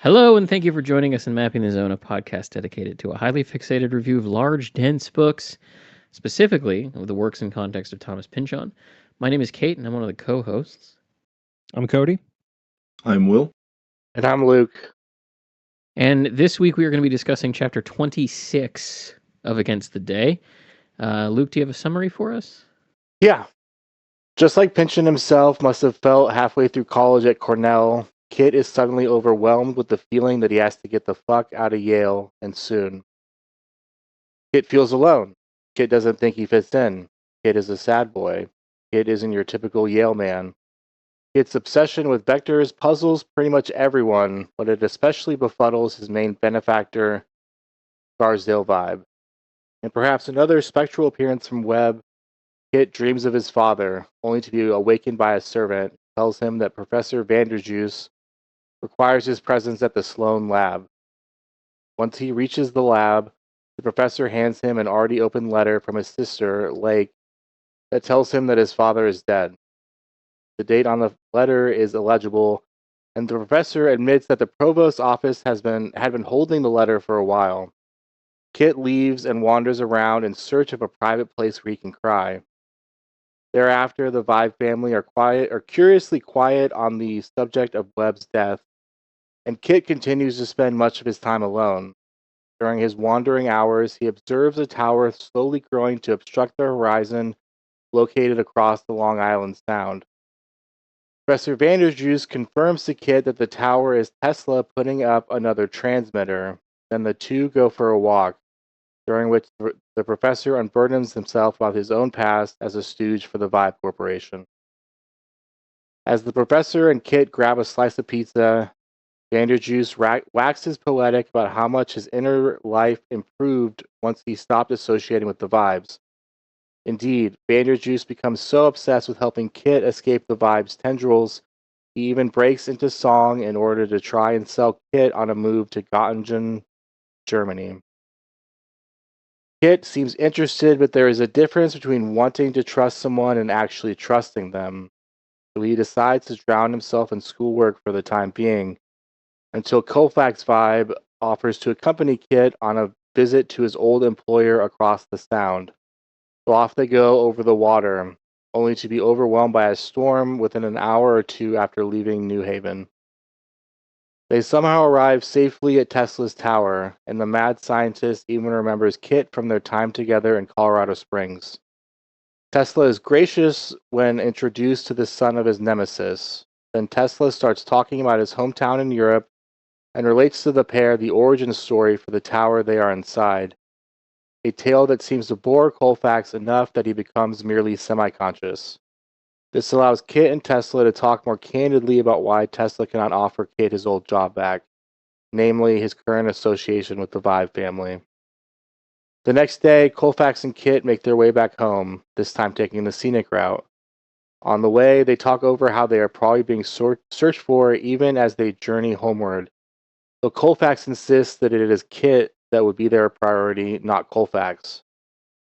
Hello, and thank you for joining us in Mapping the Zone, a podcast dedicated to a highly fixated review of large, dense books, specifically of the works and context of Thomas Pynchon. My name is Kate, and I'm one of the co-hosts. I'm Cody. I'm Will. And I'm Luke. And this week we are going to be discussing chapter 26 of Against the Day. Luke, do you have a summary for us? Yeah. Just like Pynchon himself must have felt halfway through college at Cornell, Kit is suddenly overwhelmed with the feeling that he has to get the fuck out of Yale, and soon. Kit feels alone. Kit doesn't think he fits in. Kit is a sad boy. Kit isn't your typical Yale man. Kit's obsession with vectors puzzles pretty much everyone, but it especially befuddles his main benefactor, Scarsdale Vibe. And perhaps another spectral appearance from Webb, Kit dreams of his father, only to be awakened by a servant who tells him that Professor Vanderjuice requires his presence at the Sloan lab. Once he reaches the lab, the professor hands him an already opened letter from his sister, Lake, that tells him that his father is dead. The date on the letter is illegible, and the professor admits that the provost's office had been holding the letter for a while. Kit leaves and wanders around in search of a private place where he can cry. Thereafter, the Vibe family are curiously quiet on the subject of Webb's death, and Kit continues to spend much of his time alone. During his wandering hours, he observes a tower slowly growing to obstruct the horizon located across the Long Island Sound. Professor Vanderjuice confirms to Kit that the tower is Tesla putting up another transmitter. Then the two go for a walk, during which the professor unburdens himself about his own past as a stooge for the Vibe Corporation. As the professor and Kit grab a slice of pizza, Vanderjuice waxes poetic about how much his inner life improved once he stopped associating with the Vibes. Indeed, Vanderjuice becomes so obsessed with helping Kit escape the Vibes' tendrils, he even breaks into song in order to try and sell Kit on a move to Göttingen, Germany. Kit seems interested, but there is a difference between wanting to trust someone and actually trusting them. So he decides to drown himself in schoolwork for the time being, until Koufax Vibe offers to accompany Kit on a visit to his old employer across the Sound. So off they go over the water, only to be overwhelmed by a storm within an hour or two after leaving New Haven. They somehow arrive safely at Tesla's tower, and the mad scientist even remembers Kit from their time together in Colorado Springs. Tesla is gracious when introduced to the son of his nemesis. Then Tesla starts talking about his hometown in Europe and relates to the pair the origin story for the tower they are inside, a tale that seems to bore Colfax enough that he becomes merely semi-conscious. This allows Kit and Tesla to talk more candidly about why Tesla cannot offer Kit his old job back, namely his current association with the Vibe family. The next day, Colfax and Kit make their way back home, this time taking the scenic route. On the way, they talk over how they are probably being searched for even as they journey homeward. So Colfax insists that it is Kit that would be their priority, not Colfax.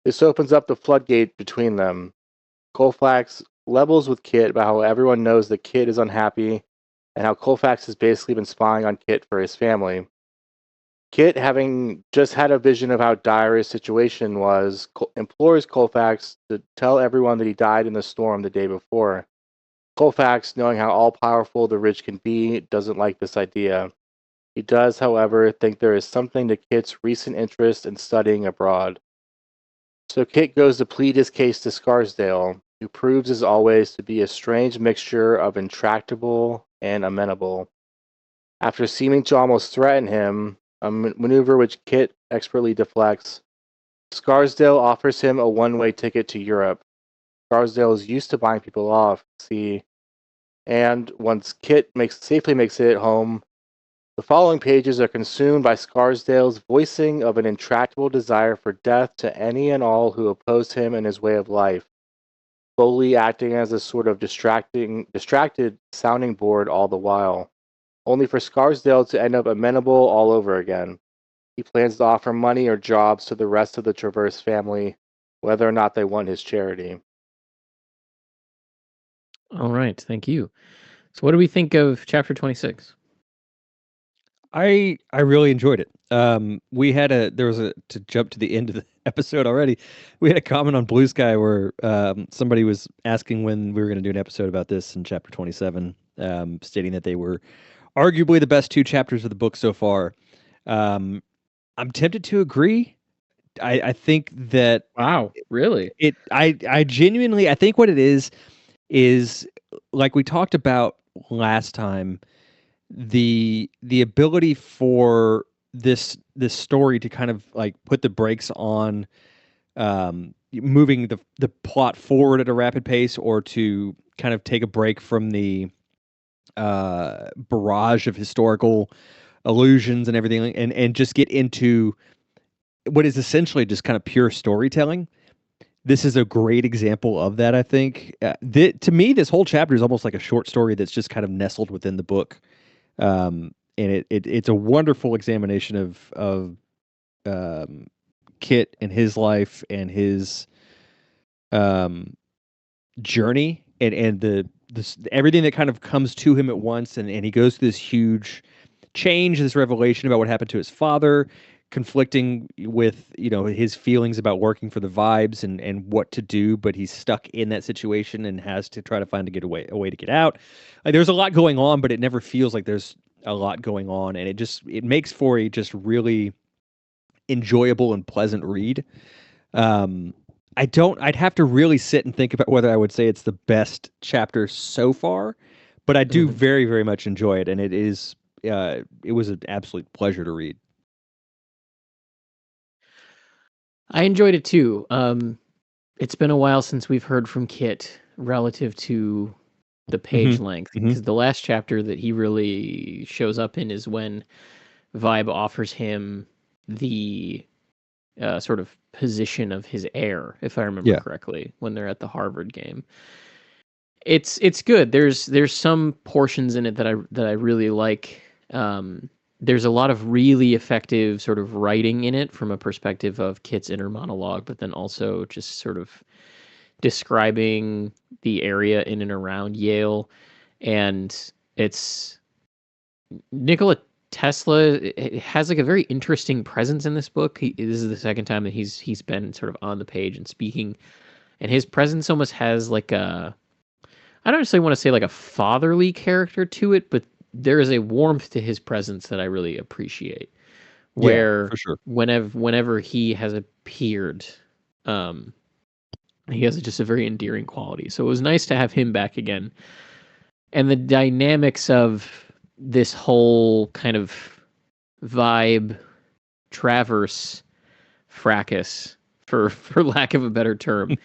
This opens up the floodgate between them. Colfax levels with Kit about how everyone knows that Kit is unhappy and how Colfax has basically been spying on Kit for his family. Kit, having just had a vision of how dire his situation was, implores Colfax to tell everyone that he died in the storm the day before. Colfax, knowing how all-powerful the rich can be, doesn't like this idea. He does, however, think there is something to Kit's recent interest in studying abroad. So Kit goes to plead his case to Scarsdale, who proves as always to be a strange mixture of intractable and amenable. After seeming to almost threaten him, a maneuver which Kit expertly deflects, Scarsdale offers him a one-way ticket to Europe. Scarsdale is used to buying people off, and once Kit safely makes it home, the following pages are consumed by Scarsdale's voicing of an intractable desire for death to any and all who oppose him and his way of life, slowly acting as a sort of distracted sounding board all the while, only for Scarsdale to end up amenable all over again. He plans to offer money or jobs to the rest of the Traverse family, whether or not they want his charity. All right, thank you. So what do we think of chapter 26? I really enjoyed it. To jump to the end of the episode already. We had a comment on Blue Sky where somebody was asking when we were going to do an episode about this in chapter 27, stating that they were arguably the best two chapters of the book so far. I'm tempted to agree. I think that Wow, really? I genuinely I think what it is like we talked about last time, the ability for this story to kind of like put the brakes on moving the plot forward at a rapid pace, or to kind of take a break from the barrage of historical allusions and everything, and just get into what is essentially just kind of pure storytelling. This is a great example of that, I think. To me, this whole chapter is almost like a short story that's just kind of nestled within the book. And it's a wonderful examination of Kit and his life and his journey, and everything that kind of comes to him at once, and he goes through this huge change, this revelation about what happened to his father, conflicting with his feelings about working for the Vibes and what to do, but he's stuck in that situation and has to try to find a way to get out. Like, there's a lot going on, but it never feels like there's a lot going on, and it makes for a just really enjoyable and pleasant read. I'd have to really sit and think about whether I would say it's the best chapter so far, but I do very, very much enjoy it, and it was an absolute pleasure to read. I enjoyed it too. It's been a while since we've heard from Kit relative to the page length, because the last chapter that he really shows up in is when Vibe offers him the sort of position of his heir, if I remember correctly, when they're at the Harvard game. It's good. There's some portions in it that I really like. There's a lot of really effective sort of writing in it from a perspective of Kit's inner monologue, but then also just sort of describing the area in and around Yale. And it's Nikola Tesla has like a very interesting presence in this book. This is the second time that he's been sort of on the page and speaking, and his presence almost has like I don't necessarily want to say like a fatherly character to it, but there is a warmth to his presence that I really appreciate. Where for sure. whenever he has appeared, he has just a very endearing quality. So it was nice to have him back again. And the dynamics of this whole kind of Vibe traverse fracas, for lack of a better term,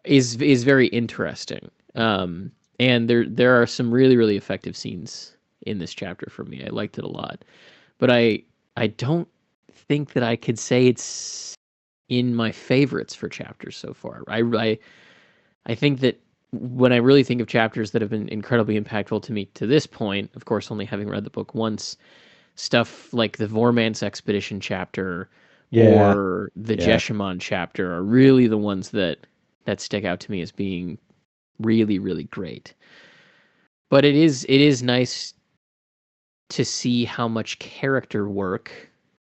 is very interesting. And there are some really, really effective scenes in this chapter for me. I liked it a lot. But I don't think that I could say it's in my favorites for chapters so far. I think that when I really think of chapters that have been incredibly impactful to me to this point, of course, only having read the book once, stuff like the Vormance Expedition chapter or the Jeshimon chapter are really the ones that stick out to me as being really, really great. But it is nice to see how much character work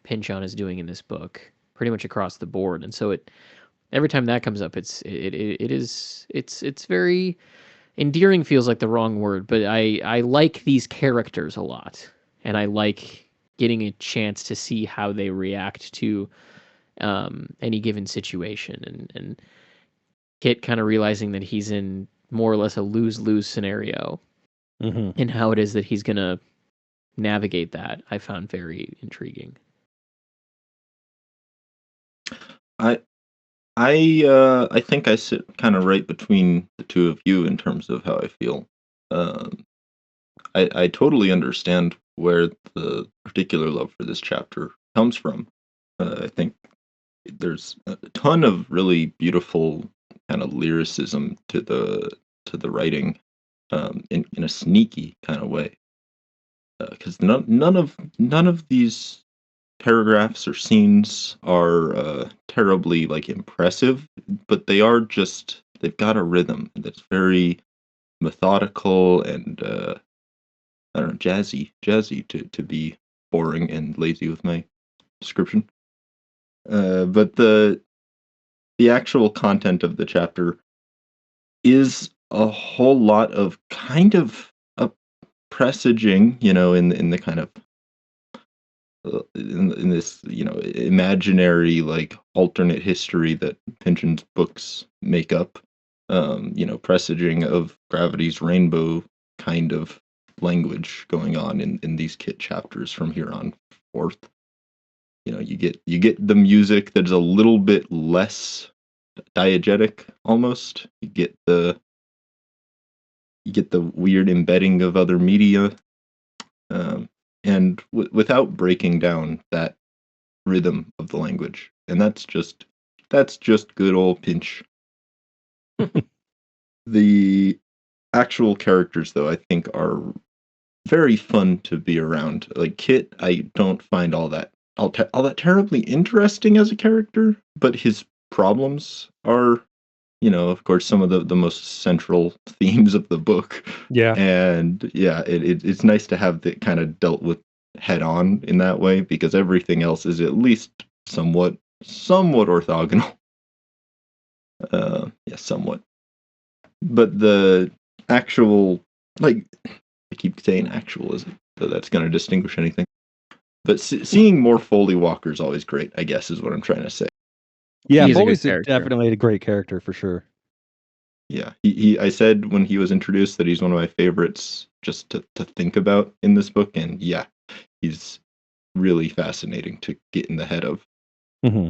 Pynchon is doing in this book, pretty much across the board. And so every time that comes up, it's very endearing. Feels like the wrong word, but I like these characters a lot, and I like getting a chance to see how they react to any given situation, and Kit kind of realizing that he's in more or less a lose-lose scenario, and how it is that he's gonna navigate that, I found very intriguing. I think I sit kind of right between the two of you in terms of how I feel. I totally understand where the particular love for this chapter comes from. I think there's a ton of really beautiful kind of lyricism to the writing, in a sneaky kind of way. Because none of these paragraphs or scenes are terribly like impressive, but they've got a rhythm that's very methodical and I don't know, jazzy to be boring and lazy with my description. But the actual content of the chapter is a whole lot of kind of a presaging, in the kind of in this, imaginary like alternate history that Pynchon's books make up. Presaging of Gravity's Rainbow kind of language going on in these Kit chapters from here on forth. You get the music that's a little bit less diegetic almost. You get the weird embedding of other media, and without breaking down that rhythm of the language. And that's just good old Pinch. The actual characters, though, I think are very fun to be around. Like Kit, I don't find all that terribly interesting as a character, but his problems are, of course, some of the most central themes of the book. Yeah. And yeah, it's nice to have it kind of dealt with head on in that way, because everything else is at least somewhat orthogonal. Yeah, somewhat. But the actual, like, I keep saying actual as though that's going to distinguish anything. But seeing more Foley Walker is always great, I guess, is what I'm trying to say. Yeah, He's a good Foley's character. definitely a great character for sure. Yeah, I said when he was introduced that he's one of my favorites just to think about in this book, and yeah, he's really fascinating to get in the head of. Mm-hmm.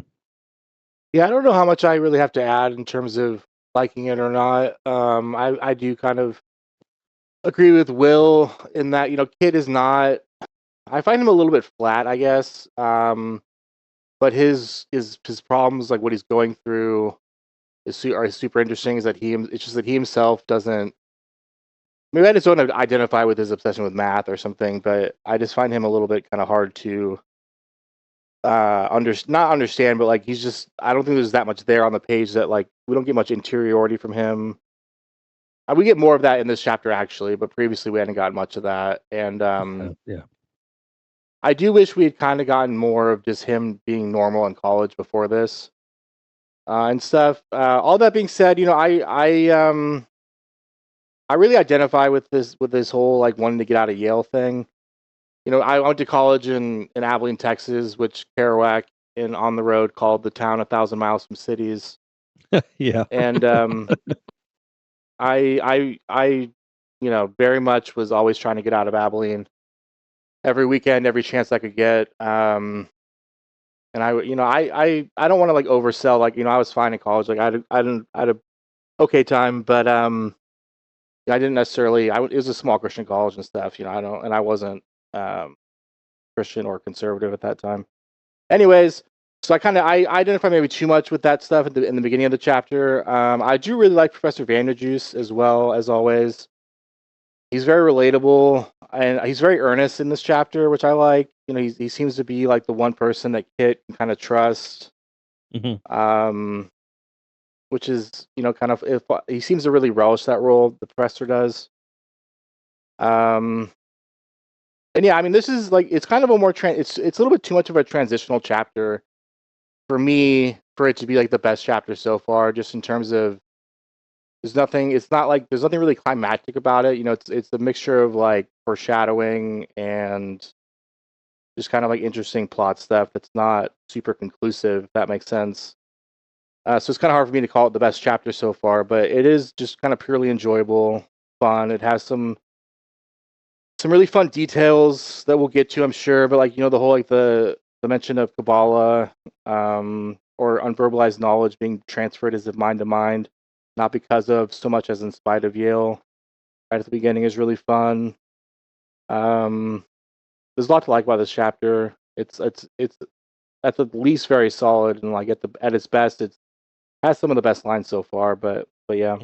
Yeah, I don't know how much I really have to add in terms of liking it or not. I do kind of agree with Will in that, Kid is not. I find him a little bit flat, I guess. But his problems, like what he's going through, are super interesting. Is that it's just that he himself doesn't. Maybe I just don't identify with his obsession with math or something, but I just find him a little bit kind of hard to not understand, but like he's just, I don't think there's that much there on the page that like we don't get much interiority from him. We get more of that in this chapter actually, but previously we hadn't gotten much of that. And Yeah. I do wish we had kind of gotten more of just him being normal in college before this and stuff. All that being said, I really identify with this whole like wanting to get out of Yale thing. I went to college in Abilene, Texas, which Kerouac in On the Road called the town 1,000 miles from cities. Yeah. And I very much was always trying to get out of Abilene every weekend, every chance I could get. And I don't want to like oversell. Like, I was fine in college. Like I had a okay time, but I didn't necessarily. It was a small Christian college and stuff. I wasn't Christian or conservative at that time. Anyways, so I identify maybe too much with that stuff in the beginning of the chapter. I do really like Professor Vanderjuice as well, as always. He's very relatable and he's very earnest in this chapter, which I like. He seems to be like the one person that Kit can kind of trust. Mm-hmm. Which is, kind of, if he seems to really relish that role, the professor does. And yeah, I mean, this is like, it's kind of a more it's a little bit too much of a transitional chapter for me for it to be like the best chapter so far, just in terms of there's nothing really climactic about it. It's a mixture of like foreshadowing and just kind of like interesting plot stuff that's not super conclusive, if that makes sense. So it's kind of hard for me to call it the best chapter so far, but it is just kind of purely enjoyable, fun. It has some really fun details that we'll get to, I'm sure. But like, the whole like the mention of Kabbalah, or unverbalized knowledge being transferred as of mind to mind, not because of so much as in spite of Yale, right at the beginning is really fun. There's a lot to like about this chapter. It's at the least very solid, and like at its best, it has some of the best lines so far. But yeah.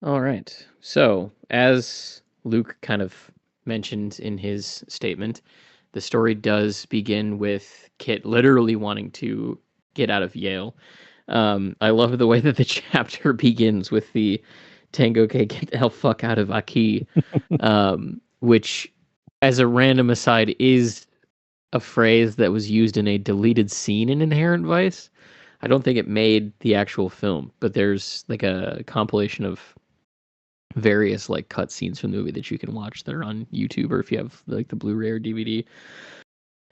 All right. So as Luke kind of mentioned in his statement, the story does begin with Kit literally wanting to get out of Yale. I love the way that the chapter begins with the Tango K, get the hell fuck out of Aki, which as a random aside, is a phrase that was used in a deleted scene in Inherent Vice. I don't think it made the actual film, but there's like a compilation of various like cut scenes from the movie that you can watch that are on YouTube, or if you have like the Blu-ray or DVD.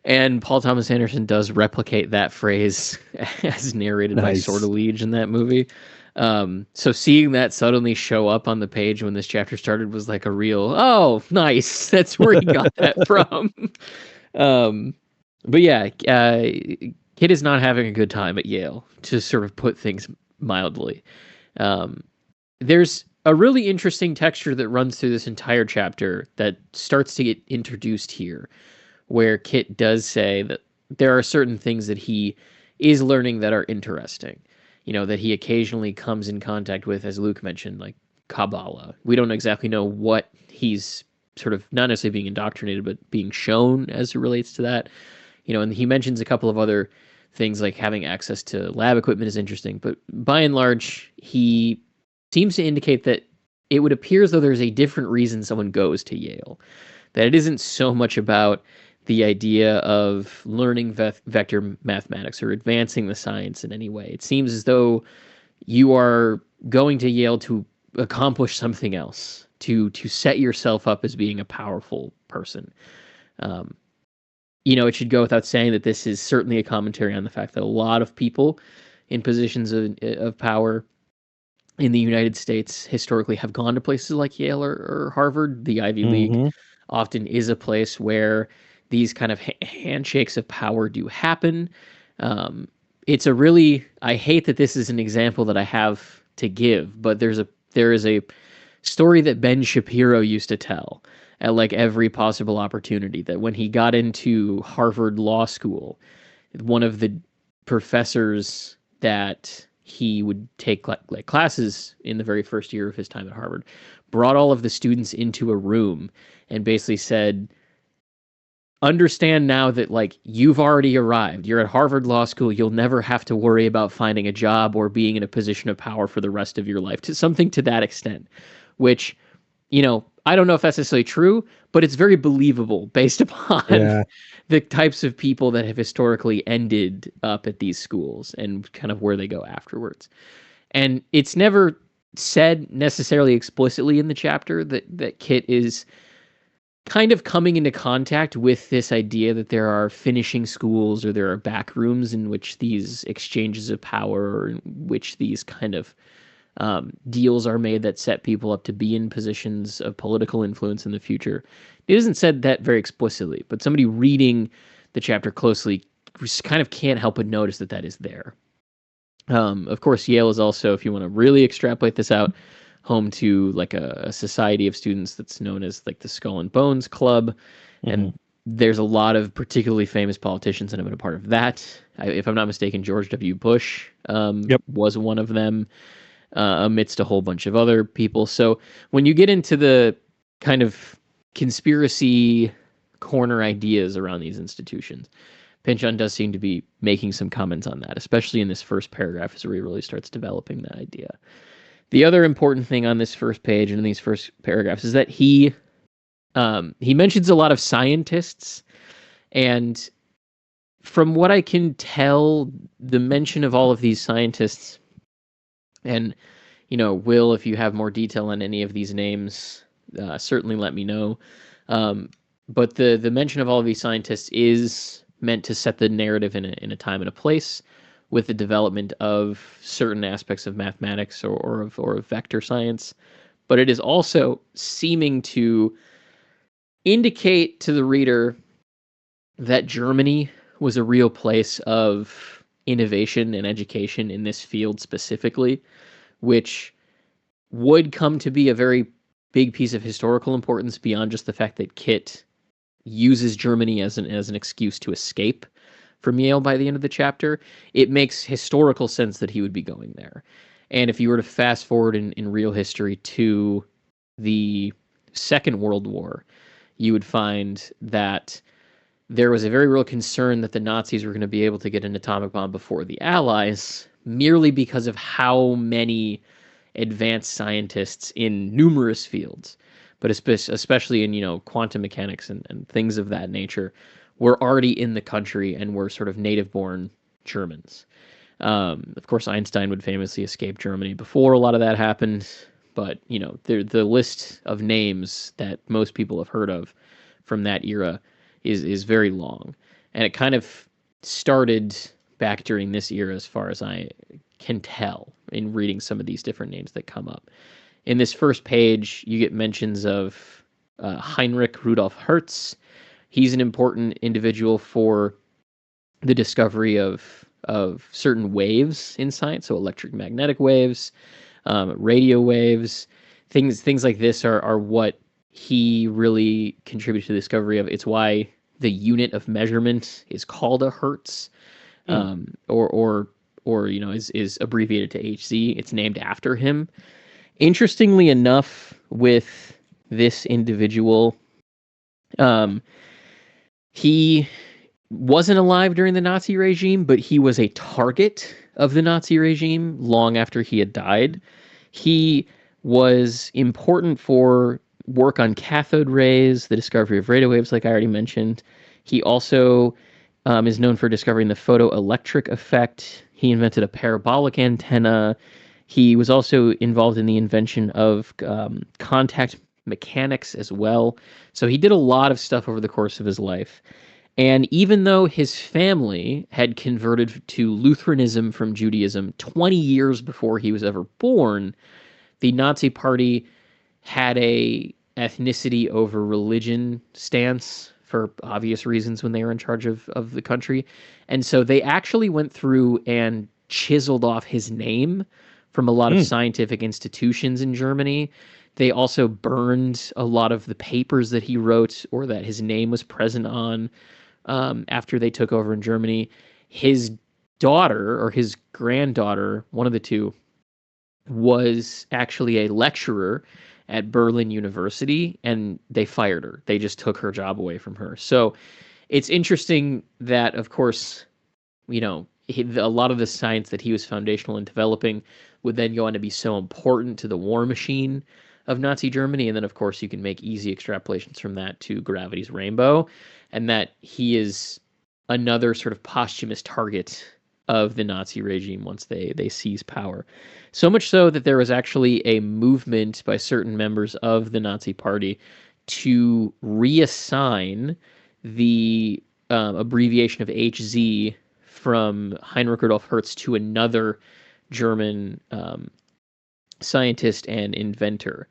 And Paul Thomas Anderson does replicate that phrase as narrated by Nice. Sortilege in that movie. So seeing that suddenly show up on the page when this chapter started was like a real, oh, nice. That's where he got that from. But yeah, Kid is not having a good time at Yale, to sort of put things mildly. There's a really interesting texture that runs through this entire chapter that starts to get introduced here, where Kit does say that there are certain things that he is learning that are interesting. That he occasionally comes in contact with, as Luke mentioned, like Kabbalah. We don't exactly know what he's sort of not necessarily being indoctrinated, but being shown as it relates to that. And he mentions a couple of other things like having access to lab equipment is interesting, but by and large, he seems to indicate that it would appear as though there's a different reason someone goes to Yale, that it isn't so much about the idea of learning vector mathematics or advancing the science in any way. It seems as though you are going to Yale to accomplish something else, to set yourself up as being a powerful person. It should go without saying that this is certainly a commentary on the fact that a lot of people in positions of power in the United States historically have gone to places like Yale or Harvard. The Ivy League often is a place where these kind of handshakes of power do happen. It's a really, I hate that this is an example that I have to give, but there is a story that Ben Shapiro used to tell at like every possible opportunity, that when he got into Harvard Law School, one of the professors that he would take like classes in the very first year of his time at Harvard brought all of the students into a room and basically said, understand now that like you've already arrived. You're at Harvard Law School. You'll never have to worry about finding a job or being in a position of power for the rest of your life. To something to that extent, which, I don't know if that's necessarily true, but it's very believable based upon the types of people that have historically ended up at these schools and kind of where they go afterwards. And it's never said necessarily explicitly in the chapter that Kit is kind of coming into contact with this idea that there are finishing schools or there are back rooms in which these exchanges of power, or in which these kind of deals are made that set people up to be in positions of political influence in the future. It isn't said that very explicitly, but somebody reading the chapter closely just kind of can't help but notice that that is there. Of course, Yale is also, if you want to really extrapolate this out, home to like a society of students that's known as like the Skull and Bones Club. And there's a lot of particularly famous politicians that have been a part of that. If I'm not mistaken, George W. Bush was one of them, amidst a whole bunch of other people. So when you get into the kind of conspiracy corner ideas around these institutions, Pynchon does seem to be making some comments on that, especially in this first paragraph, as where he really starts developing that idea. The other important thing on this first page and in these first paragraphs is that he mentions a lot of scientists, and from what I can tell, the mention of all of these scientists, and Will, if you have more detail on any of these names, certainly let me know. But the mention of all of these scientists is meant to set the narrative in a time and a place, with the development of certain aspects of mathematics or of vector science. But it is also seeming to indicate to the reader that Germany was a real place of innovation and education in this field specifically, which would come to be a very big piece of historical importance beyond just the fact that Kit uses Germany as an excuse to escape from Yale by the end of the chapter. It makes historical sense that he would be going there. And if you were to fast forward in real history to the Second World War, you would find that there was a very real concern that the Nazis were going to be able to get an atomic bomb before the Allies, merely because of how many advanced scientists in numerous fields, but especially in quantum mechanics and things of that nature, were already in the country and were sort of native-born Germans. Of course, Einstein would famously escape Germany before a lot of that happened, but the list of names that most people have heard of from that era is very long, and it kind of started back during this era, as far as I can tell, in reading some of these different names that come up. In this first page, you get mentions of Heinrich Rudolf Hertz. He's an important individual for the discovery of certain waves in science, so electromagnetic waves, radio waves, things like this are what he really contributed to the discovery of. It's why the unit of measurement is called a hertz, or is abbreviated to HZ. It's named after him. Interestingly enough, with this individual, he wasn't alive during the Nazi regime, but he was a target of the Nazi regime long after he had died. He was important for work on cathode rays, the discovery of radio waves, like I already mentioned. He also is known for discovering the photoelectric effect. He invented a parabolic antenna. He was also involved in the invention of contact mechanics as well. So he did a lot of stuff over the course of his life. And even though his family had converted to Lutheranism from Judaism 20 years before he was ever born, the Nazi Party had a ethnicity over religion stance for obvious reasons when they were in charge of the country. And so they actually went through and chiseled off his name from a lot of scientific institutions in Germany. They also burned a lot of the papers that he wrote or that his name was present on after they took over in Germany. His daughter or his granddaughter, one of the two, was actually a lecturer at Berlin University, and they fired her. They just took her job away from her. So it's interesting that, of course, a lot of the science that he was foundational in developing would then go on to be so important to the war machine of Nazi Germany. And then, of course, you can make easy extrapolations from that to Gravity's Rainbow, and that he is another sort of posthumous target of the Nazi regime once they seize power. So much so that there was actually a movement by certain members of the Nazi Party to reassign the abbreviation of HZ from Heinrich Rudolf Hertz to another German scientist and inventor.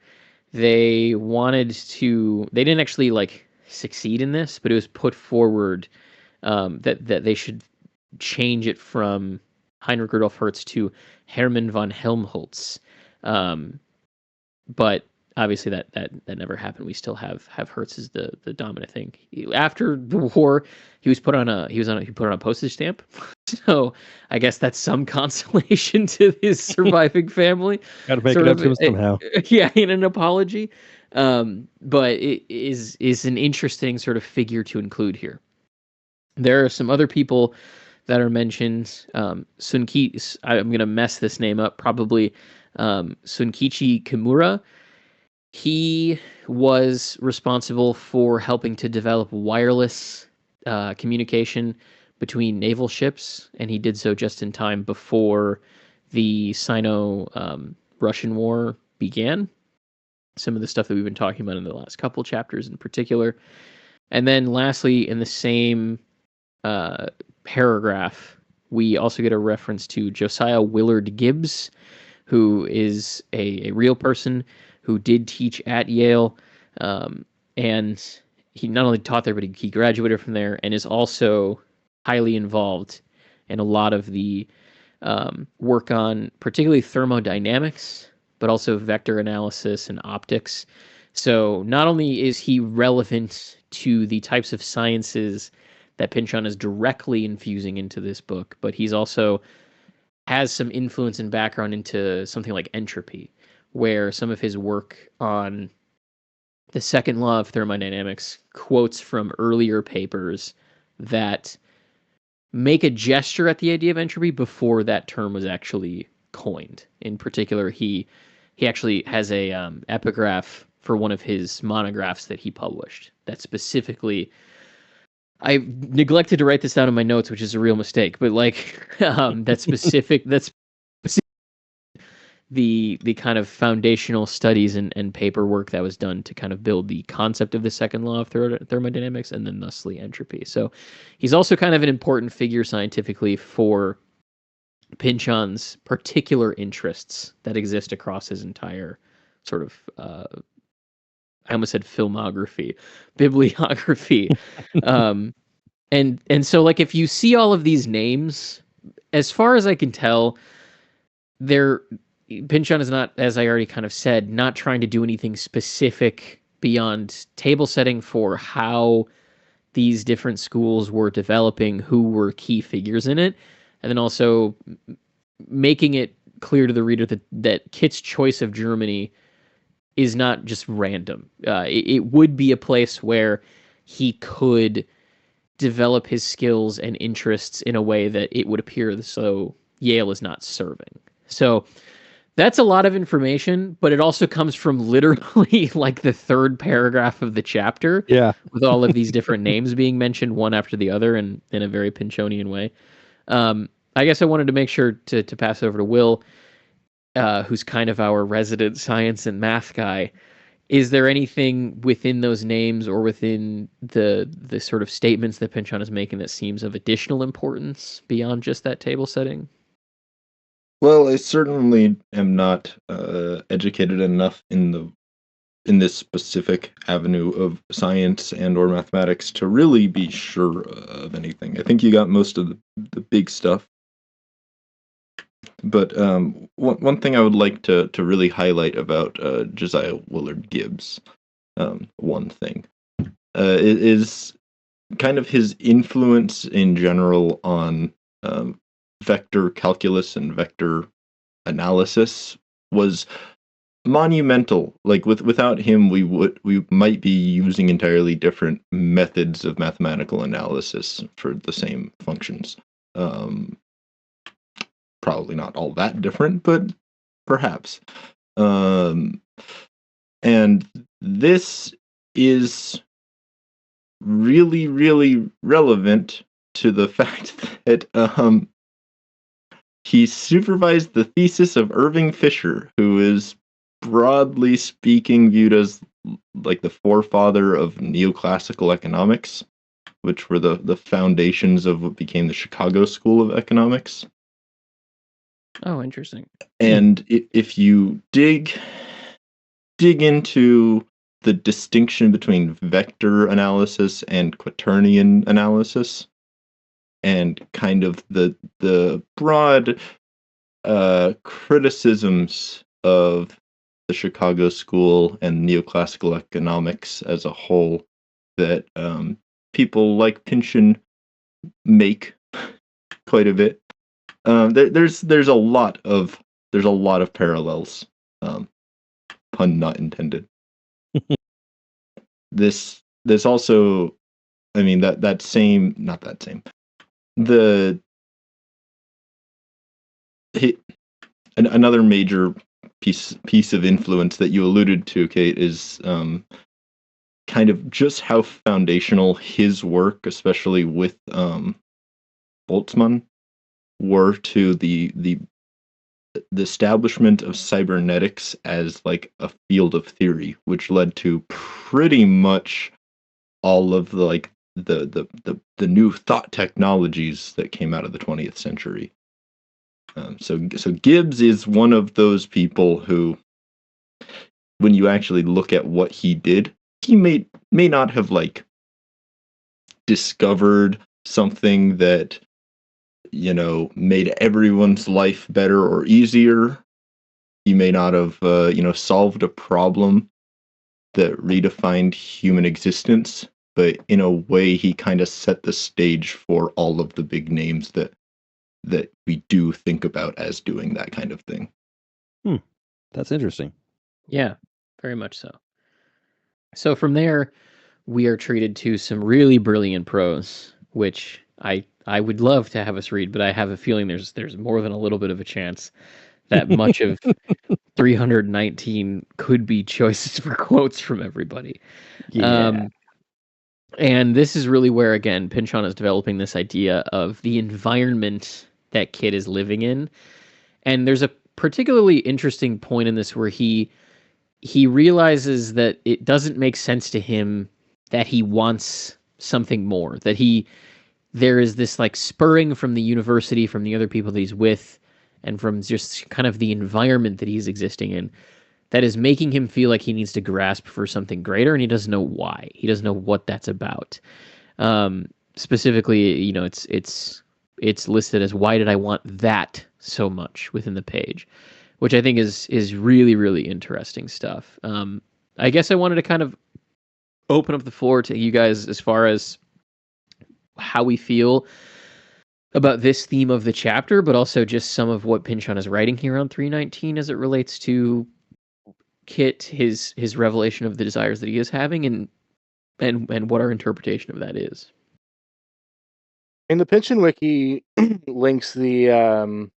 They didn't actually succeed in this, but it was put forward that they should change it from Heinrich Rudolf Hertz to Hermann von Helmholtz. But obviously that never happened. We still have Hertz as the dominant thing. After the war, he put on a postage stamp. So I guess that's some consolation to his surviving family. Got to make it up to him somehow. Yeah, in an apology. But it is an interesting sort of figure to include here. There are some other people that are mentioned. Sunkichi, I'm going to mess this name up, probably. Sunkichi Kimura. He was responsible for helping to develop wireless communication between naval ships, and he did so just in time before the Sino-Russian War began. Some of the stuff that we've been talking about in the last couple chapters in particular. And then lastly, in the same paragraph, we also get a reference to Josiah Willard Gibbs, who is a real person who did teach at Yale, and he not only taught there, but he graduated from there and is also highly involved in a lot of the work on particularly thermodynamics, but also vector analysis and optics. So not only is he relevant to the types of sciences that Pynchon is directly infusing into this book, but he's also has some influence and background into something like entropy, where some of his work on the second law of thermodynamics quotes from earlier papers that make a gesture at the idea of entropy before that term was actually coined. In particular, he actually has a epigraph for one of his monographs that he published. That specifically, I neglected to write this down in my notes, which is a real mistake. But like that's the kind of foundational studies and paperwork that was done to kind of build the concept of the second law of thermodynamics and then thusly entropy. So he's also kind of an important figure scientifically for Pynchon's particular interests that exist across his entire sort of I almost said filmography, bibliography. And so like if you see all of these names, as far as I can tell, Pynchon is not, as I already kind of said, not trying to do anything specific beyond table setting for how these different schools were developing, who were key figures in it, and then also making it clear to the reader that Kit's choice of Germany is not just random. It would be a place where he could develop his skills and interests in a way that it would appear as though Yale is not serving. So that's a lot of information, but it also comes from literally like the third paragraph of the chapter. Yeah. With all of these different names being mentioned one after the other and in a very Pynchonian way. I guess I wanted to make sure to pass over to Will, who's kind of our resident science and math guy. Is there anything within those names or within the sort of statements that Pynchon is making that seems of additional importance beyond just that table setting? Well, I certainly am not educated enough in this specific avenue of science and or mathematics to really be sure of anything. I think you got most of the big stuff. But one thing I would like to really highlight about Josiah Willard Gibbs, one thing, is kind of his influence in general on vector calculus and vector analysis was monumental. Like without him, we might be using entirely different methods of mathematical analysis for the same functions. Probably not all that different, but perhaps. And this is really, really relevant to the fact that he supervised the thesis of Irving Fisher, who is broadly speaking viewed as like the forefather of neoclassical economics, which were the foundations of what became the Chicago School of Economics. Oh, interesting. And if you dig into the distinction between vector analysis and quaternion analysis, and kind of the broad criticisms of the Chicago School and neoclassical economics as a whole that people like Pynchon make quite a bit. There's a lot of parallels, pun not intended. This also, I mean that same, not that same. Another major piece of influence that you alluded to, Kate, is kind of just how foundational his work, especially with Boltzmann, were to the establishment of cybernetics as like a field of theory, which led to pretty much all of the new thought technologies that came out of the 20th century. So Gibbs is one of those people who, when you actually look at what he did, he may not have like discovered something that, you know, made everyone's life better or easier. He may not have solved a problem that redefined human existence, but in a way he kind of set the stage for all of the big names that we do think about as doing that kind of thing. That's interesting. Yeah, very much so. So from there, we are treated to some really brilliant prose, which I would love to have us read, but I have a feeling there's more than a little bit of a chance that much of 319 could be choices for quotes from everybody. And this is really where, again, Pynchon is developing this idea of the environment that Kit is living in. And there's a particularly interesting point in this where he realizes that it doesn't make sense to him that he wants something more, that there is this like spurring from the university, from the other people that he's with, and from just kind of the environment that he's existing in, that is making him feel like he needs to grasp for something greater, and he doesn't know why. He doesn't know what that's about. Specifically, you know, it's listed as, why did I want that so much within the page, which I think is really, really interesting stuff. I guess I wanted to kind of open up the floor to you guys as far as how we feel about this theme of the chapter, but also just some of what Pynchon is writing here on 319 as it relates to Kit, his revelation of the desires that he is having, and what our interpretation of that is. In the Pynchon wiki links the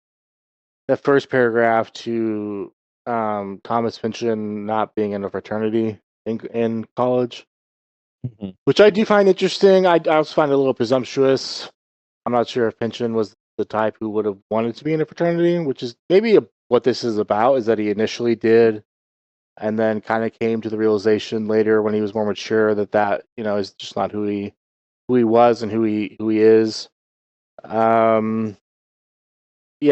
first paragraph to Thomas Pynchon not being in a fraternity in college, which I do find interesting. I also find it a little presumptuous. I'm not sure if Pynchon was the type who would have wanted to be in a fraternity, which is maybe what this is about, is that he initially did, and then kind of came to the realization later when he was more mature that you know, is just not who he was and who he is. Yeah,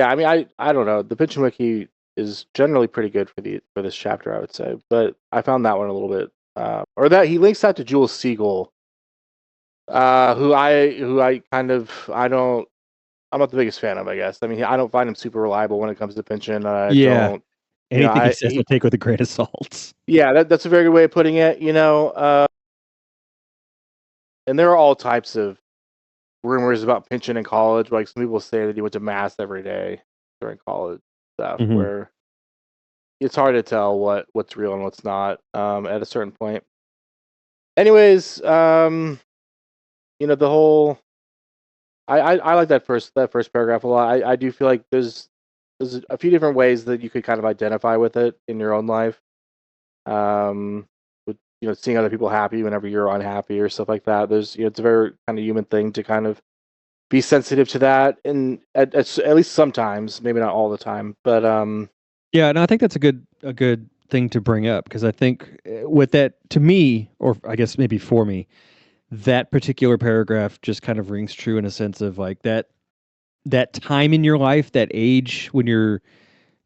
I mean, I don't know. The Pynchon wiki is generally pretty good for this chapter, I would say, but I found that one a little bit, or that he links that to Jules Siegel, who I kind of, I'm not the biggest fan of, I guess. I mean, I don't find him super reliable when it comes to Pynchon. Anything he says, I take with a grain of salt. Yeah, that's a very good way of putting it. You know, and there are all types of rumors about Pynchon in college. Like, some people say that he went to mass every day during college stuff, where it's hard to tell what's real and what's not at a certain point. Anyways, you know, the whole I like that first paragraph a lot. I do feel like there's a few different ways that you could kind of identify with it in your own life. With, you know, seeing other people happy whenever you're unhappy or stuff like that. There's, you know, it's a very kind of human thing to kind of be sensitive to that, and at least sometimes, maybe not all the time, but yeah, no, I think that's a good thing to bring up, because I think with that, to me, or I guess maybe for me, that particular paragraph just kind of rings true in a sense of like that time in your life, that age when you're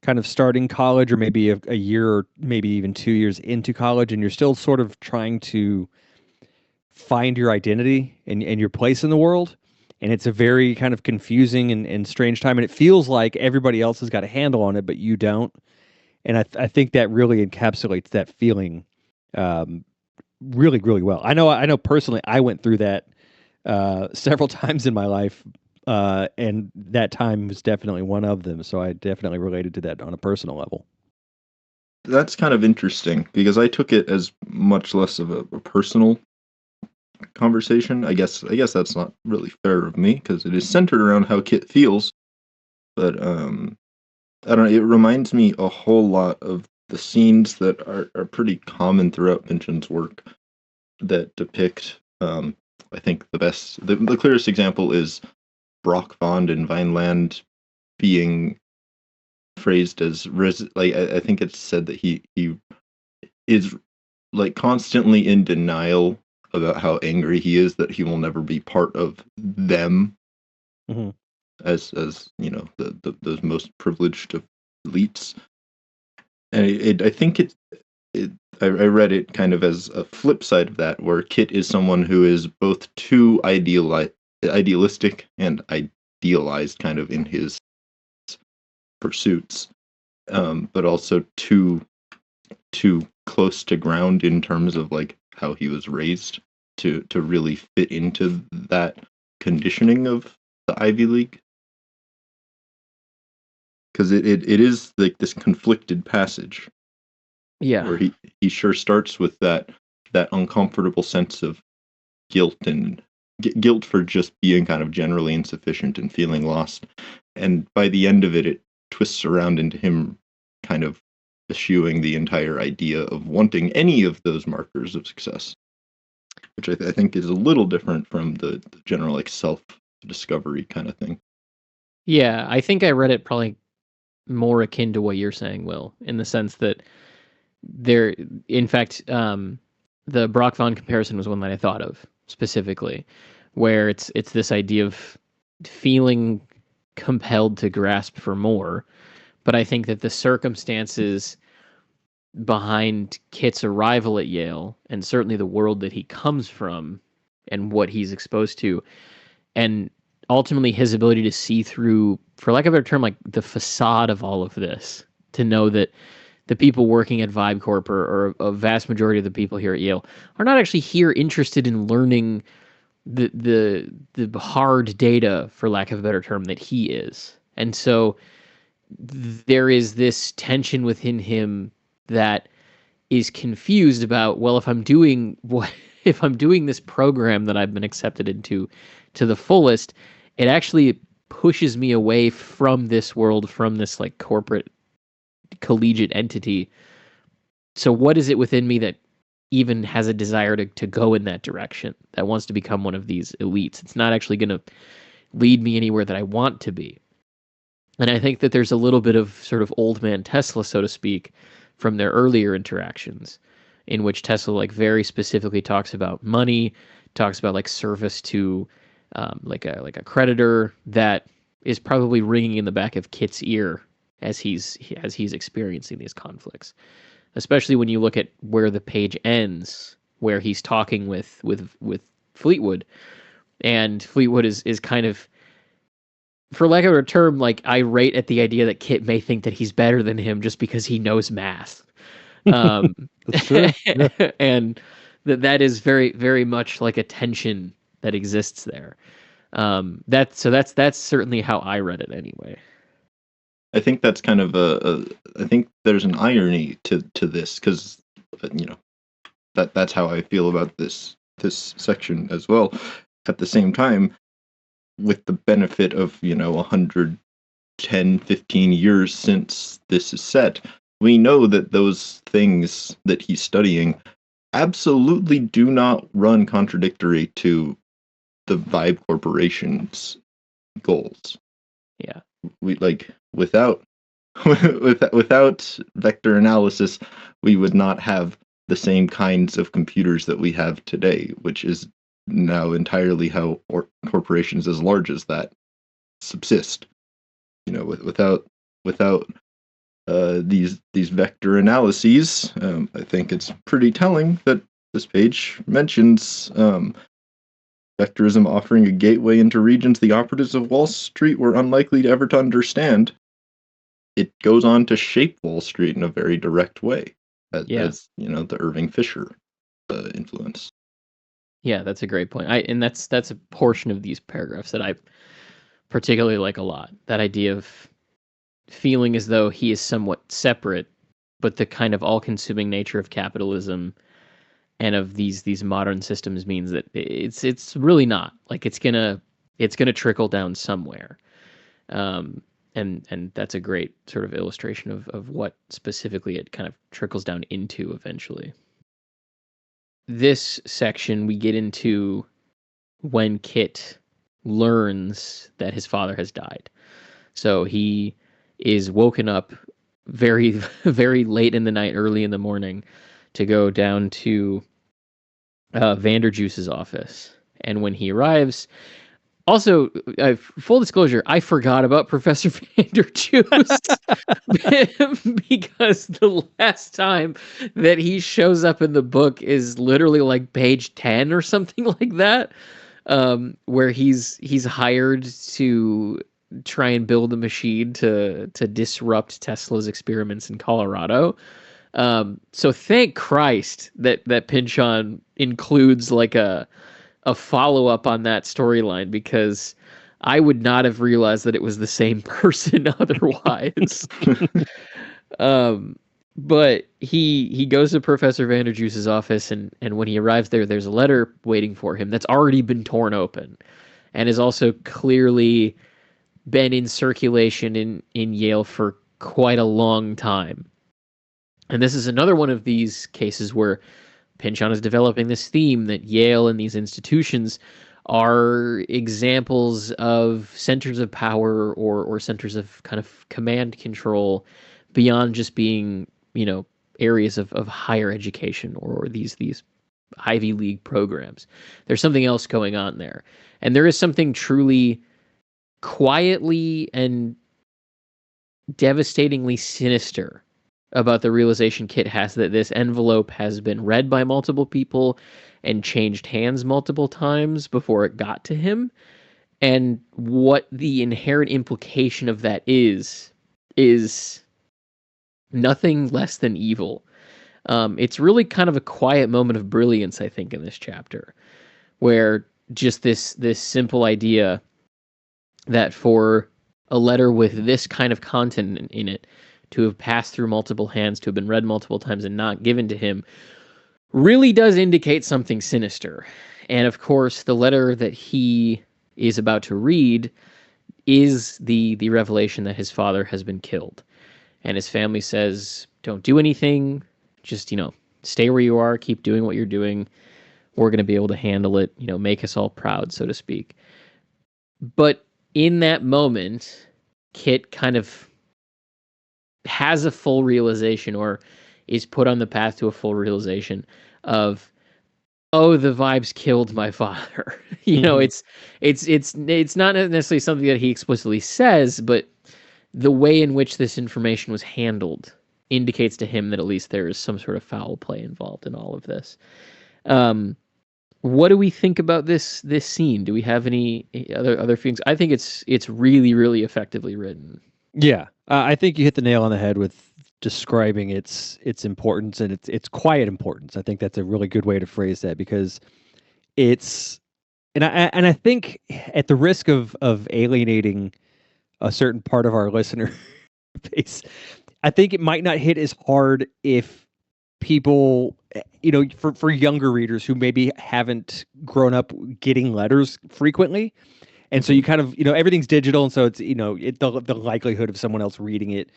kind of starting college, or maybe a year or maybe even 2 years into college, and you're still sort of trying to find your identity and your place in the world. And it's a very kind of confusing and strange time. And it feels like everybody else has got a handle on it, but you don't. And I think that really encapsulates that feeling really, really well. I know personally, I went through that several times in my life. And that time was definitely one of them. So I definitely related to that on a personal level. That's kind of interesting, because I took it as much less of a personal conversation. I guess that's not really fair of me, because it is centered around how Kit feels. But I don't know, it reminds me a whole lot of the scenes that are pretty common throughout Pynchon's work that depict, I think the clearest example is Brockvond in Vineland being phrased as like, I think it's said that he is like constantly in denial about how angry he is that he will never be part of them, as you know, those most privileged of elites. And I think I read it kind of as a flip side of that, where Kit is someone who is both too idealistic and idealized kind of in his pursuits, but also too close to ground in terms of like how he was raised to really fit into that conditioning of the Ivy League. Because it is like this conflicted passage. Yeah. Where he sure starts with that uncomfortable sense of guilt and guilt for just being kind of generally insufficient and feeling lost. And by the end of it twists around into him kind of eschewing the entire idea of wanting any of those markers of success, which I think is a little different from the general like self-discovery kind of thing. Yeah, I think I read it probably more akin to what you're saying, Will, in the sense that there, in fact, the Brock Von comparison was one that I thought of specifically, where it's this idea of feeling compelled to grasp for more. But I think that the circumstances behind Kit's arrival at Yale, and certainly the world that he comes from and what he's exposed to, and ultimately his ability to see through, for lack of a better term, like the facade of all of this, to know that the people working at Vibe Corp, or a vast majority of the people here at Yale, are not actually here interested in learning the hard data, for lack of a better term, that he is. And so there is this tension within him that is confused about, well, if I'm doing this program that I've been accepted into to the fullest, it actually pushes me away from this world, from this like corporate collegiate entity. So what is it within me that even has a desire to go in that direction, that wants to become one of these elites? It's not actually going to lead me anywhere that I want to be. And I think that there's a little bit of sort of old man Tesla, so to speak, from their earlier interactions, in which Tesla like very specifically talks about money, talks about like service to like a creditor, that is probably ringing in the back of Kit's ear as he's experiencing these conflicts. Especially when you look at where the page ends, where he's talking with Fleetwood, and Fleetwood is kind of, for lack of a term, like irate at the idea that Kit may think that he's better than him just because he knows math. That's true. Yeah. And that is very, very much like a tension that exists there. That's certainly how I read it anyway. I think that's kind of I think there's an irony to this, because that's how I feel about this section as well. At the same time, with the benefit of 110, 15 years since this is set, we know that those things that he's studying absolutely do not run contradictory to the Vibe Corporation's goals. Yeah. We without vector analysis, we would not have the same kinds of computers that we have today, which is now entirely how corporations as large as that subsist. Without these vector analyses, I think it's pretty telling that this page mentions vectorism offering a gateway into regions the operatives of Wall Street were unlikely to ever to understand. It goes on to shape Wall Street in a very direct way, as the Irving Fisher influence. Yeah, that's a great point. And that's a portion of these paragraphs that I particularly like a lot. That idea of feeling as though he is somewhat separate, but the kind of all-consuming nature of capitalism and of these modern systems means that it's really not. Like it's gonna trickle down somewhere. And that's a great sort of illustration of what specifically it kind of trickles down into eventually. This section, we get into when Kit learns that his father has died. So he is woken up very, very late in the night, early in the morning, to go down to Vanderjuice's office. And when he arrives, also, full disclosure, I forgot about Professor Vanderjuice because the last time that he shows up in the book is literally like page 10 or something like that, where he's hired to try and build a machine to disrupt Tesla's experiments in Colorado. So thank Christ that Pynchon includes like a follow-up on that storyline, because I would not have realized that it was the same person otherwise. But he goes to Professor Vanderjuice's office, and when he arrives there, there's a letter waiting for him that's already been torn open and is also clearly been in circulation in Yale for quite a long time. And this is another one of these cases where Pynchon is developing this theme that Yale and these institutions are examples of centers of power or centers of kind of command control beyond just being, areas of higher education or these Ivy League programs. There's something else going on there. And there is something truly quietly and devastatingly sinister about the realization Kit has that this envelope has been read by multiple people and changed hands multiple times before it got to him. And what the inherent implication of that is nothing less than evil. It's really kind of a quiet moment of brilliance, I think, in this chapter, where just this simple idea that for a letter with this kind of content in it to have passed through multiple hands, to have been read multiple times and not given to him, really does indicate something sinister. And of course, the letter that he is about to read is the revelation that his father has been killed. And his family says, don't do anything, just, stay where you are, keep doing what you're doing. We're going to be able to handle it, make us all proud, so to speak. But in that moment, Kit kind of has a full realization or is put on the path to a full realization of, oh, the vibes killed my father. It's not necessarily something that he explicitly says, but the way in which this information was handled indicates to him that at least there is some sort of foul play involved in all of this. What do we think about this scene? Do we have any other feelings? I think it's really, really effectively written. Yeah, I think you hit the nail on the head with describing its importance and its quiet importance. I think that's a really good way to phrase that, because it's and I think, at the risk of alienating a certain part of our listener base, I think it might not hit as hard if people, for younger readers who maybe haven't grown up getting letters frequently. And so you kind of, everything's digital. And so it's, the likelihood of someone else reading it,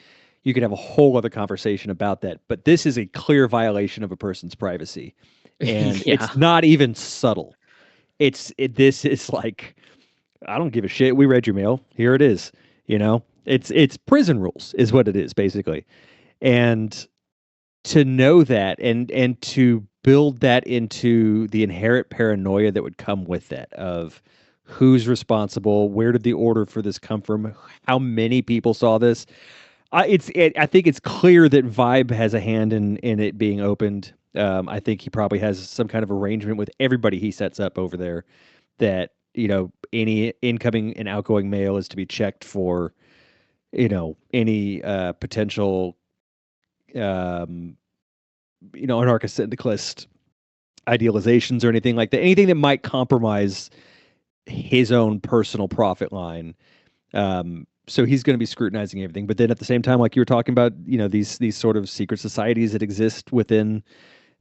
you could have a whole other conversation about that. But this is a clear violation of a person's privacy. And Yeah. It's not even subtle. This is like, I don't give a shit. We read your mail. Here it is. It's prison rules is what it is, basically. And to know that and to build that into the inherent paranoia that would come with that of who's responsible, where did the order for this come from, how many people saw this. I think it's clear that Vibe has a hand in it being opened. I think he probably has some kind of arrangement with everybody he sets up over there that, any incoming and outgoing mail is to be checked for, any potential, anarcho-syndicalist idealizations or anything like that. Anything that might compromise his own personal profit line. So he's going to be scrutinizing everything. But then at the same time, like you were talking about, these sort of secret societies that exist within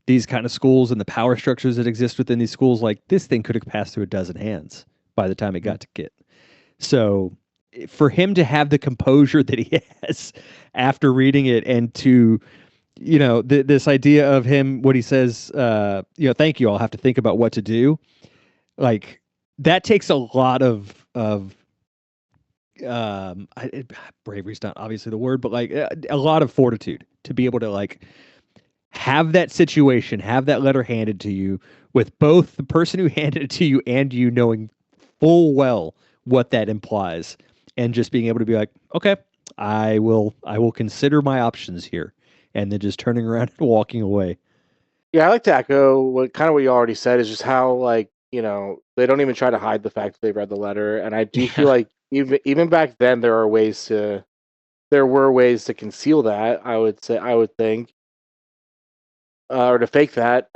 these kind of schools and the power structures that exist within these schools, like this thing could have passed through a dozen hands by the time it got to Kit. So for him to have the composure that he has after reading it, and to, this idea of him, what he says, thank you, I'll have to think about what to do. Like, that takes a lot of bravery's not obviously the word, but like a lot of fortitude to be able to like have that situation, have that letter handed to you with both the person who handed it to you and you knowing full well what that implies, and just being able to be like, okay, I will consider my options here, and then just turning around and walking away. Yeah, I like to echo what you already said, is just how, like, they don't even try to hide the fact that they read the letter. And I do feel like even back then there were ways to conceal that, I would think, or to fake that.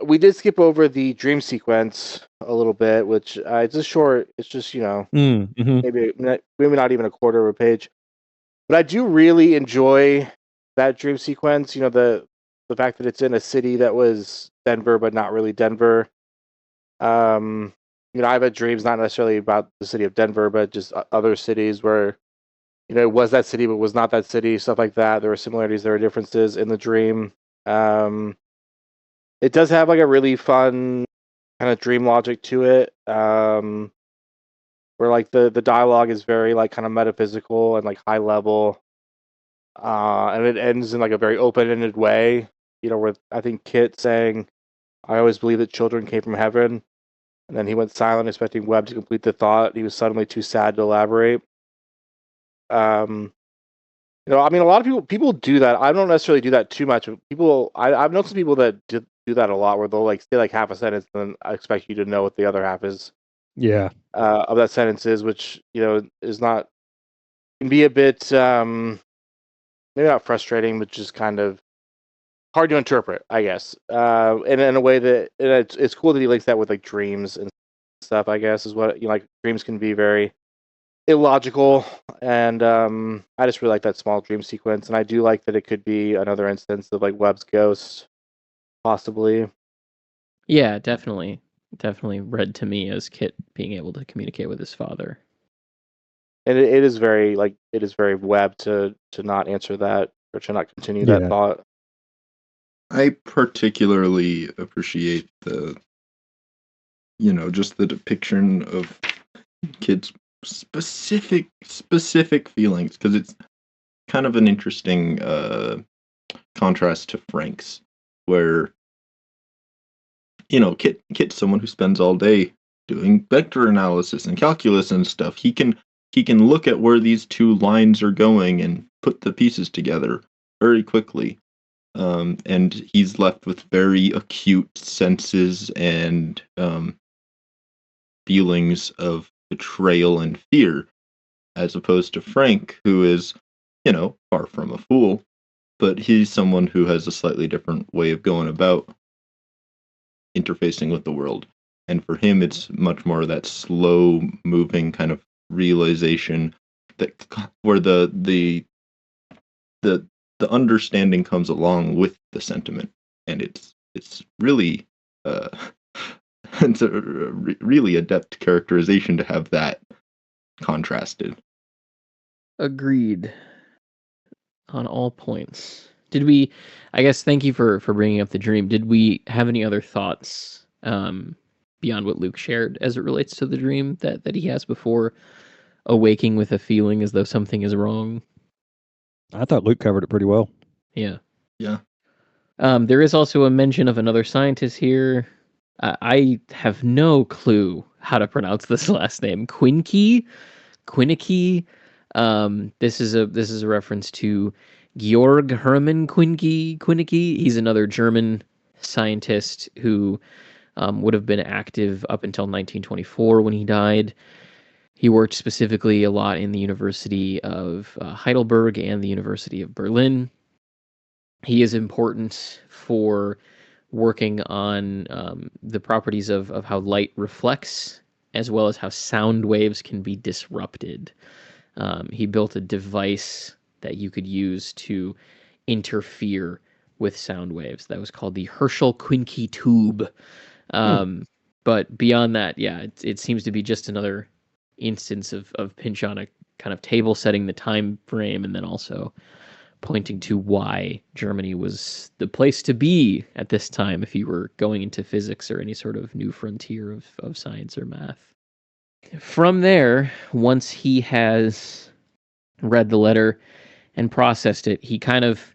We did skip over the dream sequence a little bit, which it's just short. It's just, Mm-hmm. maybe not even a quarter of a page. But I do really enjoy that dream sequence. The fact that it's in a city that was Denver, but not really Denver. I've had dreams not necessarily about the city of Denver, but just other cities where, it was that city, but was not that city, stuff like that. There were similarities, there were differences in the dream. It does have like a really fun kind of dream logic to it, where like the dialogue is very like kind of metaphysical and like high level, and it ends in like a very open-ended way. With I think Kit saying, "I always believed that children came from heaven," and then he went silent, expecting Webb to complete the thought. He was suddenly too sad to elaborate. I mean, a lot of people do that. I don't necessarily do that too much. I've known some people that do that a lot, where they'll like say like half a sentence, and then I expect you to know what the other half is Yeah. of that sentence is, which is not, can be a bit maybe not frustrating, but just kind of hard to interpret, I guess. And in a way that it's cool that he links that with like dreams and stuff. I guess is what like dreams can be very illogical, and I just really like that small dream sequence, and I do like that it could be another instance of like Webb's ghost, possibly. Yeah, definitely read to me as Kit being able to communicate with his father. And it is very Webb to not answer that, or to not continue that thought. I particularly appreciate the just the depiction of Kit's specific feelings, because it's kind of an interesting contrast to Frank's, where Kit's someone who spends all day doing vector analysis and calculus and stuff. He can look at where these two lines are going and put the pieces together very quickly, and he's left with very acute senses and feelings of betrayal and fear, as opposed to Frank, who is, far from a fool, but he's someone who has a slightly different way of going about interfacing with the world. And for him, it's much more that slow moving kind of realization that where the understanding comes along with the sentiment, and it's really it's a really adept characterization to have that contrasted. Agreed on all points. Did we, I guess, thank you for bringing up the dream. Did we have any other thoughts beyond what Luke shared as it relates to the dream that he has before awaking with a feeling as though something is wrong? I thought Luke covered it pretty well. Yeah. Yeah. There is also a mention of another scientist here. I have no clue how to pronounce this last name. Quinke. This is a reference to Georg Hermann Quinke. He's another German scientist who would have been active up until 1924 when he died. He worked specifically a lot in the University of Heidelberg and the University of Berlin. He is important for working on the properties of how light reflects, as well as how sound waves can be disrupted. He built a device that you could use to interfere with sound waves. That was called the Herschel-Quinke tube. But beyond that, yeah, it seems to be just another instance of Pynchon kind of table setting the time frame, and then also pointing to why Germany was the place to be at this time if you were going into physics or any sort of new frontier of science or math. From there, once he has read the letter and processed it, he kind of,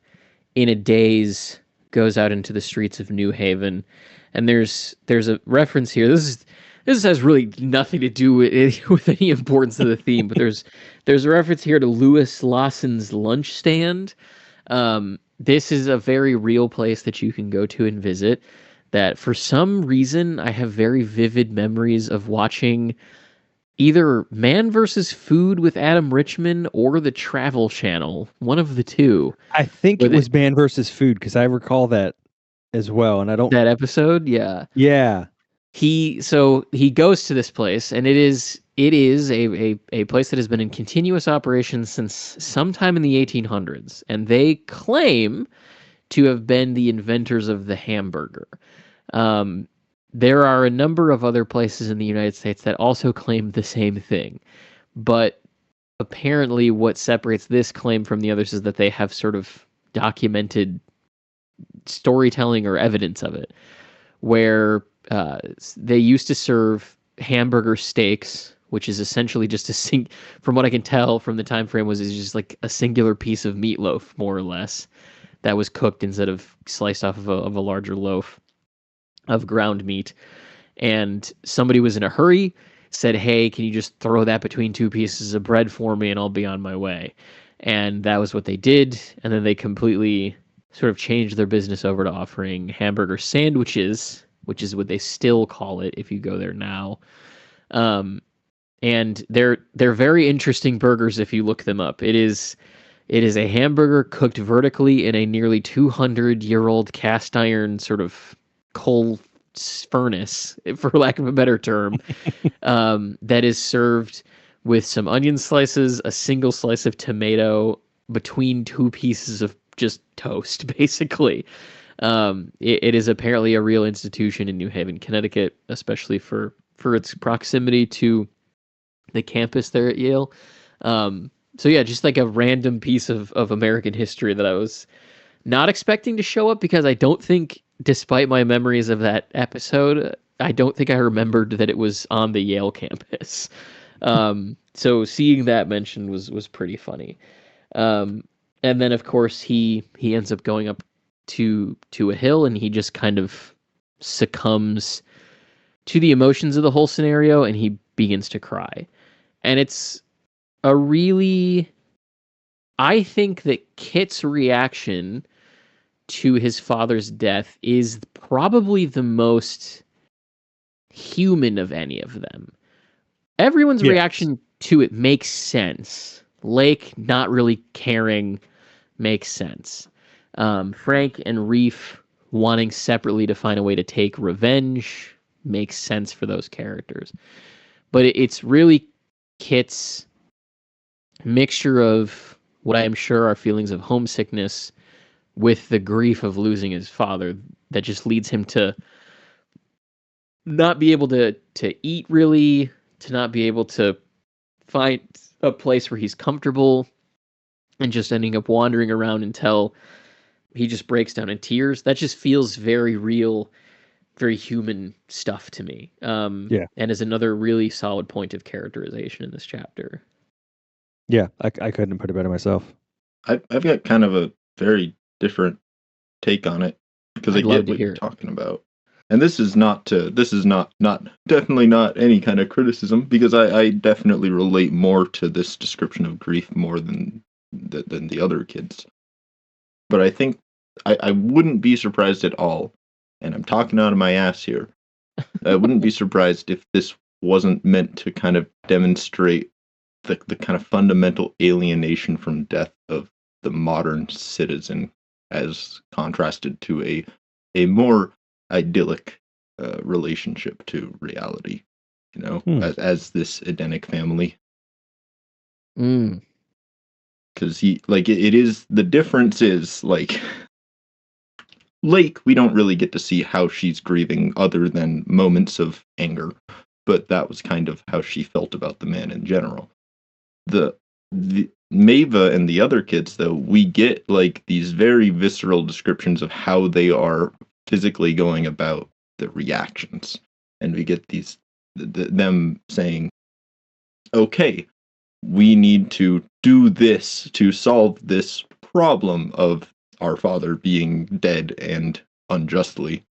in a daze, goes out into the streets of New Haven. And there's a reference here. This has really nothing to do with any importance of the theme, but there's a reference here to Louis Lawson's lunch stand. This is a very real place that you can go to and visit, that for some reason I have very vivid memories of watching either Man vs. Food with Adam Richman or the Travel Channel, one of the two. I think it was Man versus Food, because I recall that as well, and I don't... That episode, yeah. Yeah. He goes to this place, and it is a place that has been in continuous operation since sometime in the 1800s, and they claim to have been the inventors of the hamburger. there are a number of other places in the United States that also claim the same thing. But apparently what separates this claim from the others is that they have sort of documented storytelling or evidence of it, where they used to serve hamburger steaks, which is essentially just from what I can tell from the time frame, was just like a singular piece of meatloaf, more or less, that was cooked instead of sliced off of a larger loaf of ground meat. And somebody was in a hurry, said, "Hey, can you just throw that between two pieces of bread for me and I'll be on my way?" And that was what they did. And then they completely sort of changed their business over to offering hamburger sandwiches, which is what they still call it if you go there now. And they're very interesting burgers if you look them up. It is a hamburger cooked vertically in a nearly 200-year-old cast iron sort of coal furnace, for lack of a better term, that is served with some onion slices, a single slice of tomato between two pieces of just toast, basically. It is apparently a real institution in New Haven, Connecticut, especially for its proximity to the campus there at Yale. So yeah, just like a random piece of American history that I was not expecting to show up, because I don't think, despite my memories of that episode, I don't think I remembered that it was on the Yale campus. So seeing that mentioned was pretty funny. And then of course he ends up going up to a hill, and he just kind of succumbs to the emotions of the whole scenario, and he begins to cry. And it's a really, I think that Kit's reaction to his father's death is probably the most human of any of them. Everyone's reaction to it makes sense. Lake not really caring makes sense. Frank and Reef wanting separately to find a way to take revenge makes sense for those characters. But it's really Kit's mixture of what I am sure are feelings of homesickness with the grief of losing his father that just leads him to not be able to eat, really, to not be able to find a place where he's comfortable, and just ending up wandering around until he just breaks down in tears. That just feels very real, very human stuff to me. And is another really solid point of characterization in this chapter. Yeah, I couldn't put it better myself. I've got kind of a very different take on it, because I get what you're talking about. And this is definitely not any kind of criticism, because I definitely relate more to this description of grief more than the other kids. But I think I wouldn't be surprised at all, and I'm talking out of my ass here, I wouldn't be surprised if this wasn't meant to kind of demonstrate the kind of fundamental alienation from death of the modern citizen, as contrasted to a more idyllic relationship to reality, as this Edenic family. Because it is, the difference is, like, Lake, we don't really get to see how she's grieving other than moments of anger, but that was kind of how she felt about the man in general. The Maeva and the other kids, though, we get like these very visceral descriptions of how they are physically going about the reactions, and we get them saying, "Okay, we need to do this to solve this problem of our father being dead and unjustly,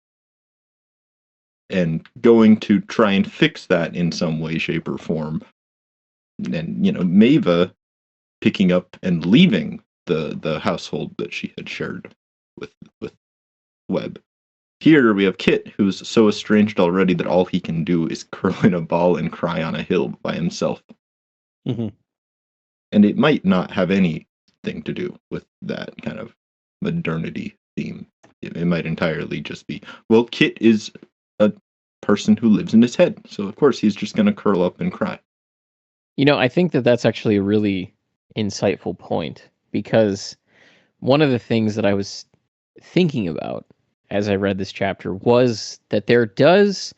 and going to try and fix that in some way, shape, or form." And Maeva picking up and leaving the household that she had shared with Webb. Here we have Kit, who's so estranged already that all he can do is curl in a ball and cry on a hill by himself. Mm-hmm. And it might not have anything to do with that kind of modernity theme. It might entirely just be, well, Kit is a person who lives in his head, so of course he's just going to curl up and cry. I think that that's actually a really insightful point, because one of the things that I was thinking about as I read this chapter was that there does,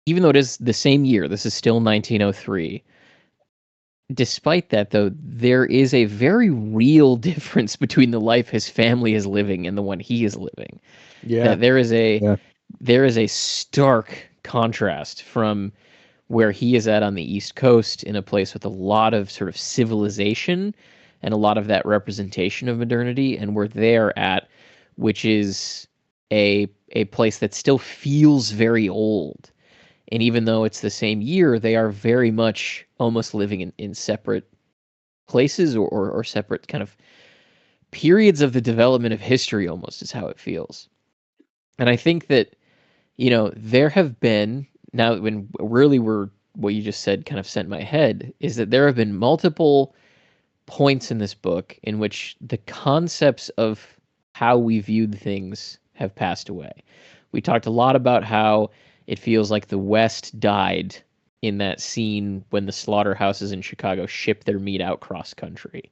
even though it is the same year, this is still 1903. Despite that, though, there is a very real difference between the life his family is living and the one he is living. Yeah. That there is Yeah. a stark contrast from where he is at on the East Coast in a place with a lot of sort of civilization and a lot of that representation of modernity, and where they're at, which is a place that still feels very old. And even though it's the same year, they are very much almost living in separate places or separate kind of periods of the development of history, almost is how it feels. And I think that, there have been, now when really what you just said kind of sent my head, is that there have been multiple points in this book in which the concepts of how we viewed things have passed away. We talked a lot about how it feels like the West died in that scene when the slaughterhouses in Chicago shipped their meat out cross country,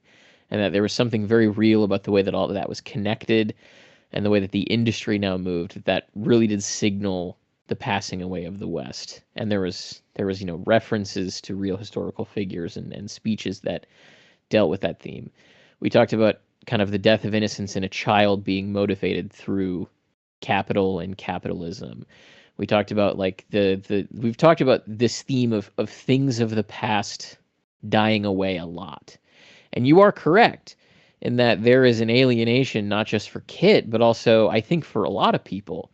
and that there was something very real about the way that all of that was connected and the way that the industry now moved that really did signal the passing away of the West. And there was references to real historical figures and speeches that dealt with that theme. We talked about kind of the death of innocence in a child being motivated through capital and capitalism. We talked about like we've talked about this theme of things of the past dying away a lot. And you are correct in that there is an alienation not just for Kit, but also I think for a lot of people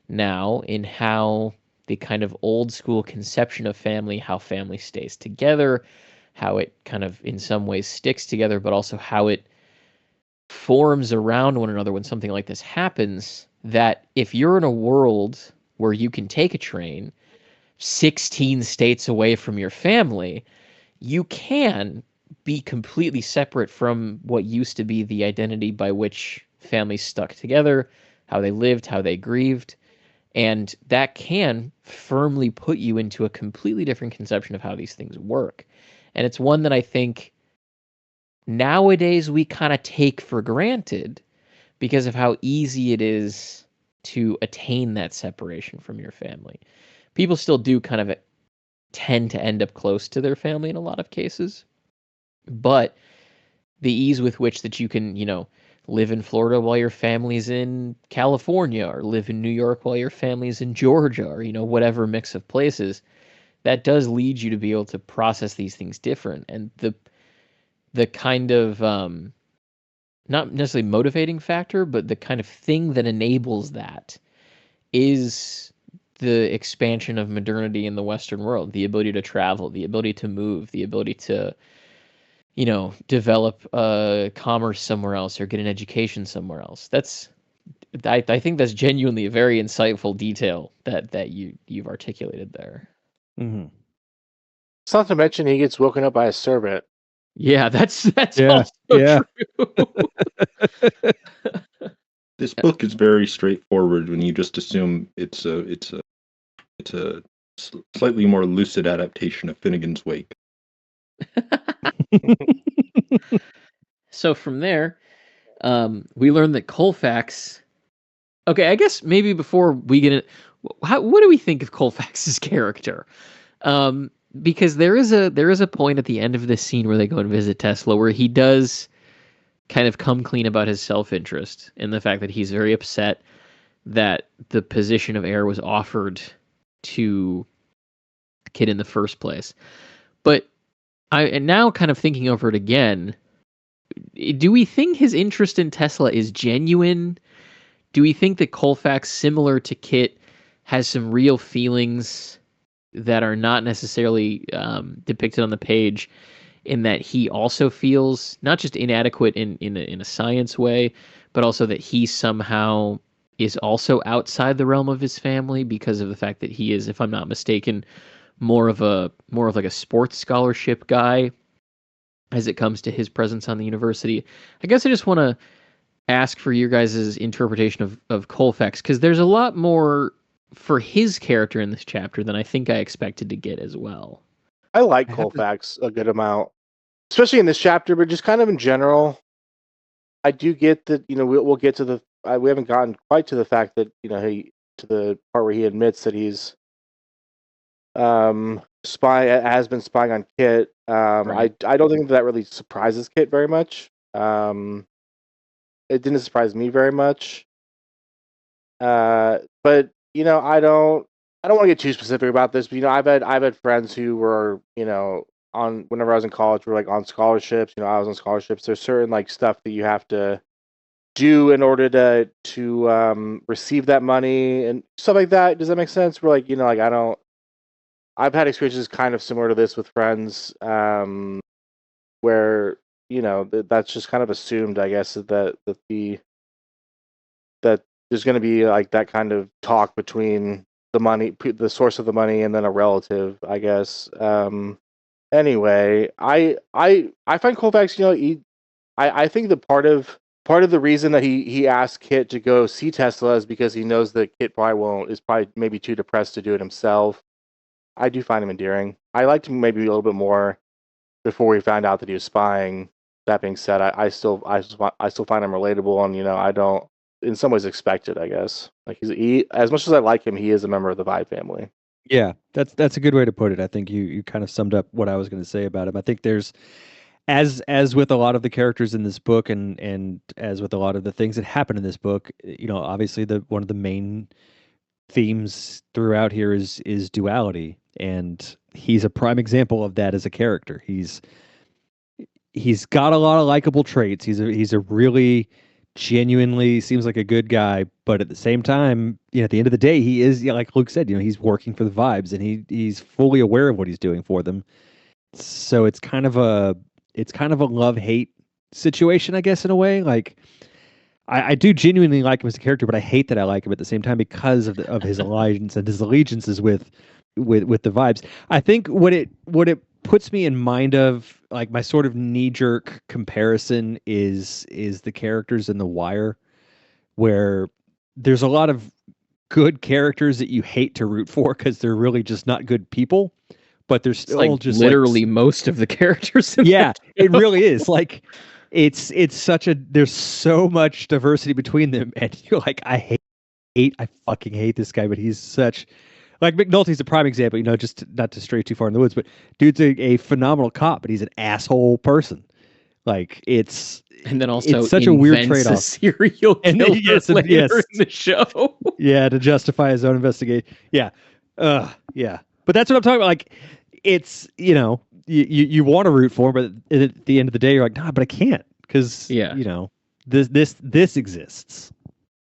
now in how the kind of old school conception of family, how family stays together, how it kind of in some ways sticks together, but also how it forms around one another when something like this happens, that if you're in a world where you can take a train 16 states away from your family, you can be completely separate from what used to be the identity by which families stuck together, how they lived, how they grieved. And that can firmly put you into a completely different conception of how these things work. And it's one that I think nowadays we kind of take for granted because of how easy it is to attain that separation from your family. People still do kind of tend to end up close to their family in a lot of cases. But the ease with which that you can, live in Florida while your family's in California, or live in New York while your family's in Georgia, or, whatever mix of places, that does lead you to be able to process these things different. And the kind of, not necessarily motivating factor, but the kind of thing that enables that is the expansion of modernity in the Western world, the ability to travel, the ability to move, the ability to, develop commerce somewhere else or get an education somewhere else. I think that's genuinely a very insightful detail that you've articulated there. Mm-hmm. It's not to mention he gets woken up by a servant. Yeah, that's Yeah, also true. This book is very straightforward when you just assume it's a slightly more lucid adaptation of Finnegan's Wake. So from there, we learned that Colfax. Okay, I guess maybe before we get it, what do we think of Colfax's character? Because there is a point at the end of this scene where they go and visit Tesla where he does kind of come clean about his self-interest and the fact that he's very upset that the position of heir was offered to Kit in the first place. But and now kind of thinking over it again, do we think his interest in Tesla is genuine? Do we think that Colfax, similar to Kit, has some real feelings that are not necessarily depicted on the page, in that he also feels not just inadequate in a science way, but also that he somehow is also outside the realm of his family because of the fact that he is, if I'm not mistaken, more of like a sports scholarship guy as it comes to his presence on the university. I guess I just want to ask for your guys' interpretation of Colfax, because there's a lot more for his character in this chapter than I think I expected to get as well. I like Colfax a good amount, especially in this chapter, but just kind of in general. I do get that, we'll get to the we haven't gotten quite to the fact that to the part where he admits that he's has been spying on Kit. Right. I don't think that really surprises Kit very much. It didn't surprise me very much. But I don't want to get too specific about this, but I've had friends who were, on whenever I was in college, were like on scholarships. I was on scholarships. There's certain like stuff that you have to do in order to receive that money and stuff like that. Does that make sense? We're like, like I've had experiences kind of similar to this with friends, where that's just kind of assumed, I guess, that there's going to be like that kind of talk between the source of the money, and then a relative, I guess. Anyway, I find Colfax, I think the part of the reason that he asked Kit to go see Tesla is because he knows that Kit is probably maybe too depressed to do it himself. I do find him endearing. I liked him maybe a little bit more before we found out that he was spying. That being said, I still find him relatable, and I don't, in some ways, expect it. I guess like he as much as I like him, he is a member of the Vibe family. Yeah, that's a good way to put it. I think you kind of summed up what I was going to say about him. I think there's as with a lot of the characters in this book, and as with a lot of the things that happen in this book, obviously one of the main themes throughout here is duality, and he's a prime example of that as a character. He's got a lot of likable traits. He's a really genuinely seems like a good guy, but at the same time, at the end of the day, he is, like Luke said, he's working for the Vibes, and he's fully aware of what he's doing for them. So it's kind of a love-hate situation, I guess, in a way. Like I do genuinely like him as a character, but I hate that I like him at the same time because of his alliance and his allegiances with the Vibes. I think what it puts me in mind of, like, my sort of knee-jerk comparison is the characters in The Wire, where there's a lot of good characters that you hate to root for because they're really just not good people, but they're still like just literally most of the characters. Yeah, it really is. Like it's there's so much diversity between them, and you're like, I fucking hate this guy, but he's such, like, McNulty's a prime example, just not to stray too far in the woods, but dude's a phenomenal cop, but he's an asshole person. Like and then also it's such a weird invents trade-off. a serial killer later in the show. Yeah, to justify his own investigation. Yeah. Yeah. But that's what I'm talking about. Like, it's, you want to root for him, but at the end of the day, you're like, nah, but I can't, because, this exists.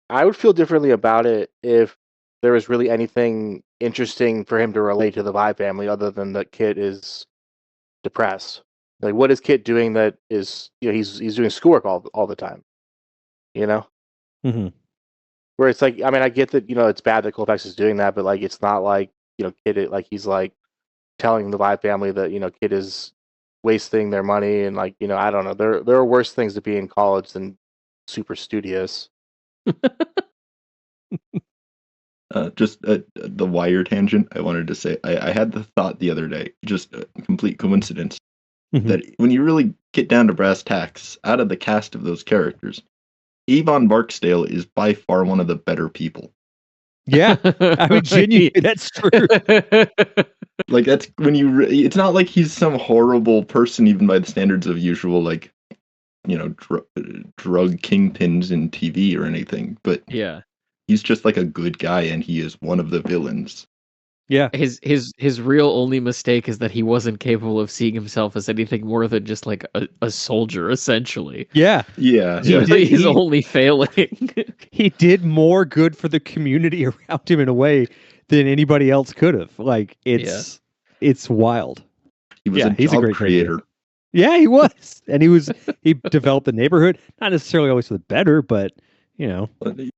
I would feel differently about it if there was really anything interesting for him to relate to the Vibe family other than that Kit is depressed. Like, what is Kit doing that is, he's doing schoolwork all the time, Mm-hmm. Where it's like, I mean, I get that, it's bad that Colfax is doing that, but like, it's not like, Kit, like, he's like telling the Vibe family that, Kit is wasting their money, and like, I don't know, there are worse things to be in college than super studious. Just the Wire tangent. I wanted to say I had the thought the other day, just a complete coincidence, that when you really get down to brass tacks, out of the cast of those characters, Avon Barksdale is by far one of the better people. Yeah, I mean, genuinely, that's true. Like, that's when it's not like he's some horrible person, even by the standards of usual, like, drug kingpins in TV or anything. But yeah, he's just like a good guy, and he is one of the villains. Yeah. His real only mistake is that he wasn't capable of seeing himself as anything more than just like a soldier, essentially. Yeah. Yeah. He's only failing. He did more good for the community around him in a way than anybody else could have. Like, it's wild. He was he's a great creator. Yeah, he was. And he developed the neighborhood, not necessarily always for the better, but, But he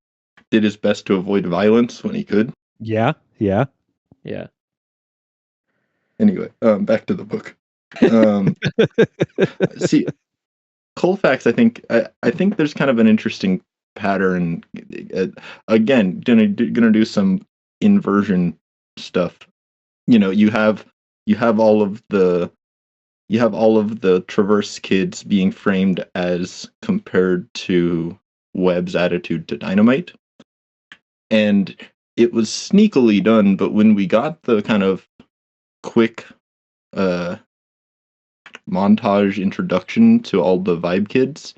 did his best to avoid violence when he could. Yeah. Yeah. Anyway, back to the book. See, Colfax, I think there's kind of an interesting pattern. Again, gonna do some inversion stuff. You have all of the Traverse kids being framed as compared to Webb's attitude to dynamite. And it was sneakily done, but when we got the kind of quick montage introduction to all the Vibe kids,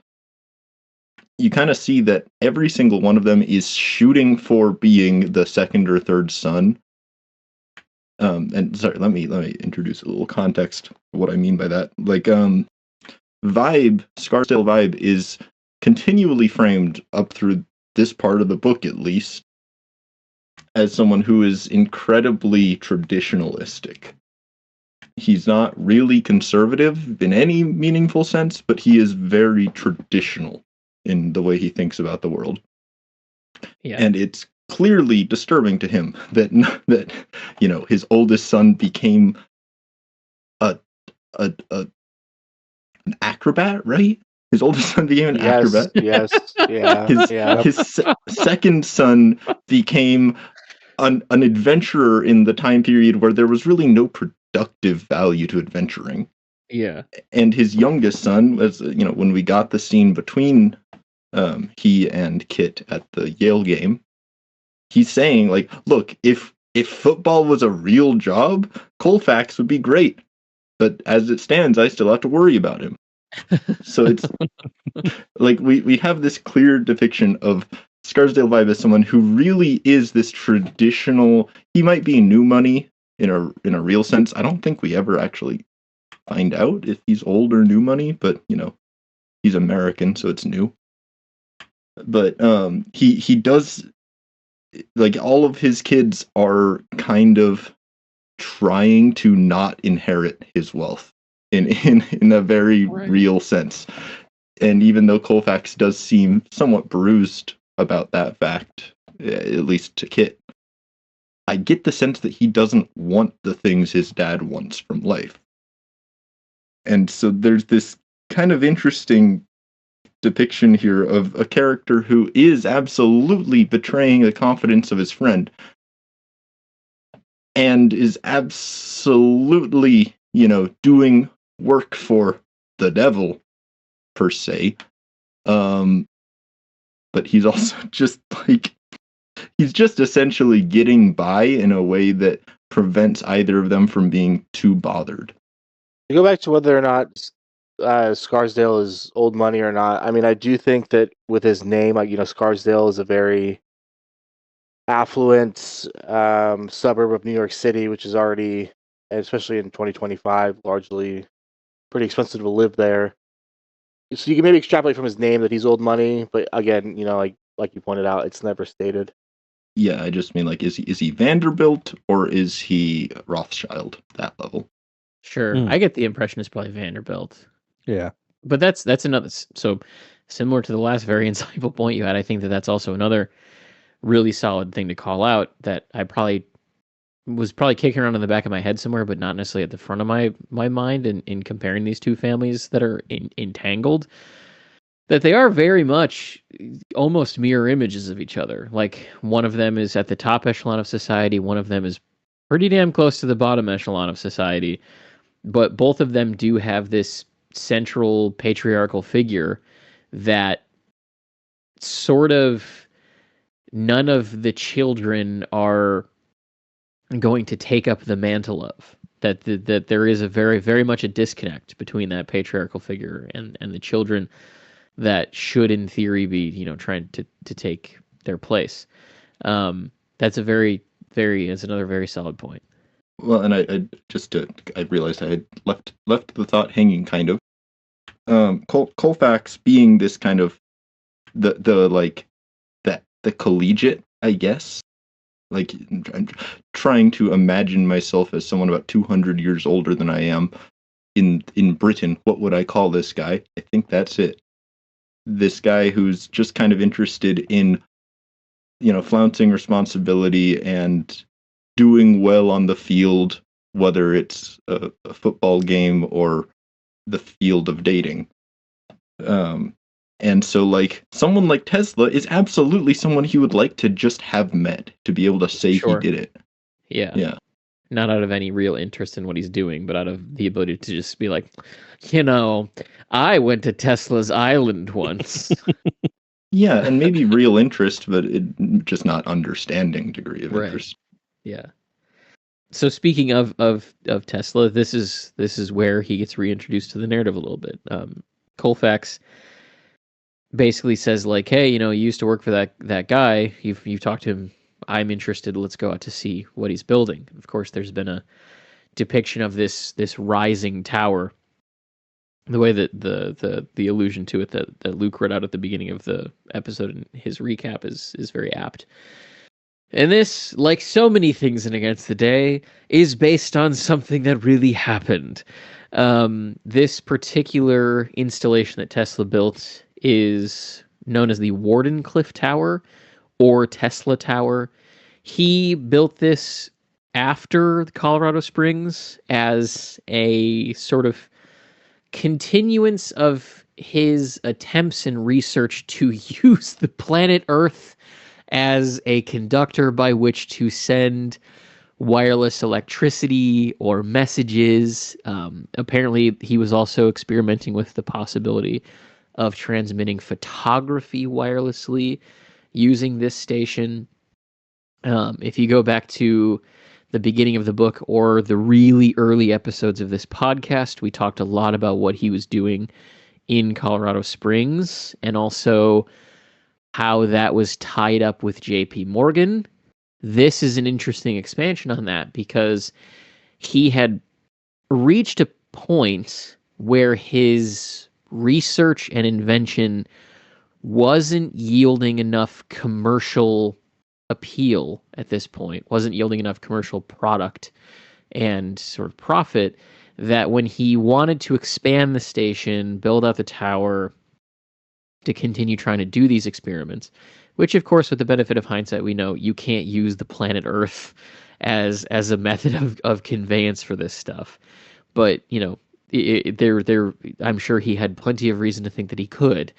you kind of see that every single one of them is shooting for being the second or third son. And sorry, let me introduce a little context of what I mean by that. Like, Vibe, Scarsdale Vibe, is continually framed up through this part of the book, at least, as someone who is incredibly traditionalistic. He's not really conservative in any meaningful sense, but he is very traditional in the way he thinks about the world. Yeah. And it's clearly disturbing to him that his oldest son became an acrobat, right? His oldest son became an acrobat. Yes, yeah. His second son became an adventurer in the time period where there was really no productive value to adventuring. Yeah. And his youngest son, was, when we got the scene between he and Kit at the Yale game, he's saying, like, look, if football was a real job, Colfax would be great. But as it stands, I still have to worry about him. So it's like we have this clear depiction of Scarsdale Vibe as someone who really is this traditional. He might be new money in a real sense. I don't think we ever actually find out if he's old or new money, but he's American, so it's new. But he does, like, all of his kids are kind of trying to not inherit his wealth in a very real sense. And even though Colfax does seem somewhat bruised about that fact, at least to Kit, I get the sense that he doesn't want the things his dad wants from life. And so there's this kind of interesting depiction here of a character who is absolutely betraying the confidence of his friend and is absolutely, doing work for the devil, per se. But he's also just he's just essentially getting by in a way that prevents either of them from being too bothered. To go back to whether or not Scarsdale is old money or not, I mean, I do think that with his name, Scarsdale is a very affluent suburb of New York City, which is already, especially in 2025, largely pretty expensive to live there. So you can maybe extrapolate from his name that he's old money, but again, like you pointed out, it's never stated. Yeah, I just mean, like, is he Vanderbilt or is he Rothschild, that level? Sure. I get the impression it's probably Vanderbilt. Yeah. But that's another, so similar to the last very insightful point you had, I think that's also another really solid thing to call out that I was kicking around in the back of my head somewhere, but not necessarily at the front of my mind in comparing these two families that are entangled, that they are very much almost mirror images of each other. Like, one of them is at the top echelon of society, one of them is pretty damn close to the bottom echelon of society, but both of them do have this central patriarchal figure that sort of none of the children are going to take up the mantle of. That there is a very, very much a disconnect between that patriarchal figure and the children that should, in theory, be trying to take their place. That's a very, it's another very solid point. Well, and I realized I had left the thought hanging, kind of. Colfax being this kind of the collegiate, I guess. Like, I'm trying to imagine myself as someone about 200 years older than I am in Britain. What would I call this guy? I think that's it. This guy who's just kind of interested in, flouncing responsibility and doing well on the field, whether it's a football game or the field of dating. And so, like, someone like Tesla is absolutely someone he would like to just have met, to be able to say he did it. Yeah. Not out of any real interest in what he's doing, but out of the ability to just be like, I went to Tesla's island once. Yeah, and maybe real interest, but just not understanding degree of Right. interest. Yeah. So speaking of Tesla, this is where he gets reintroduced to the narrative a little bit. Colfax basically says like, "Hey, you used to work for that guy. You've talked to him. I'm interested. Let's go out to see what he's building." Of course, there's been a depiction of this rising tower. The way that the allusion to it that Luke read out at the beginning of the episode in his recap is very apt. And this, like so many things in Against the Day, is based on something that really happened. This particular installation that Tesla built is known as the Wardenclyffe Tower or Tesla Tower. He built this after Colorado Springs as a sort of continuance of his attempts and research to use the planet Earth as a conductor by which to send wireless electricity or messages. Apparently, he was also experimenting with the possibility of transmitting photography wirelessly using this station. If you go back to the beginning of the book or the really early episodes of this podcast, we talked a lot about what he was doing in Colorado Springs and also how that was tied up with JP Morgan. This is an interesting expansion on that because he had reached a point where his research and invention wasn't yielding enough commercial appeal at this point, wasn't yielding enough commercial product and sort of profit, that when he wanted to expand the station, build out the tower, to continue trying to do these experiments, which of course with the benefit of hindsight we know you can't use the planet Earth as a method of conveyance for this stuff. But I'm sure he had plenty of reason to think that he could.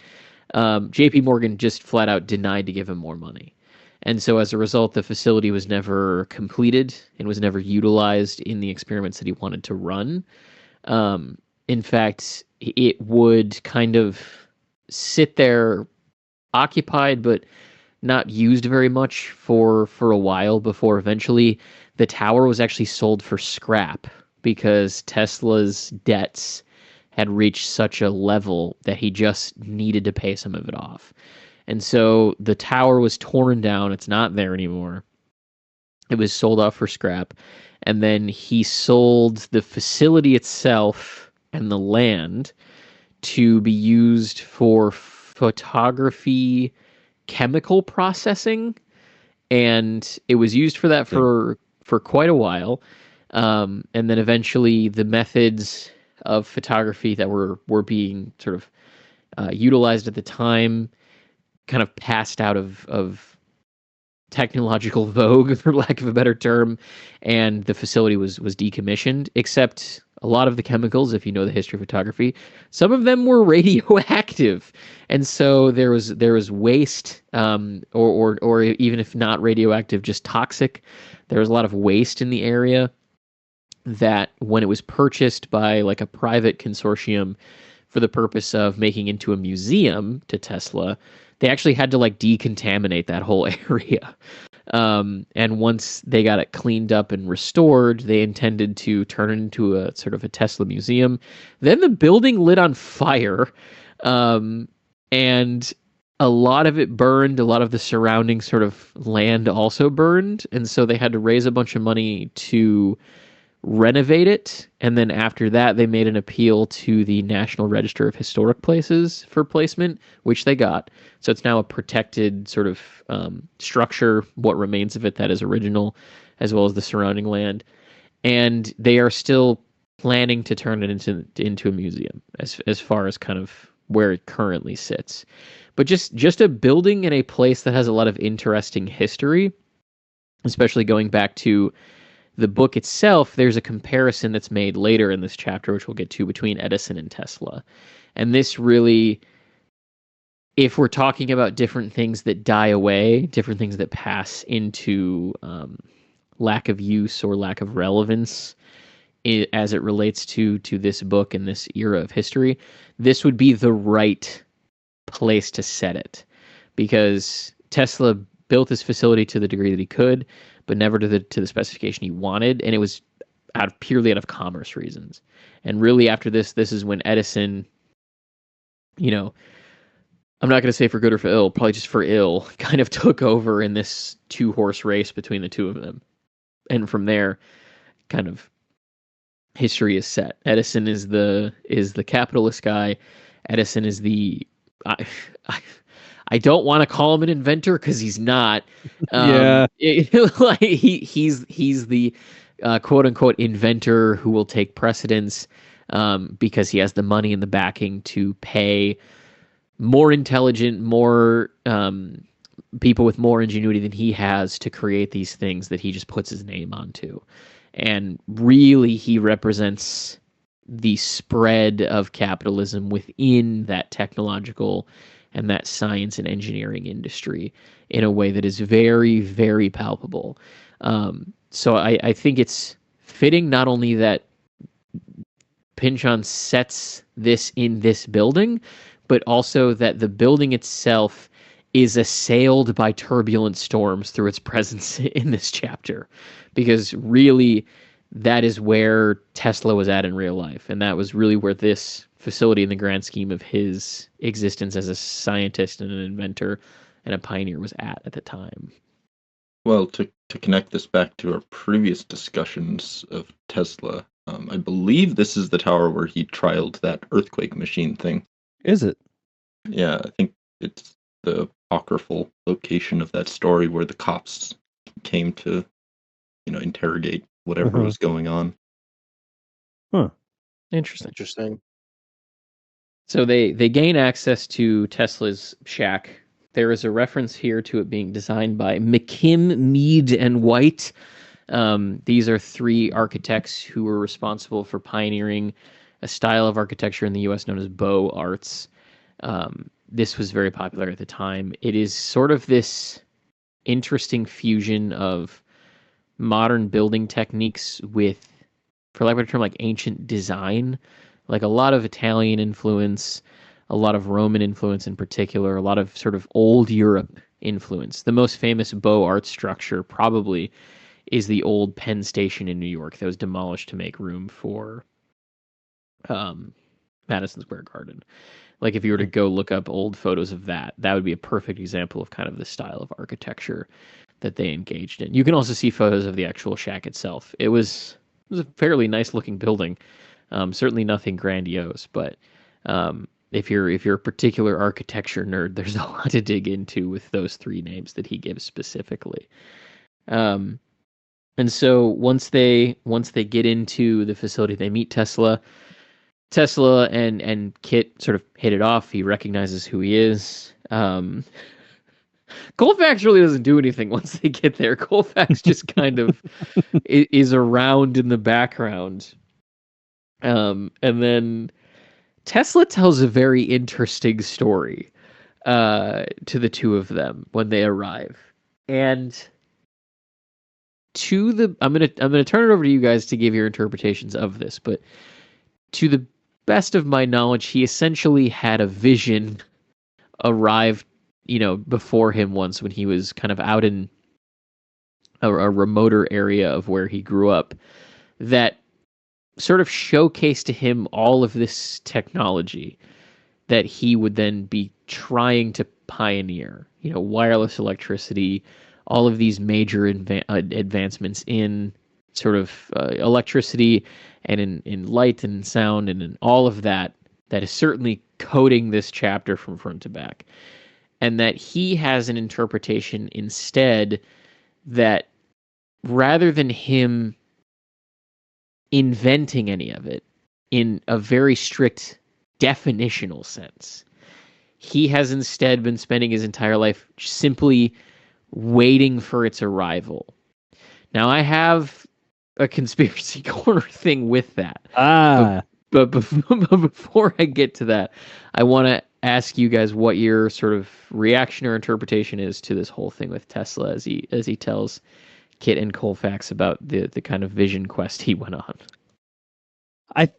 JP Morgan just flat out denied to give him more money. And so as a result, the facility was never completed and was never utilized in the experiments that he wanted to run. In fact, it would kind of sit there occupied but not used very much for a while before eventually the tower was actually sold for scrap because Tesla's debts had reached such a level that he just needed to pay some of it off. And so the tower was torn down. It's not there anymore. It was sold off for scrap. And then he sold the facility itself and the land to be used for photography chemical processing. And it was used for that for quite a while. And then eventually the methods of photography that were being sort of utilized at the time kind of passed out of technological vogue, for lack of a better term, and the facility was decommissioned, except a lot of the chemicals, if you know the history of photography, some of them were radioactive. And so there was waste, or even if not radioactive, just toxic. There was a lot of waste in the area that when it was purchased by like a private consortium for the purpose of making into a museum to Tesla, they actually had to like decontaminate that whole area. And once they got it cleaned up and restored, they intended to turn it into a sort of a Tesla museum. Then the building lit on fire, and a lot of it burned. A lot of the surrounding sort of land also burned. And so they had to raise a bunch of money to renovate it. And then after that, they made an appeal to the National Register of Historic Places for placement, which they got. So it's now a protected sort of structure, what remains of it that is original, as well as the surrounding land. And they are still planning to turn it into a museum as far as kind of where it currently sits. But just a building in a place that has a lot of interesting history, especially going back to the book itself. There's a comparison that's made later in this chapter, which we'll get to, between Edison and Tesla. And this really, if we're talking about different things that die away, different things that pass into lack of use or lack of relevance as it relates to this book and this era of history, this would be the right place to set it. because Tesla built this facility to the degree that he could, but never to the specification he wanted, and it was purely out of commerce reasons. And really, after this is when Edison, you know, I'm not going to say for good or for ill, probably just for ill, kind of took over in this 2-horse race between the two of them. And from there, kind of history is set. Edison is the capitalist guy. Edison is the I don't want to call him an inventor because he's not. Yeah. Like he's the quote unquote inventor who will take precedence because he has the money and the backing to pay more intelligent, more people with more ingenuity than he has to create these things that he just puts his name onto. And really, he represents the spread of capitalism within that technological and that science and engineering industry in a way that is very, very palpable. So I think it's fitting not only that Pynchon sets this in this building, but also that the building itself is assailed by turbulent storms through its presence in this chapter. Because really, that is where Tesla was at in real life. And that was really where this facility, in the grand scheme of his existence as a scientist and an inventor and a pioneer, was at the time. Well, to connect this back to our previous discussions of Tesla, I believe this is the tower where he trialed that earthquake machine thing. Is it? Yeah, I think it's the apocryphal location of that story where the cops came to, interrogate whatever was going on. Huh. Interesting. So they gain access to Tesla's shack. There is a reference here to it being designed by McKim, Mead, and White. These are 3 architects who were responsible for pioneering a style of architecture in the U.S. known as Beaux Arts. This was very popular at the time. It is sort of this interesting fusion of modern building techniques with, for lack of a better term, like ancient design, like a lot of Italian influence, a lot of Roman influence in particular, a lot of sort of old Europe influence. The most famous Beaux Arts structure probably is the old Penn Station in New York that was demolished to make room for Madison Square Garden. Like if you were to go look up old photos of that would be a perfect example of kind of the style of architecture that they engaged in. You can also see photos of the actual shack itself. It was a fairly nice looking building. Certainly nothing grandiose, but if you're a particular architecture nerd, there's a lot to dig into with those 3 names that he gives specifically. And so once they get into the facility, they meet Tesla. Tesla and Kit sort of hit it off. He recognizes who he is. Colfax really doesn't do anything once they get there. Colfax just kind of is around in the background. And then Tesla tells a very interesting story to the 2 of them when they arrive. And I'm gonna turn it over to you guys to give your interpretations of this, but to the best of my knowledge, he essentially had a vision arrive, before him once when he was kind of out in a remoter area of where he grew up that sort of showcased to him all of this technology that he would then be trying to pioneer, wireless electricity, all of these major advancements in sort of electricity and in light and sound and in all of that is certainly coding this chapter from front to back. And that he has an interpretation instead that rather than him inventing any of it in a very strict definitional sense, he has instead been spending his entire life simply waiting for its arrival. Now, I have a conspiracy corner thing with that. But before I get to that, I want to ask you guys what your sort of reaction or interpretation is to this whole thing with Tesla as he tells Kit and Colfax about the kind of vision quest he went on. I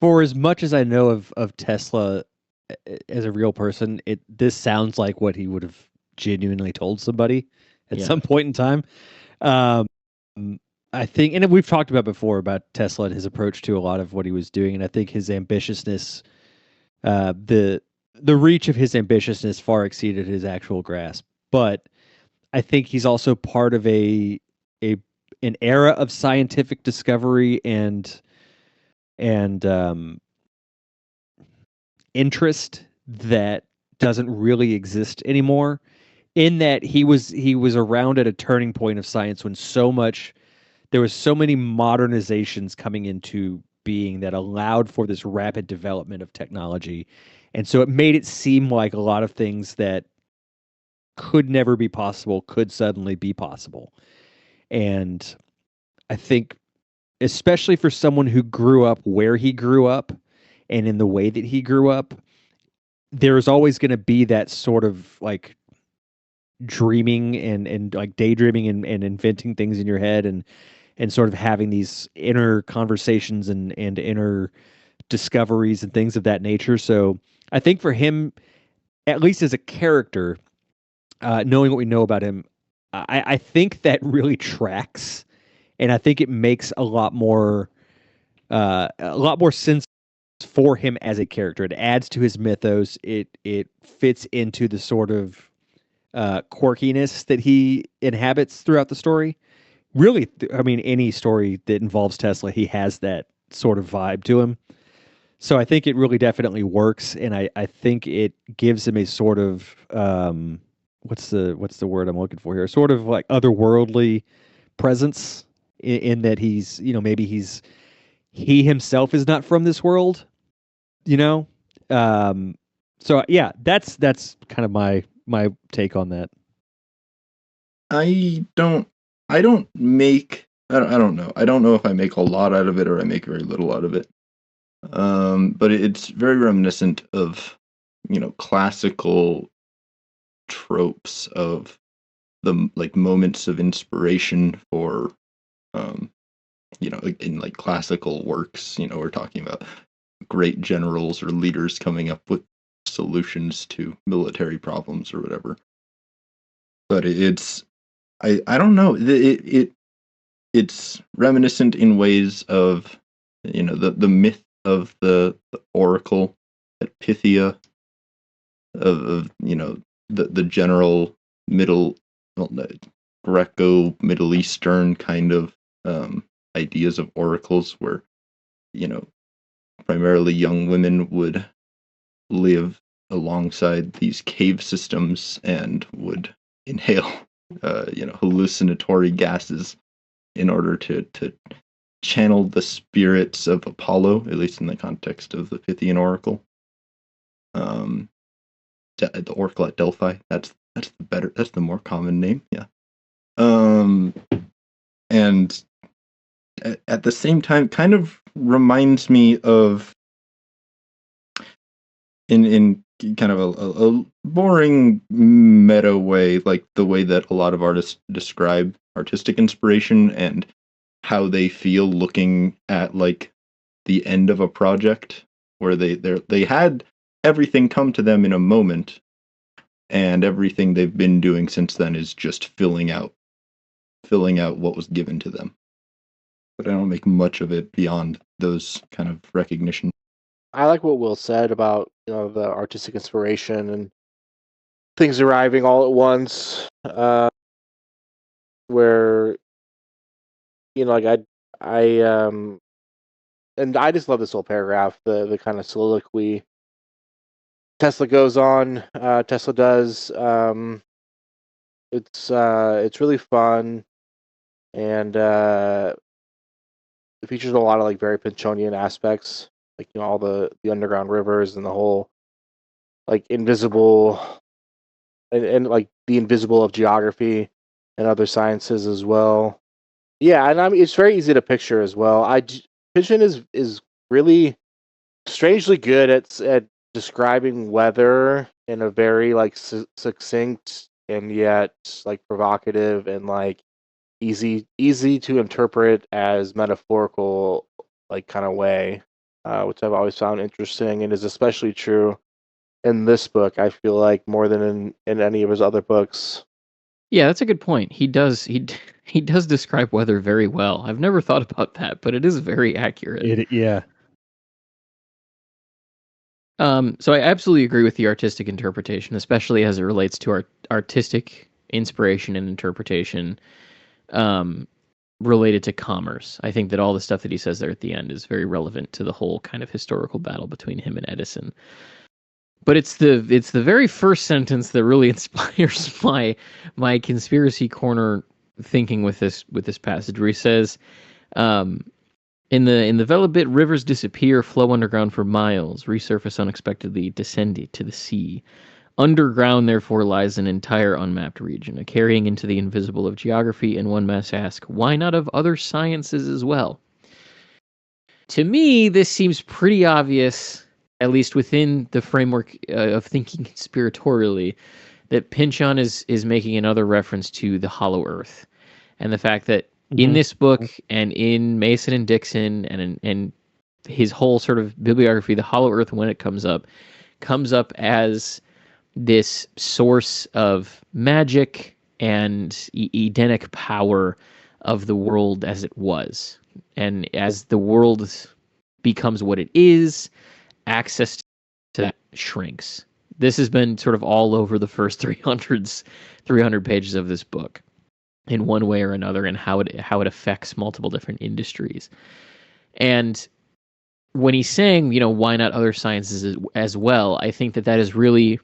for as much as I know of Tesla, as a real person, this sounds like what he would have genuinely told somebody at Yeah. some point in time. Um, I think, and we've talked about before about Tesla and his approach to a lot of what he was doing, and I think his ambitiousness, the reach of his ambitiousness far exceeded his actual grasp. But I think he's also part of an era of scientific discovery and interest that doesn't really exist anymore. In that he was around at a turning point of science when there was so many modernizations coming into being that allowed for this rapid development of technology. And so it made it seem like a lot of things that could never be possible could suddenly be possible. And I think, especially for someone who grew up where he grew up and in the way that he grew up, there's always going to be that sort of like dreaming and like daydreaming and inventing things in your head and sort of having these inner conversations and inner discoveries and things of that nature. So I think for him, at least as a character, knowing what we know about him, I think that really tracks, and I think it makes a lot more sense for him as a character. It adds to his mythos. It fits into the sort of quirkiness that he inhabits throughout the story. Really, I mean, any story that involves Tesla, he has that sort of vibe to him. So I think it really definitely works, and I think it gives him a sort of what's the word I'm looking for here? Sort of like otherworldly presence in that he's, maybe he himself is not from this world, you know. So yeah, that's kind of my take on that. I don't make, I don't know. I don't know if I make a lot out of it or I make very little out of it. But it's very reminiscent of, classical tropes of the like moments of inspiration for, in like classical works. We're talking about great generals or leaders coming up with solutions to military problems or whatever. But I don't know. It's reminiscent in ways of, the myth of the oracle at Pythia, of the general Greco Middle Eastern kind of ideas of oracles, where primarily young women would live alongside these cave systems and would inhale hallucinatory gases in order to channel the spirits of Apollo, at least in the context of the Pythian oracle. The oracle at Delphi. That's the more common name. Yeah. And at the same time, kind of reminds me of, in kind of a boring meta way, like the way that a lot of artists describe artistic inspiration and how they feel looking at like the end of a project, where they had everything come to them in a moment, and everything they've been doing since then is just filling out what was given to them. But I don't make much of it beyond those kind of recognition. I like what Will said about the artistic inspiration and things arriving all at once. Where like and I just love this whole paragraph, the kind of soliloquy Tesla goes on. Tesla does. It's really fun, and it features a lot of like very Pinchonian aspects, like all the underground rivers and the whole like invisible and like the invisible of geography and other sciences as well. Yeah, and I mean it's very easy to picture as well. Pynchon is really strangely good at describing weather in a very like succinct and yet like provocative and like easy to interpret as metaphorical like kind of way, which I've always found interesting and is especially true in this book, I feel like, more than in any of his other books. Yeah, that's a good point. He does describe weather very well. I've never thought about that, but it is very accurate. Yeah. So I absolutely agree with the artistic interpretation, especially as it relates to artistic inspiration and interpretation related to commerce. I think that all the stuff that he says there at the end is very relevant to the whole kind of historical battle between him and Edison. But it's the very first sentence that really inspires my conspiracy corner thinking with this passage, where he says, in the Velebit, rivers disappear, flow underground for miles, resurface unexpectedly, descend to the sea. Underground, therefore, lies an entire unmapped region, a carrying into the invisible of geography, and one must ask, why not of other sciences as well? To me, this seems pretty obvious, at least within the framework of thinking conspiratorially, that Pynchon is making another reference to the Hollow Earth, and the fact that in this book and in Mason and Dixon and his whole sort of bibliography, the Hollow Earth, when it comes up as this source of magic and Edenic power of the world as it was. And as the world becomes what it is, access to that shrinks. This has been sort of all over the first 300 pages of this book in one way or another, and how it affects multiple different industries. And when he's saying, why not other sciences as well, I think that is really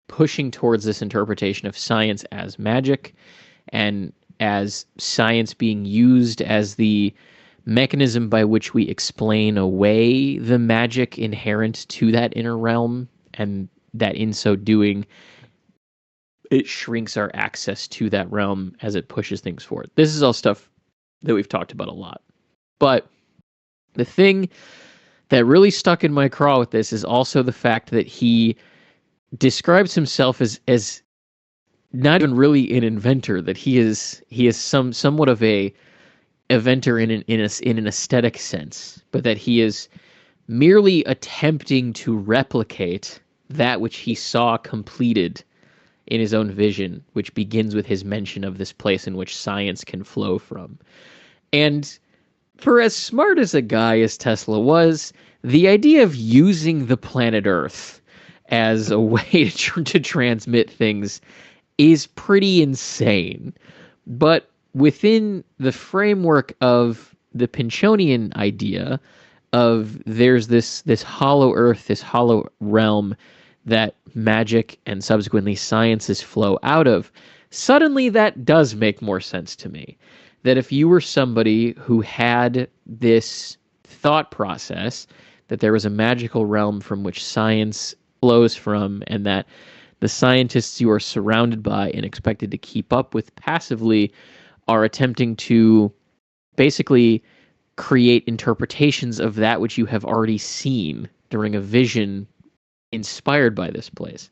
pushing towards this interpretation of science as magic, and as science being used as the mechanism by which we explain away the magic inherent to that inner realm, and that in so doing, it shrinks our access to that realm as it pushes things forward. This is all stuff that we've talked about a lot. But the thing that really stuck in my craw with this is also the fact that he describes himself as not even really an inventor, that he is somewhat of a inventor in an aesthetic sense, but that he is merely attempting to replicate that which he saw completed in his own vision, which begins with his mention of this place in which science can flow from. And for as smart as a guy as Tesla was, the idea of using the planet Earth as a way to transmit things is pretty insane. But within the framework of the Pynchonian idea of there's this hollow earth, this hollow realm that magic and subsequently sciences flow out of, suddenly that does make more sense to me. That if you were somebody who had this thought process that there was a magical realm from which science flows from, and that the scientists you are surrounded by and expected to keep up with passively are attempting to basically create interpretations of that which you have already seen during a vision inspired by this place,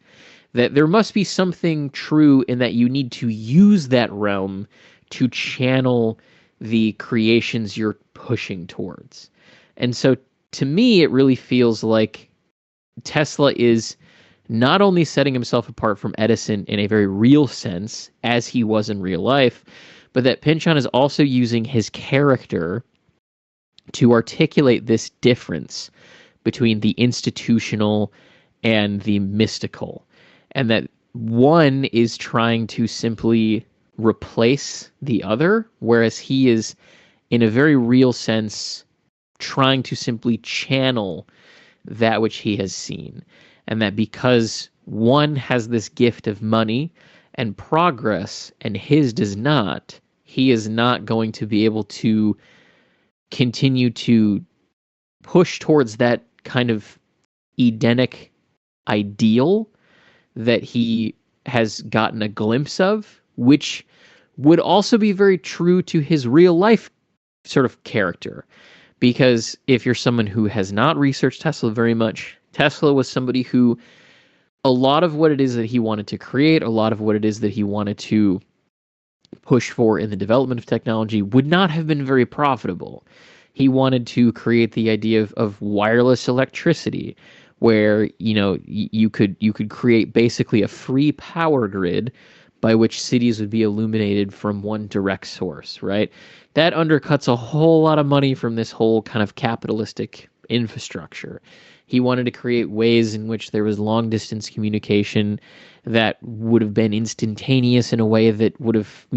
that there must be something true in that you need to use that realm to channel the creations you're pushing towards. And so to me, it really feels like Tesla is not only setting himself apart from Edison in a very real sense, as he was in real life, but that Pynchon is also using his character to articulate this difference between the institutional and the mystical, and that one is trying to simply replace the other, whereas he is, in a very real sense, trying to simply channel that which he has seen. And that because one has this gift of money and progress and his does not, he is not going to be able to continue to push towards that kind of Edenic ideal that he has gotten a glimpse of, which would also be very true to his real life sort of character. Because if you're someone who has not researched Tesla very much, Tesla was somebody who, a lot of what it is that he wanted to create, a lot of what it is that he wanted to push for in the development of technology would not have been very profitable. He wanted to create the idea of wireless electricity, where you could create basically a free power grid by which cities would be illuminated from one direct source, right? That undercuts a whole lot of money from this whole kind of capitalistic infrastructure. He wanted to create ways in which there was long distance communication that would have been instantaneous in a way that would have,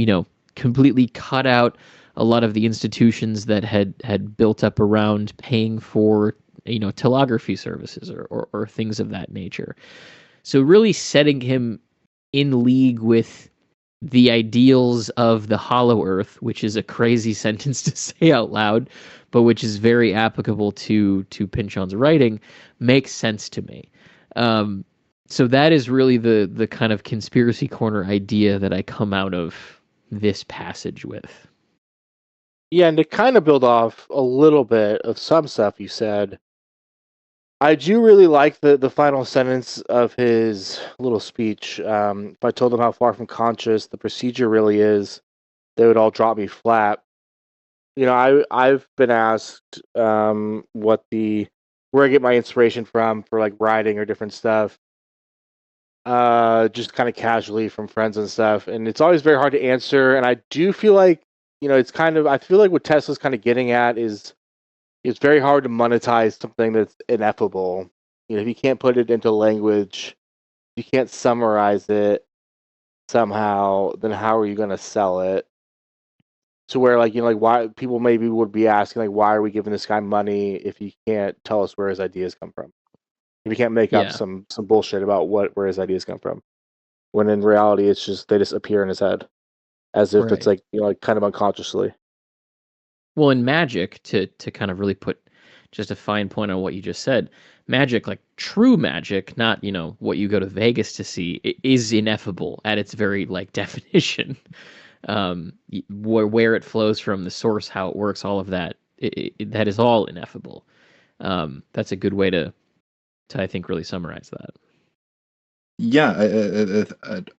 completely cut out a lot of the institutions that had built up around paying for, telegraphy services or things of that nature. So really setting him in league with the ideals of the Hollow Earth, which is a crazy sentence to say out loud, but which is very applicable to Pynchon's writing, makes sense to me. So that is really the kind of conspiracy corner idea that I come out of this passage with. Yeah, and to kind of build off a little bit of some stuff you said, I do really like the final sentence of his little speech. If I told them how far from conscious the procedure really is, they would all drop me flat. I've been asked where I get my inspiration from for like writing or different stuff. Just kind of casually from friends and stuff, and it's always very hard to answer. And I do feel like I feel like what Tesla's kind of getting at is it's very hard to monetize something that's ineffable. If you can't put it into language, you can't summarize it somehow, then how are you going to sell it? To where why people maybe would be asking why are we giving this guy money if he can't tell us where his ideas come from? If he can't make up some bullshit about where his ideas come from, when in reality it's just they just appear in his head, as if it's kind of unconsciously. Well, in magic, to kind of really put just a fine point on what you just said, magic, like true magic, not what you go to Vegas to see, it is ineffable at its very definition. Where it flows from, the source, how it works, all of that, that is all ineffable. That's a good way to I think really summarize that. Yeah,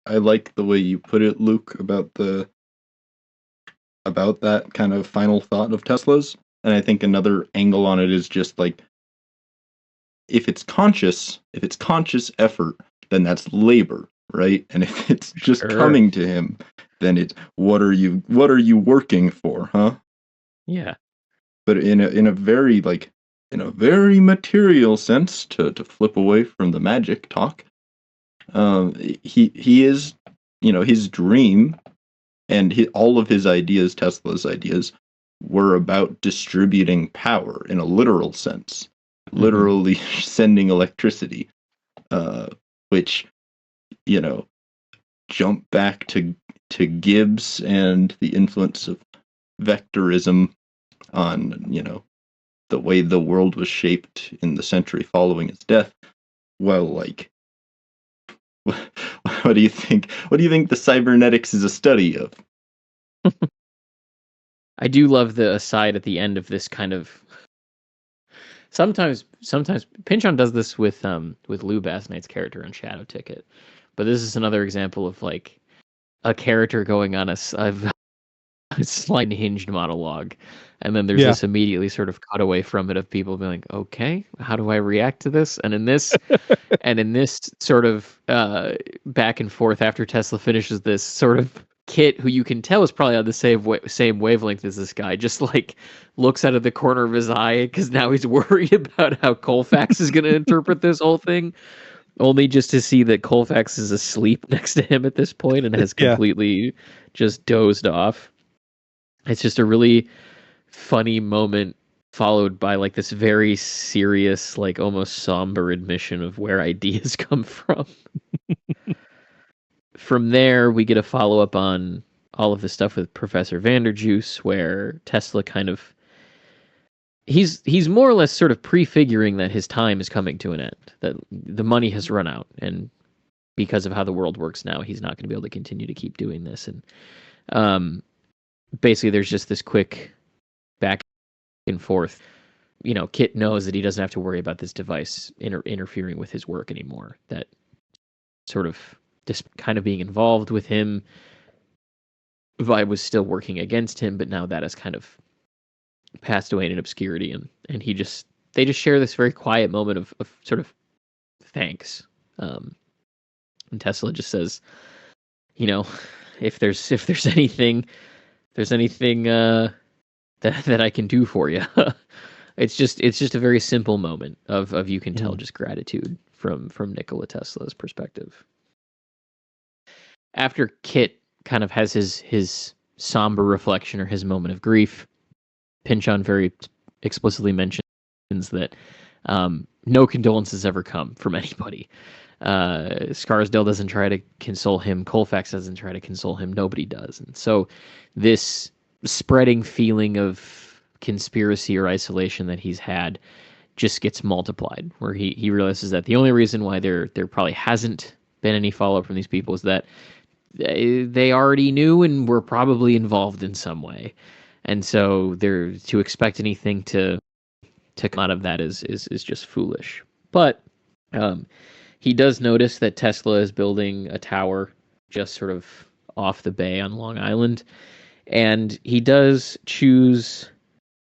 I like the way you put it, Luke, about that kind of final thought of Tesla's. And I think another angle on it is just if it's conscious effort, then that's labor, right? And if it's just coming to him, then it's what are you working for, huh? Yeah. But in a very material sense, to flip away from the magic talk, he is, his dream and all of his ideas, Tesla's ideas, were about distributing power in a literal sense, literally sending electricity, which, jump back to Gibbs and the influence of vectorism on, the way the world was shaped in the century following his death. Well, what do you think? What do you think the cybernetics is a study of? I do love the aside at the end of this kind of. Sometimes Pynchon does this with Lou Basnight's character on Shadow Ticket, but this is another example of a character going on a slight hinged monologue, and then there's this immediately sort of cutaway from it of people being like, okay, how do I react to this? And in this sort of back and forth after Tesla finishes this, sort of Kit, who you can tell is probably on the same wavelength as this guy, just looks out of the corner of his eye because now he's worried about how Colfax is going to interpret this whole thing, only just to see that Colfax is asleep next to him at this point and has completely just dozed off. It's just a really funny moment, followed by this very serious, almost somber admission of where ideas come from. From there, we get a follow-up on all of the stuff with Professor Vanderjuice, where Tesla kind of he's more or less sort of prefiguring that his time is coming to an end, that the money has run out, and because of how the world works now, he's not going to be able to continue to keep doing this. And basically, there's just this quick back and forth. Kit knows that he doesn't have to worry about this device interfering with his work anymore. That sort of just kind of being involved with him, Vibe was still working against him, but now that has kind of passed away in obscurity, and they just share this very quiet moment of sort of thanks. And Tesla just says, you know, if there's anything that I can do for you. It's just a very simple moment of you can tell just gratitude from Nikola Tesla's perspective. After Kit kind of has his somber reflection or his moment of grief, Pynchon very explicitly mentions that no condolences ever come from anybody. Scarsdale doesn't try to console him. Colfax doesn't try to console him. Nobody does. And so this spreading feeling of conspiracy or isolation that he's had just gets multiplied, where he realizes that the only reason why there probably hasn't been any follow-up from these people is that they already knew and were probably involved in some way. And so to expect anything to come out of that is just foolish. But he does notice that Tesla is building a tower just sort of off the bay on Long Island. And he does choose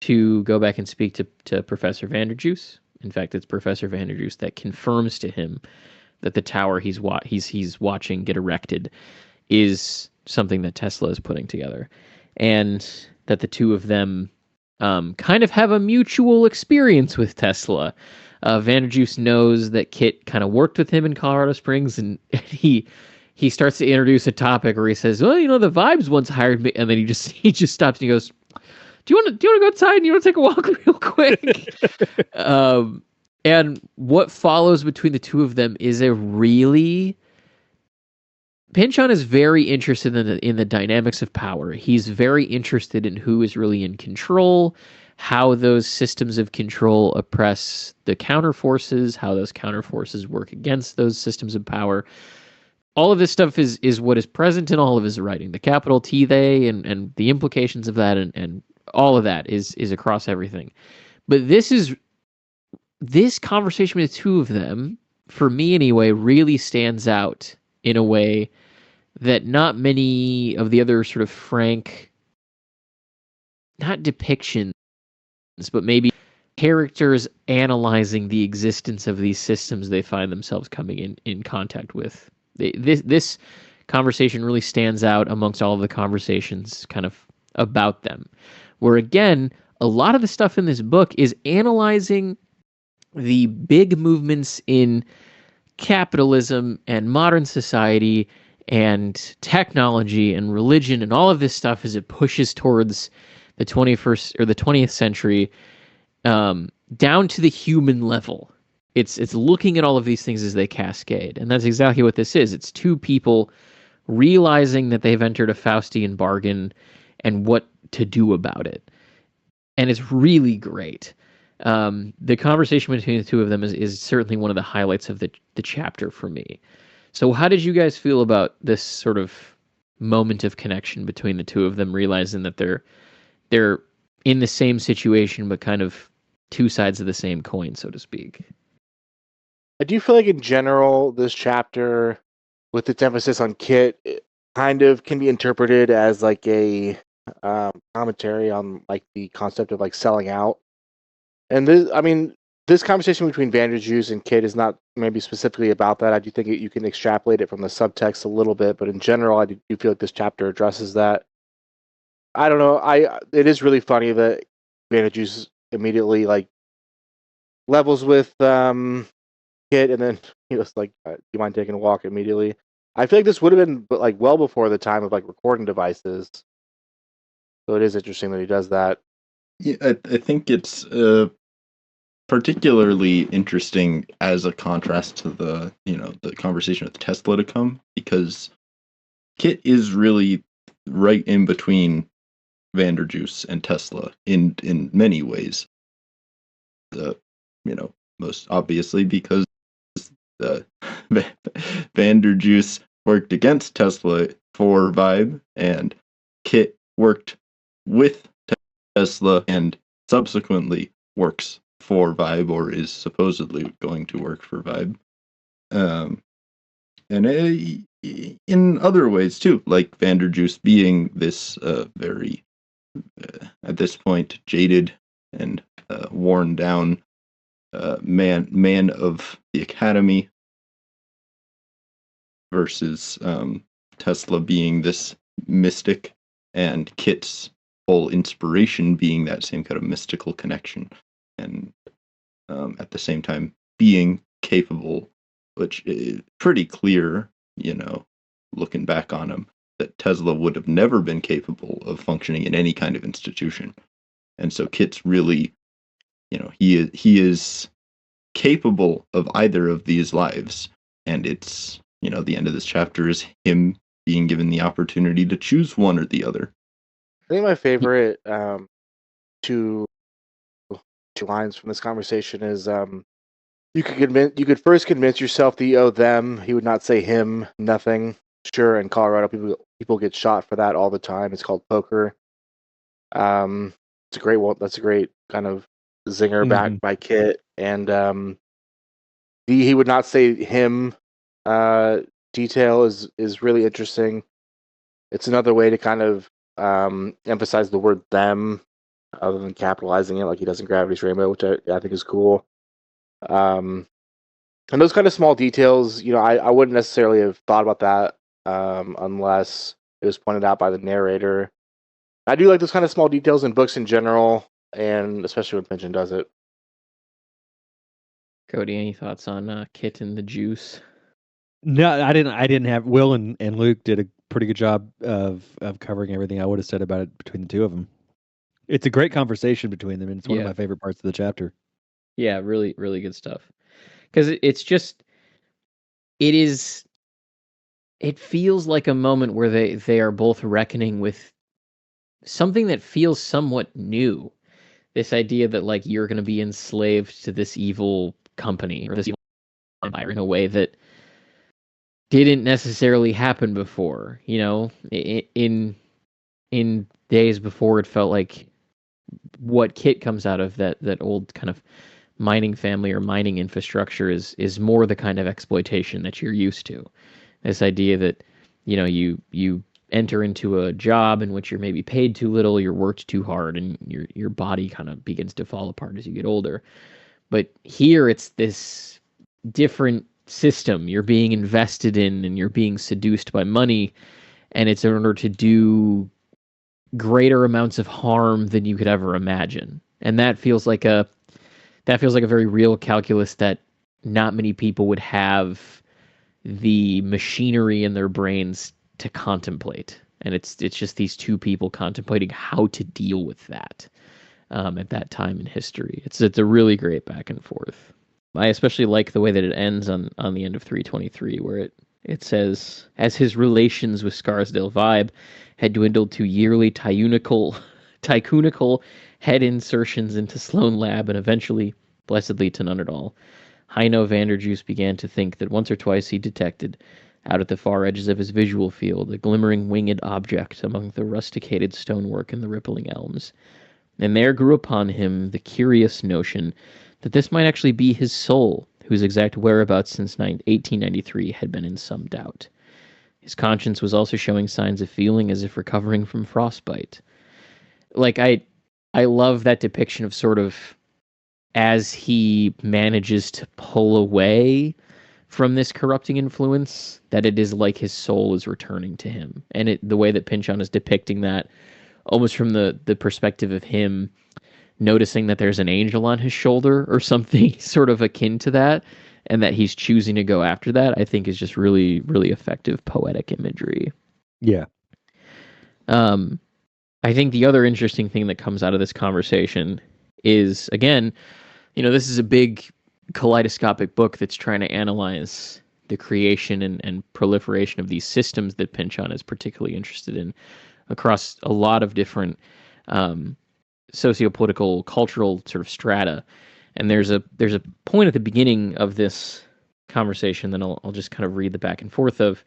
to go back and speak to Professor Vanderjuice. In fact, it's Professor Vanderjuice that confirms to him that the tower he's watching get erected is something that Tesla is putting together, and that the two of them kind of have a mutual experience with Tesla. Vanderjuice knows that Kit kind of worked with him in Colorado Springs, and he starts to introduce a topic where he says, "Well, the Vibes once hired me," and then he just stops and he goes, Do you want to go outside and you want to take a walk real quick?" And what follows between the two of them is Pynchon is very interested in the dynamics of power. He's very interested in who is really in control, how those systems of control oppress the counterforces, how those counterforces work against those systems of power. All of this stuff is what is present in all of his writing. The capital T they and the implications of that and all of that is across everything. But this conversation with the two of them, for me anyway, really stands out in a way that not many of the other sort of frank, not depictions, but maybe characters analyzing the existence of these systems they find themselves coming in contact with. This conversation really stands out amongst all of the conversations kind of about them, where again, a lot of the stuff in this book is analyzing the big movements in capitalism and modern society and technology and religion and all of this stuff as it pushes towards the 21st or the 20th century, down to the human level. It's looking at all of these things as they cascade, and that's exactly what this is. It's two people realizing that they've entered a Faustian bargain and what to do about it. And it's really great. The conversation between the two of them is certainly one of the highlights of the chapter for me. So how did you guys feel about this sort of moment of connection between the two of them, realizing that they're in the same situation, but kind of two sides of the same coin, so to speak? I do feel like in general, this chapter, with its emphasis on Kit, it kind of can be interpreted as like a commentary on like the concept of like selling out. And this conversation between Vanderjuice and Kit is not maybe specifically about that. I do think you can extrapolate it from the subtext a little bit, but in general, I do feel like this chapter addresses that. I don't know. It is really funny that Vanderjuice immediately like levels with Kit, and then it's like, "Do you mind taking a walk?" immediately. I feel like this would have been like well before the time of like recording devices. So it is interesting that he does that. Yeah, I think it's particularly interesting as a contrast to the conversation with Tesla to come, because Kit is really right in between Vanderjuice and Tesla in many ways. Most obviously because Vanderjuice worked against Tesla for Vibe, and Kit worked with Tesla and subsequently works for Vibe, or is supposedly going to work for Vibe. And in other ways too, like Vanderjuice being this very, at this point, jaded and worn down man of the academy, versus Tesla being this mystic and Kit's whole inspiration being that same kind of mystical connection, and at the same time being capable, which is pretty clear, looking back on him, that Tesla would have never been capable of functioning in any kind of institution. And so Kit's really, he is capable of either of these lives. And it's, the end of this chapter is him being given the opportunity to choose one or the other. I think my favorite two lines from this conversation is you could first convince yourself that you owe them. He would not say him, nothing. Sure, in Colorado, people get shot for that all the time. It's called poker. It's a great one. That's a great kind of zinger back by Kit. And he would not say him. Detail is really interesting. It's another way to kind of emphasize the word them, other than capitalizing it like he does in Gravity's Rainbow, which I think is cool. And those kind of small details, I wouldn't necessarily have thought about that unless it was pointed out by the narrator. I do like those kind of small details in books in general, and especially when Pynchon does it. Cody, any thoughts on Kit and the Juice? No, I didn't have. Will and Luke did a pretty good job of covering everything I would have said about it between the two of them. It's a great conversation between them, and it's one of my favorite parts of the chapter. Yeah, really, really good stuff. Because it feels like a moment where they are both reckoning with something that feels somewhat new. This idea that like you're going to be enslaved to this evil company or this evil empire in a way that didn't necessarily happen before. In days before, it felt like what Kit comes out of that old kind of mining family or mining infrastructure is more the kind of exploitation that you're used to. This idea that you enter into a job in which you're maybe paid too little, you're worked too hard, and your body kind of begins to fall apart as you get older. But here it's this different system you're being invested in, and you're being seduced by money, and it's in order to do greater amounts of harm than you could ever imagine. And that feels like a very real calculus that not many people would have the machinery in their brains to contemplate. And it's just these two people contemplating how to deal with that at that time in history. It's a really great back and forth. I especially like the way that it ends on the end of 323, where it says, as his relations with Scarsdale Vibe had dwindled to yearly tycoonical head insertions into Sloan Lab and eventually, blessedly to none at all, Heino Vanderjuice began to think that once or twice he detected, out at the far edges of his visual field, a glimmering winged object among the rusticated stonework and the rippling elms. And there grew upon him the curious notion that this might actually be his soul, whose exact whereabouts since 1893 had been in some doubt. His conscience was also showing signs of feeling as if recovering from frostbite. Like, I love that depiction of sort of as he manages to pull away from this corrupting influence, that it is like his soul is returning to him. And the way that Pynchon is depicting that, almost from the perspective of him noticing that there's an angel on his shoulder or something sort of akin to that, and that he's choosing to go after that, I think is just really, really effective poetic imagery. Yeah. I think the other interesting thing that comes out of this conversation is, again, this is a big kaleidoscopic book that's trying to analyze the creation and proliferation of these systems that Pynchon is particularly interested in across a lot of different socio-political, cultural sort of strata. And there's a point at the beginning of this conversation that I'll just kind of read the back and forth of,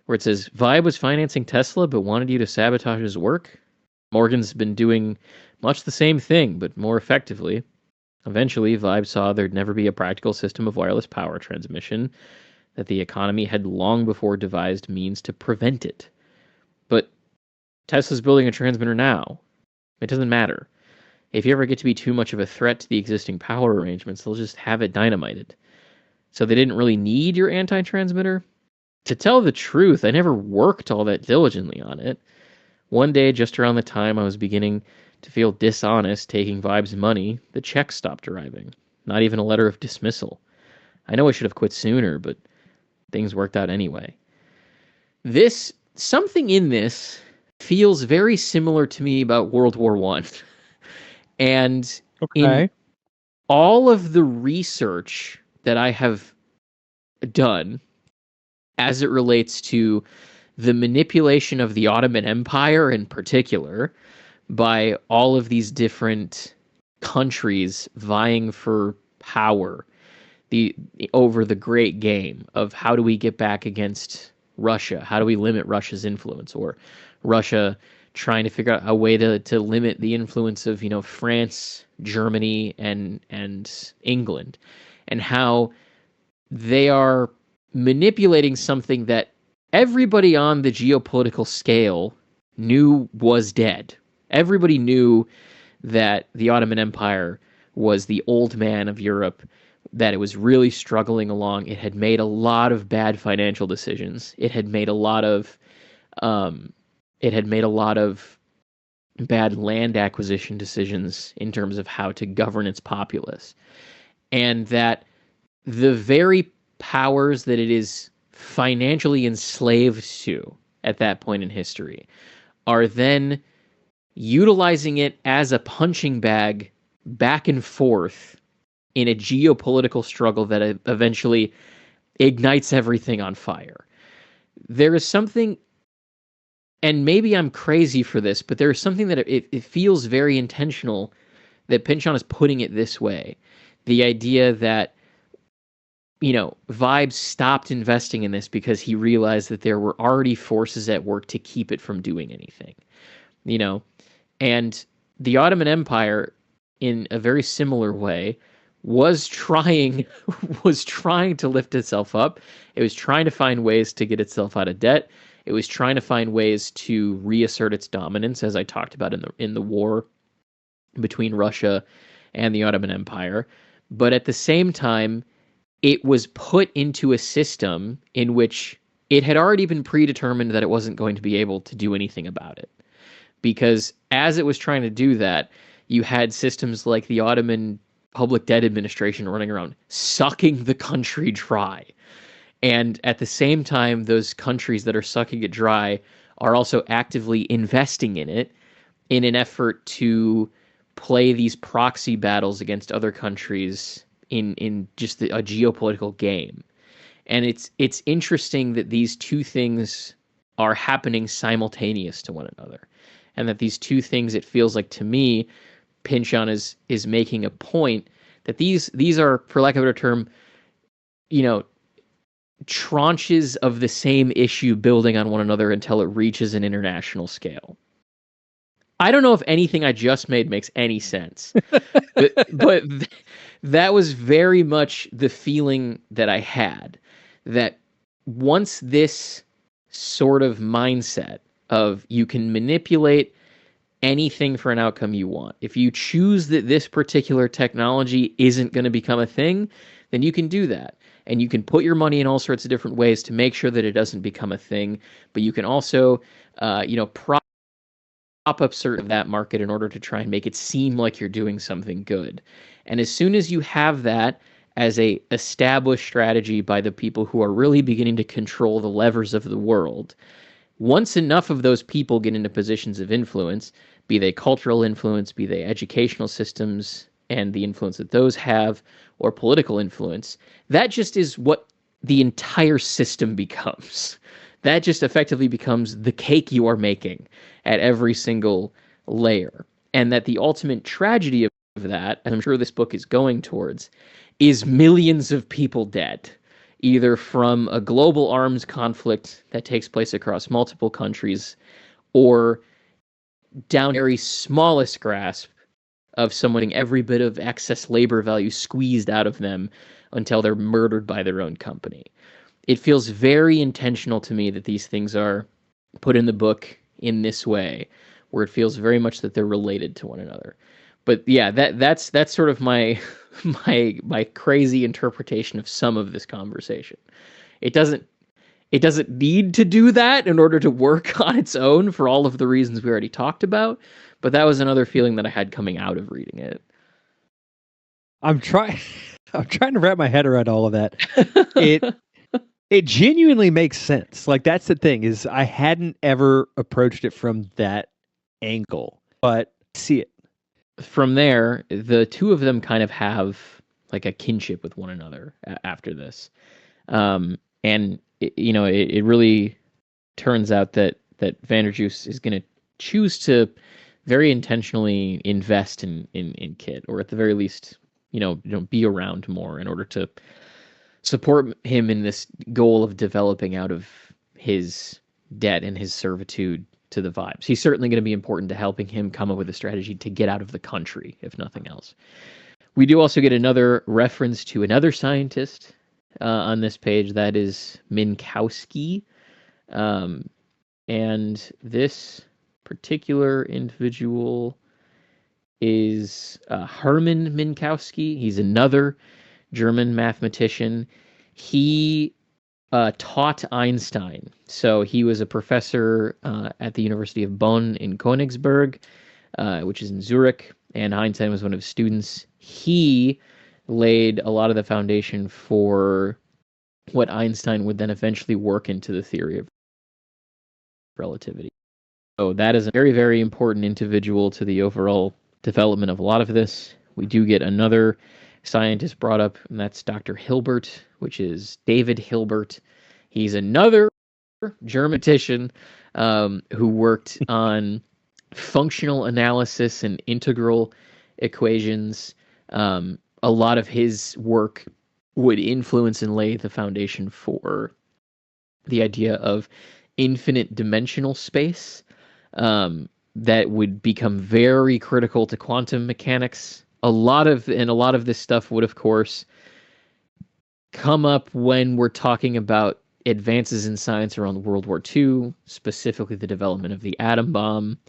where it says, Vibe was financing Tesla but wanted you to sabotage his work. Morgan's been doing much the same thing, but more effectively. Eventually, Vibe saw there'd never be a practical system of wireless power transmission, that the economy had long before devised means to prevent it. But Tesla's building a transmitter now. It doesn't matter. If you ever get to be too much of a threat to the existing power arrangements, they'll just have it dynamited. So they didn't really need your anti-transmitter? To tell the truth, I never worked all that diligently on it. One day, just around the time I was beginning to feel dishonest taking Vibe's money, the check stopped arriving. Not even a letter of dismissal. I know I should have quit sooner, but things worked out anyway. Something in this feels very similar to me about World War I. And in Okay. all of the research that I have done as it relates to the manipulation of the Ottoman Empire in particular by all of these different countries vying for power over the great game of how do we get back against Russia? How do we limit Russia's influence? Or Russia trying to figure out a way to limit the influence of, France, Germany, and England, and how they are manipulating something that everybody on the geopolitical scale knew was dead. Everybody knew that the Ottoman Empire was the old man of Europe, that it was really struggling along. It had made a lot of bad financial decisions. It had made a lot of bad land acquisition decisions in terms of how to govern its populace. And that the very powers that it is financially enslaved to at that point in history are then utilizing it as a punching bag back and forth in a geopolitical struggle that eventually ignites everything on fire. There is something, and maybe I'm crazy for this, but there is something that it feels very intentional that Pynchon is putting it this way. The idea that, Vibe stopped investing in this because he realized that there were already forces at work to keep it from doing anything. And the Ottoman Empire, in a very similar way, was trying to lift itself up. It was trying to find ways to get itself out of debt. It was trying to find ways to reassert its dominance, as I talked about in the war between Russia and the Ottoman Empire. But at the same time, it was put into a system in which it had already been predetermined that it wasn't going to be able to do anything about it. Because as it was trying to do that, you had systems like the Ottoman Public Debt Administration running around sucking the country dry. And at the same time, those countries that are sucking it dry are also actively investing in it in an effort to play these proxy battles against other countries in just a geopolitical game. And it's interesting that these two things are happening simultaneous to one another. And that these two things, it feels like to me, Pynchon is making a point that these are, for lack of a better term, tranches of the same issue building on one another until it reaches an international scale. I don't know if anything I just made makes any sense, but that was very much the feeling that I had, that once this sort of mindset of you can manipulate anything for an outcome you want. If you choose that this particular technology isn't going to become a thing, then you can do that. And you can put your money in all sorts of different ways to make sure that it doesn't become a thing. But you can also, prop up certain of that market in order to try and make it seem like you're doing something good. And as soon as you have that as a established strategy by the people who are really beginning to control the levers of the world, once enough of those people get into positions of influence, be they cultural influence, be they educational systems and the influence that those have, or political influence, that just is what the entire system becomes. That just effectively becomes the cake you are making at every single layer. And that the ultimate tragedy of that, and I'm sure this book is going towards, is millions of people dead, either from a global arms conflict that takes place across multiple countries, or down to the very smallest grasp of someone getting every bit of excess labor value squeezed out of them until they're murdered by their own company. It feels very intentional to me that these things are put in the book in this way, where it feels very much that they're related to one another. But yeah, that's sort of my my crazy interpretation of some of this conversation. It doesn't it doesn't need to do that in order to work on its own for all of the reasons we already talked about. But that was another feeling that I had coming out of reading it. I'm trying to wrap my head around all of that. It genuinely makes sense. Like, that's the thing, is I hadn't ever approached it from that angle, but see it. From there, the two of them kind of have like a kinship with one another after this. And it really turns out that Vanderjuice is going to choose to very intentionally invest in Kit, or at the very least, be around more in order to support him in this goal of developing out of his debt and his servitude to the Vibes. He's certainly going to be important to helping him come up with a strategy to get out of the country, if nothing else. We do also get another reference to another scientist on this page, that is Minkowski. And this particular individual is Hermann Minkowski. He's another German mathematician. He taught Einstein. So he was a professor at the University of Bonn in Königsberg, which is in Zurich, and Einstein was one of his students. He laid a lot of the foundation for what Einstein would then eventually work into the theory of relativity. So that is a very, very important individual to the overall development of a lot of this. We do get another scientist brought up, and that's Dr. Hilbert, which is David Hilbert. He's another Germatician who worked on functional analysis and integral equations. A lot of his work would influence and lay the foundation for the idea of infinite dimensional space that would become very critical to quantum mechanics. A lot of this stuff would, of course, come up when we're talking about advances in science around World War II, specifically the development of the atom bomb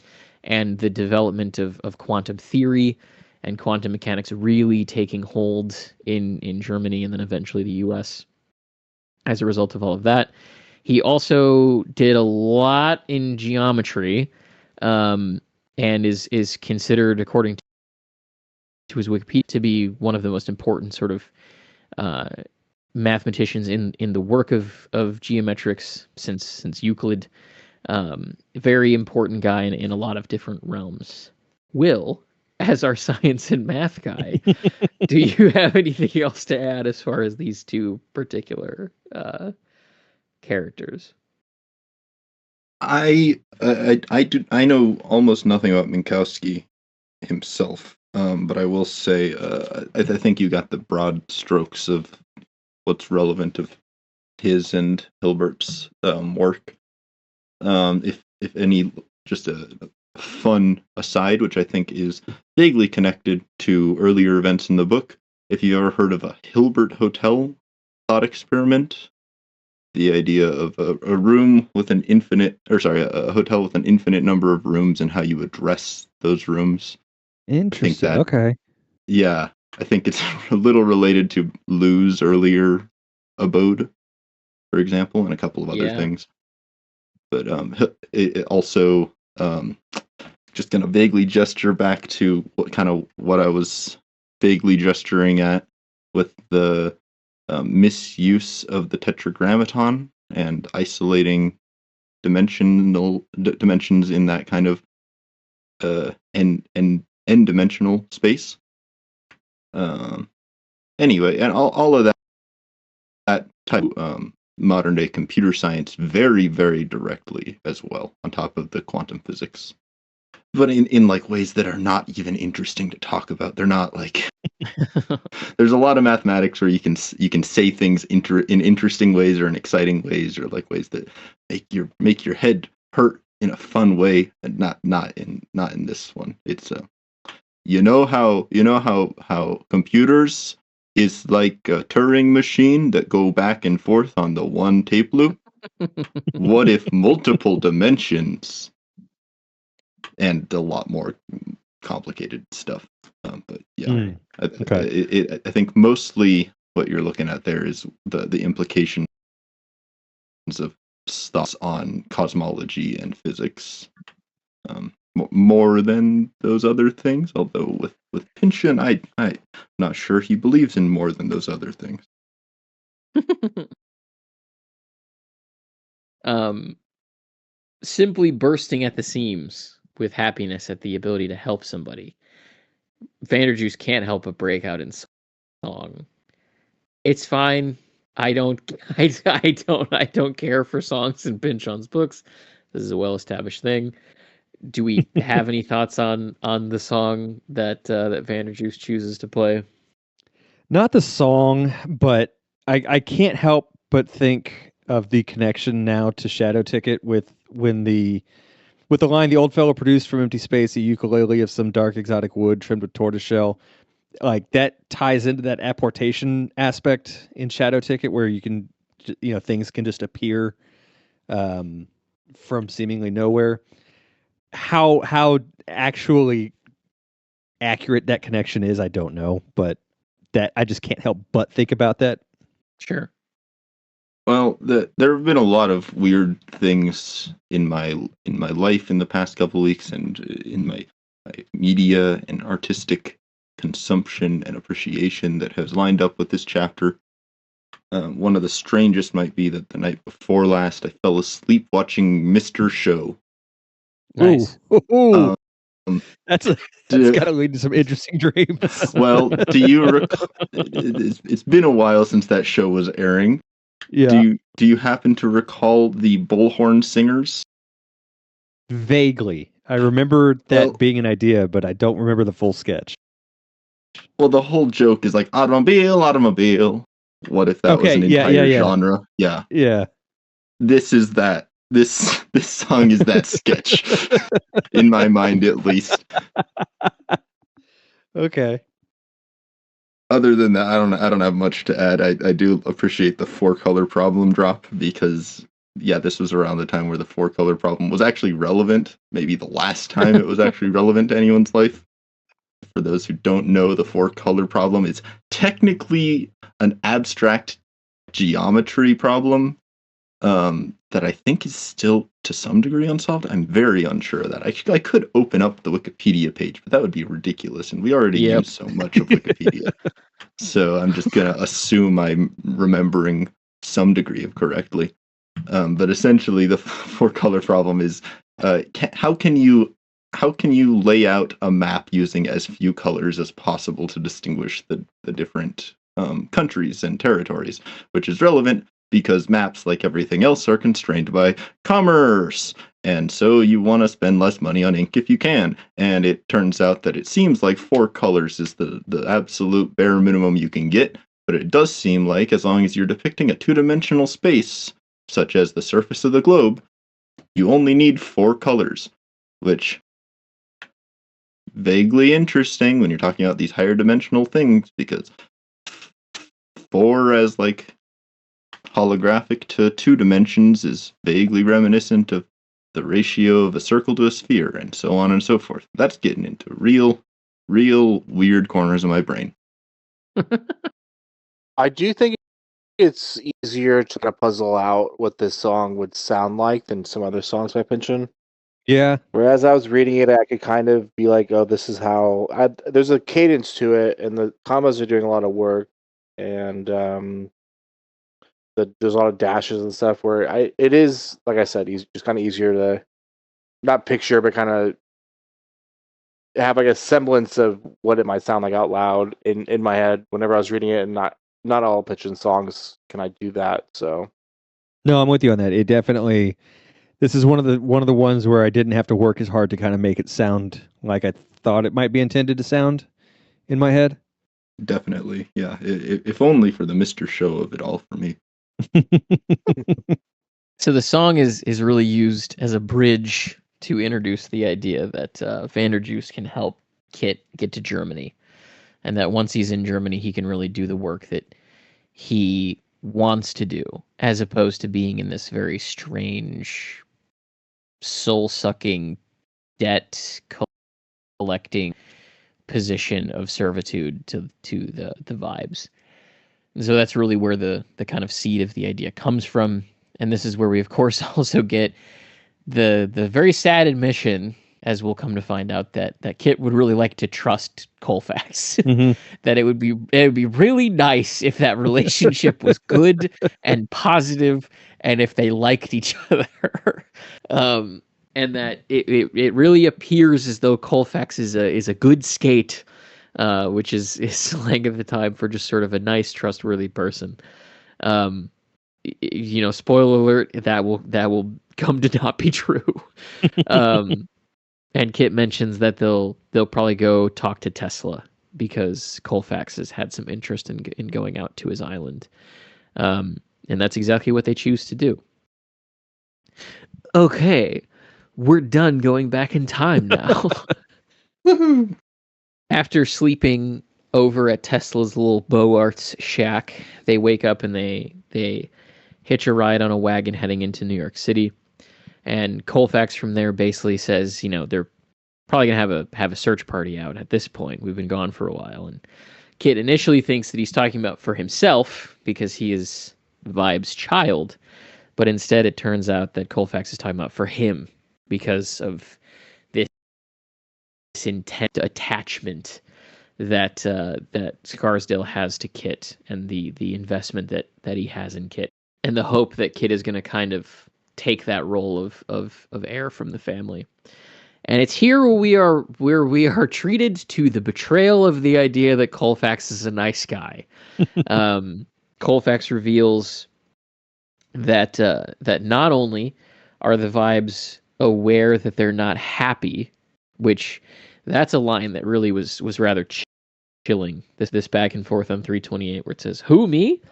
and the development of quantum theory and quantum mechanics really taking hold in Germany and then eventually the US as a result of all of that. He also did a lot in geometry, and is considered, according to his Wikipedia, to be one of the most important sort of mathematicians in the work of geometrics since Euclid. Very important guy in a lot of different realms. Will, as our science and math guy, do you have anything else to add as far as these two particular characters? I know almost nothing about Minkowski himself, but I will say I think you got the broad strokes of what's relevant of his and Hilbert's work. If any, just a fun aside, which I think is vaguely connected to earlier events in the book. If you ever heard of a Hilbert Hotel thought experiment, the idea of a room with an a hotel with an infinite number of rooms and how you address those rooms. Interesting. Okay. Yeah, I think it's a little related to Lou's earlier abode, for example, and a couple of other things. But it also just going to vaguely gesture back to what I was vaguely gesturing at with the misuse of the tetragrammaton and isolating dimensions in that kind of n-dimensional space. Anyway, and all of that type of modern day computer science very, very directly as well, on top of the quantum physics. But in like ways that are not even interesting to talk about. They're not like there's a lot of mathematics where you can say things in interesting ways or in exciting ways, or like ways that make your head hurt in a fun way, and not in this one. It's how computers is like a Turing machine that go back and forth on the one tape loop. What if multiple dimensions? And a lot more complicated stuff. But yeah, I think mostly what you're looking at there is the implication of thoughts on cosmology and physics, more than those other things. Although with Pynchon, I'm not sure he believes in more than those other things. Simply bursting at the seams with happiness at the ability to help somebody. Vanderjuice can't help but break out in song. It's fine. I don't care for songs in Pynchon's books. This is a well-established thing. Do we have any thoughts on the song that Vanderjuice chooses to play? Not the song, but I can't help but think of the connection now to Shadow Ticket with the line, "The old fellow produced from empty space a ukulele of some dark exotic wood trimmed with tortoiseshell." Like that ties into that apportation aspect in Shadow Ticket, where you can, things can just appear from seemingly nowhere. How actually accurate that connection is, I don't know, but that I just can't help but think about that. Sure. Well, there have been a lot of weird things in my life in the past couple weeks, and in my media and artistic consumption and appreciation that has lined up with this chapter. One of the strangest might be that the night before last, I fell asleep watching Mr. Show. Nice. Ooh. That's got to lead to some interesting dreams. Well, do you recall? It's been a while since that show was airing. Yeah. Do you happen to recall the Bullhorn Singers? Vaguely. I remember that being an idea, but I don't remember the full sketch. Well, the whole joke is like, automobile. What if that was an entire genre? Yeah. Yeah. This is that. This song is that sketch. In my mind, at least. Okay. Other than that, I don't have much to add. I do appreciate the 4-color problem drop, because this was around the time where the 4-color problem was actually relevant. Maybe the last time it was actually relevant to anyone's life. For those who don't know, the 4-color problem is technically an abstract geometry problem that I think is still to some degree unsolved. I'm very unsure of that. I could open up the Wikipedia page, but that would be ridiculous, and we already use so much of Wikipedia. So I'm just going to assume I'm remembering some degree of correctly. But essentially, the 4-color problem is how can you lay out a map using as few colors as possible to distinguish the different countries and territories, which is relevant because maps, like everything else, are constrained by commerce. And so you want to spend less money on ink if you can. And it turns out that it seems like 4 colors is the absolute bare minimum you can get. But it does seem like, as long as you're depicting a 2-dimensional space, such as the surface of the globe, you only need 4 colors, which vaguely interesting when you're talking about these higher dimensional things, because 4 as like holographic to 2 dimensions is vaguely reminiscent of the ratio of a circle to a sphere, and so on and so forth. That's getting into real weird corners of my brain. I do think it's easier to kind of puzzle out what this song would sound like than some other songs by Pynchon. Yeah. Whereas I was reading it, I could kind of be like, oh, this is how... there's a cadence to it, and the commas are doing a lot of work, and there's a lot of dashes and stuff where it is, like I said, just kind of easier to not picture, but kind of have like a semblance of what it might sound like out loud in my head whenever I was reading it, and not all Pynchon songs can I do that. So no, I'm with you on that. It definitely, this is one of the ones where I didn't have to work as hard to kind of make it sound like I thought it might be intended to sound in my head. Definitely, yeah. If only for the Mr. Show of it all for me. So the song is really used as a bridge to introduce the idea that Vanderjuice can help Kit get to Germany, and that once he's in Germany, he can really do the work that he wants to do, as opposed to being in this very strange, soul-sucking, debt collecting position of servitude to the vibes. And so that's really where the kind of seed of the idea comes from. And this is where we, of course, also get the very sad admission, as we'll come to find out, that Kit would really like to trust Colfax. That it would be really nice if that relationship was good and positive, and if they liked each other. And that it really appears as though Colfax is a good skate, which is slang of the time for just sort of a nice, trustworthy person. Spoiler alert, that will come to not be true. And Kit mentions that they'll probably go talk to Tesla because Colfax has had some interest in going out to his island. And that's exactly what they choose to do. Okay, we're done going back in time now. After sleeping over at Tesla's little Boart's shack, they wake up and they hitch a ride on a wagon heading into New York City. And Colfax from there basically says, they're probably gonna have a search party out at this point. We've been gone for a while, and Kit initially thinks that he's talking about for himself because he is Vibe's child, but instead it turns out that Colfax is talking about for him because of this intent attachment that Scarsdale has to Kit, and the investment that he has in Kit, and the hope that Kit is going to kind of take that role of heir from the family. And it's here where we are treated to the betrayal of the idea that Colfax is a nice guy. Colfax reveals that not only are the Vibes aware that they're not happy, which that's a line that really was rather chilling. This back and forth on 328 where it says, "Who, me?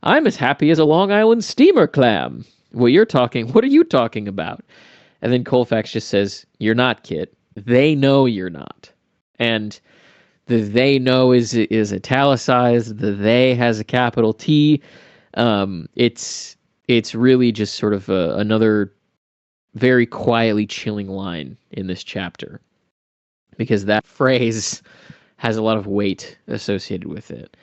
I'm as happy as a Long Island steamer clam. What are you talking about?" And then Colfax just says, "You're not, Kit. They know you're not." And the "they know" is italicized. The "they" has a capital T. It's really just sort of another very quietly chilling line in this chapter, because that phrase has a lot of weight associated with it.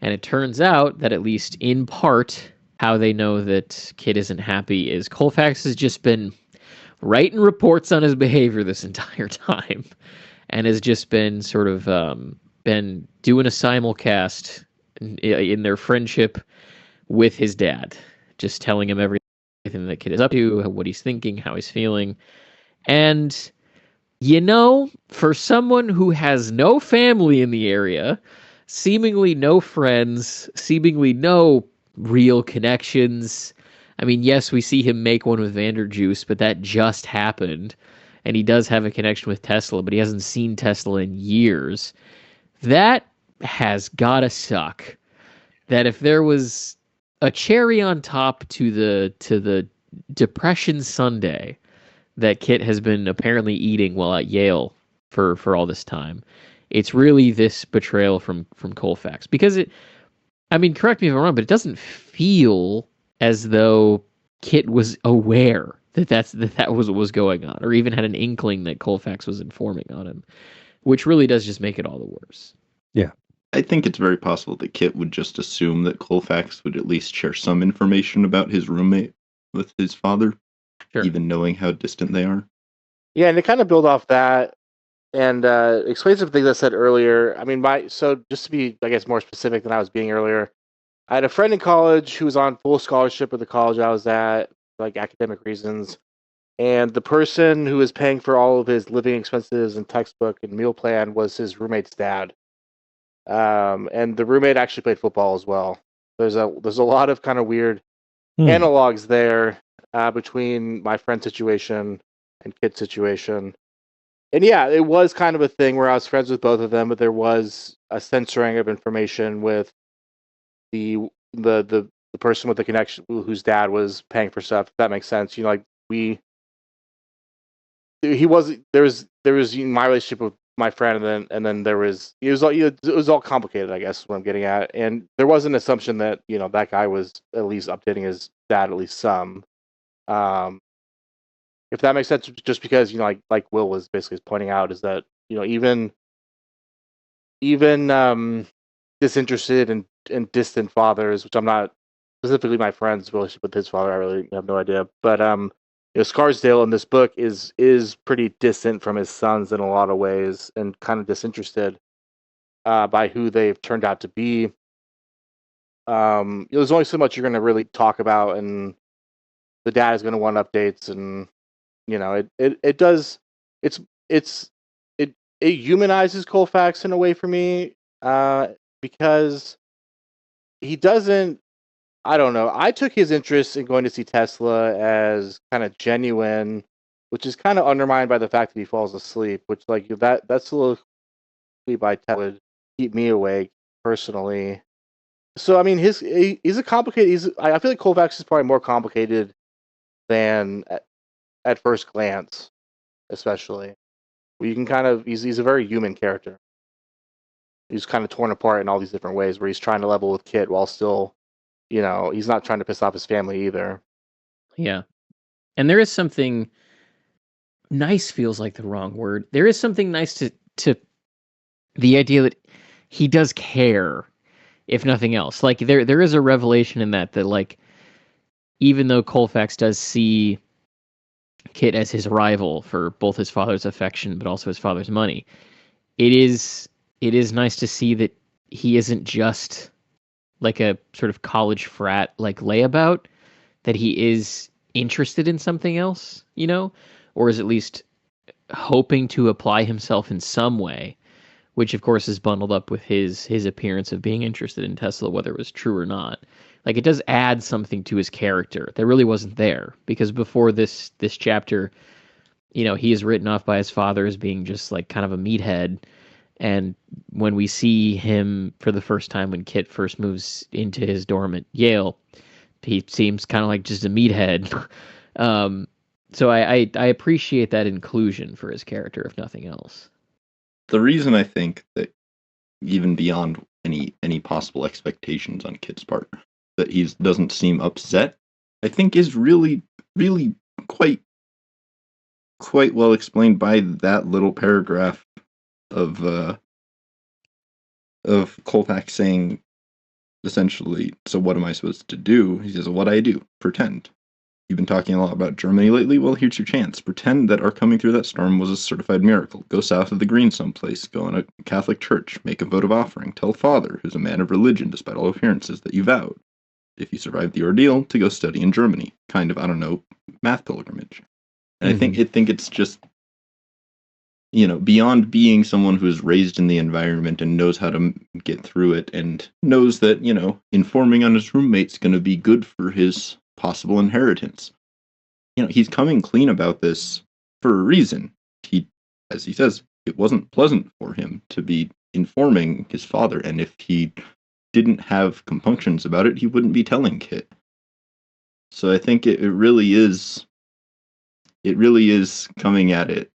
And it turns out that, at least in part, how they know that Kit isn't happy is Colfax has just been writing reports on his behavior this entire time, and has just been sort of been doing a simulcast in their friendship with his dad, just telling him everything that Kit is up to, what he's thinking, how he's feeling. And for someone who has no family in the area, seemingly no friends, seemingly no real connections. I mean, yes, we see him make one with Vanderjuice, but that just happened. And he does have a connection with Tesla, but he hasn't seen Tesla in years. That has gotta suck. That if there was a cherry on top to the Depression Sundae that Kit has been apparently eating while at Yale for all this time, it's really this betrayal from Colfax. Because correct me if I'm wrong, but it doesn't feel as though Kit was aware that was what was going on, or even had an inkling that Colfax was informing on him, which really does just make it all the worse. Yeah. I think it's very possible that Kit would just assume that Colfax would at least share some information about his roommate with his father, Sure. even knowing how distant they are. Yeah, and to kind of build off that and explain some things I said earlier. So just to be, I guess, more specific than I was being earlier, I had a friend in college who was on full scholarship at the college I was at, like academic reasons. And the person who was paying for all of his living expenses and textbook and meal plan was his roommate's dad. And the roommate actually played football as well. There's a lot of kind of weird analogs there between my friend's situation and Kit's situation. And yeah, it was kind of a thing where I was friends with both of them, but there was a censoring of information with the person with the connection whose dad was paying for stuff. If that makes sense. There was my relationship with my friend, and then there was it was all complicated, I guess, what I'm getting at. And there was an assumption that that guy was at least updating his dad at least some. If that makes sense, just because like Will was basically pointing out, is that even disinterested and distant fathers, which I'm not specifically my friend's relationship with his father, I really have no idea. But Scarsdale in this book is pretty distant from his sons in a lot of ways, and kind of disinterested by who they've turned out to be. There's only so much you're going to really talk about, and the dad is going to want updates, and it does. It humanizes Colfax in a way for me, because he doesn't. I don't know. I took his interest in going to see Tesla as kind of genuine, which is kind of undermined by the fact that he falls asleep. Which that's a little by Tesla would keep me awake personally. So I mean, he's a complicated. I feel like Colfax is probably more complicated than at first glance, especially. You can kind of he's a very human character. He's kind of torn apart in all these different ways, where he's trying to level with Kit while still, he's not trying to piss off his family either. Yeah. And there is something nice, feels like the wrong word. There is something nice to the idea that he does care, if nothing else. Like there is a revelation in that like, even though Colfax does see Kit as his rival for both his father's affection but also his father's money, it is nice to see that he isn't just like a sort of college frat like layabout, that he is interested in something else, or is at least hoping to apply himself in some way, which of course is bundled up with his appearance of being interested in Tesla, whether it was true or not. Like, it does add something to his character that really wasn't there, because before this chapter, he is written off by his father as being just like kind of a meathead. And when we see him for the first time, when Kit first moves into his dorm at Yale, he seems kind of like just a meathead. So I appreciate that inclusion for his character, if nothing else. The reason I think that, even beyond any possible expectations on Kit's part, that he doesn't seem upset, I think is really, really quite well explained by that little paragraph of Colfax saying, essentially, so what am I supposed to do? He says, what I do, pretend. You've been talking a lot about Germany lately? Well, here's your chance. Pretend that our coming through that storm was a certified miracle. Go south of the green someplace. Go in a Catholic church. Make a votive offering. Tell Father, who's a man of religion despite all appearances, that you vowed, if you survive the ordeal, to go study in Germany. Kind of, I don't know, math pilgrimage. And I think it's just, beyond being someone who is raised in the environment and knows how to get through it, and knows that, informing on his roommate's going to be good for his possible inheritance. He's coming clean about this for a reason. As he says, it wasn't pleasant for him to be informing his father, and if he didn't have compunctions about it, he wouldn't be telling Kit. So I think it really is coming at it,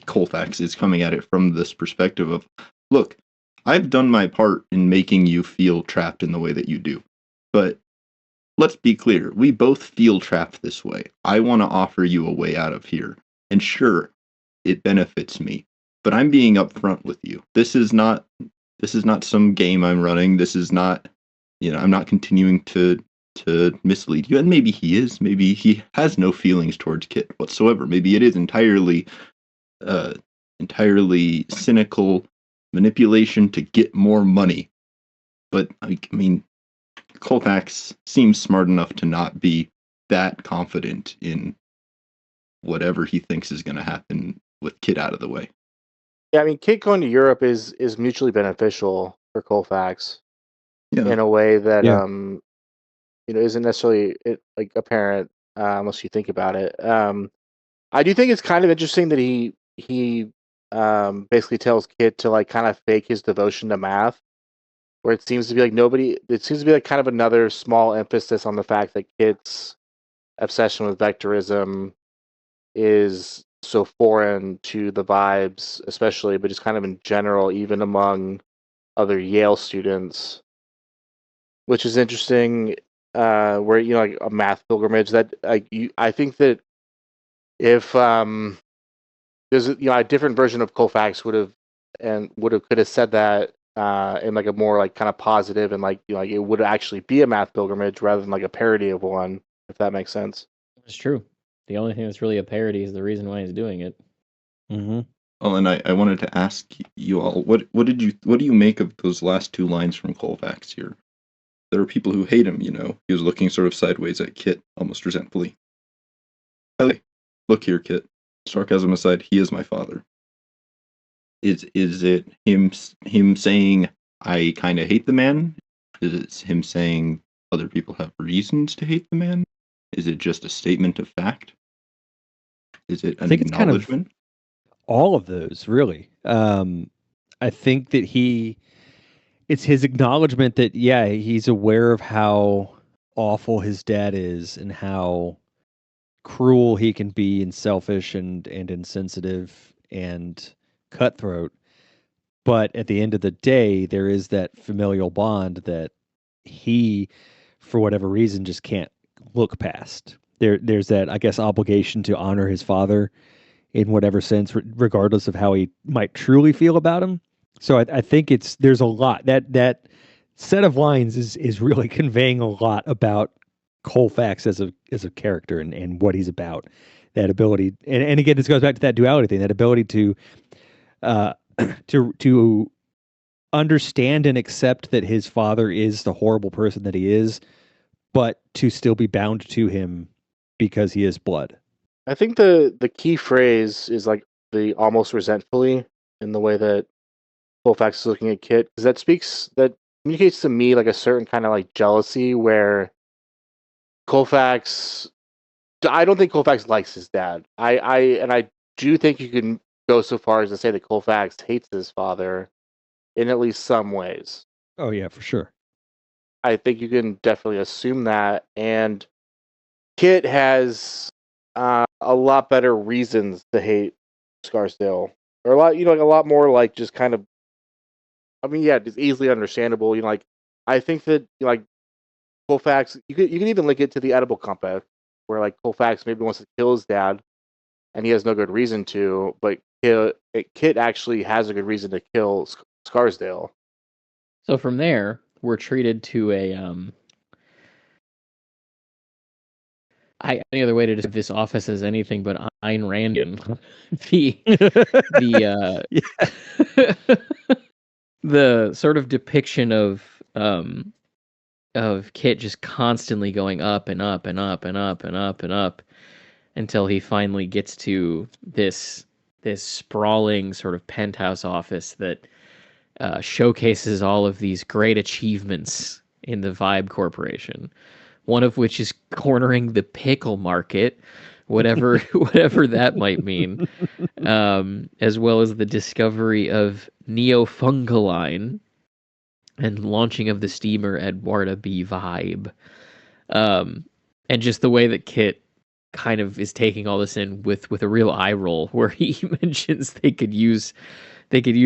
Colfax is coming at it from this perspective of, look, I've done my part in making you feel trapped in the way that you do, but let's be clear, we both feel trapped this way. I want to offer you a way out of here. And sure, it benefits me, but I'm being upfront with you. This is not some game I'm running. This is not, I'm not continuing to mislead you. And maybe he is. Maybe he has no feelings towards Kit whatsoever. Maybe it is entirely cynical manipulation to get more money. But I mean, Colfax seems smart enough to not be that confident in whatever he thinks is going to happen with Kit out of the way. Yeah, I mean, Kit going to Europe is mutually beneficial for Colfax in a way that isn't necessarily like apparent unless you think about it. I do think it's kind of interesting that he basically tells Kit to like kind of fake his devotion to math, where it seems to be like it seems to be like kind of another small emphasis on the fact that Kit's obsession with vectorism is so foreign to the vibes, especially, but just kind of in general, even among other Yale students, which is interesting. Where like a math pilgrimage, that I think that if there's a different version of Colfax could have said that in like a more like kind of positive and like like it would actually be a math pilgrimage rather than like a parody of one, if that makes sense. It's true. The only thing that's really a parody is the reason why he's doing it. Mm-hmm. Oh, and I wanted to ask you all, what do you make of those last two lines from Colfax here? There are people who hate him, you know. He was looking sort of sideways at Kit, almost resentfully. Hey, look here, Kit. Sarcasm aside, he is my father. Is it him saying I kind of hate the man? Is it him saying other people have reasons to hate the man? Is it just a statement of fact? Is it I an think it's kind of acknowledgement? all of those, really. I think that it's his acknowledgement that, yeah, he's aware of how awful his dad is and how cruel he can be and selfish and insensitive and cutthroat. But at the end of the day, there is that familial bond that he, for whatever reason, just can't look past. There's that, I guess, obligation to honor his father in whatever sense, regardless of how he might truly feel about him. So I think there's a lot that set of lines is really conveying a lot about Colfax as a character and what he's about. That ability, and again, this goes back to that duality thing. That ability to uh, to understand and accept that his father is the horrible person that he is, but to still be bound to him because he is blood. I think the key phrase is like the almost resentfully in the way that Colfax is looking at Kit, because that communicates to me like a certain kind of like jealousy where Colfax. I don't think Colfax likes his dad. I do think you can go so far as to say that Colfax hates his father in at least some ways. Oh yeah, for sure. I think you can definitely assume that, and Kit has a lot better reasons to hate Scarsdale, or a lot, like a lot more like just kind of. I mean, yeah, it's easily understandable. Like I think that like Colfax, you can even link it to the edible compact, where like Colfax maybe wants to kill his dad, and he has no good reason to, but Kit actually has a good reason to kill Scarsdale. So from there, we're treated to a any other way to describe this office as anything but Ayn Randian. the Yeah. the sort of depiction of Kit just constantly going up and up and up and up and up and up until he finally gets to this sprawling sort of penthouse office that showcases all of these great achievements in the Vibe Corporation. One of which is cornering the pickle market, whatever that might mean, as well as the discovery of neofungaline and launching of the steamer Edwarda B. Vibe. And just the way that Kit kind of is taking all this in with a real eye roll, where he mentions they could use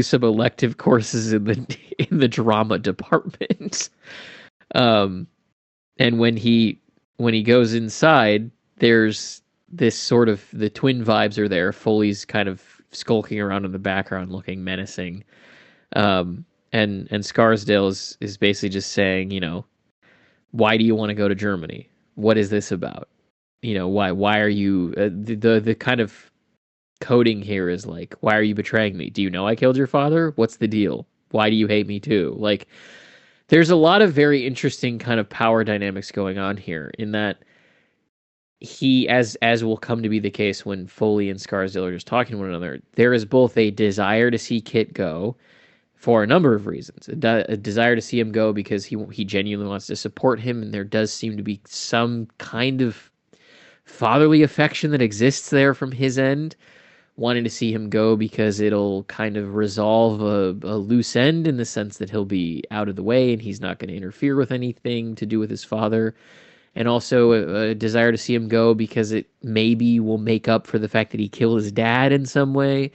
some elective courses in the drama department. And when he goes inside, there's this sort of, the twin vibes are there. Foley's kind of skulking around in the background, looking menacing. And Scarsdale is basically just saying, why do you want to go to Germany? What is this about? Why are you the kind of coding here is like, why are you betraying me? Do you know I killed your father? What's the deal? Why do you hate me too? Like, there's a lot of very interesting kind of power dynamics going on here, in that he, as will come to be the case when Foley and Scarsdale are just talking to one another, there is both a desire to see Kit go for a number of reasons. A desire to see him go because he genuinely wants to support him, and there does seem to be some kind of fatherly affection that exists there from his end, wanting to see him go because it'll kind of resolve a loose end, in the sense that he'll be out of the way and he's not going to interfere with anything to do with his father. And also a desire to see him go because it maybe will make up for the fact that he killed his dad in some way.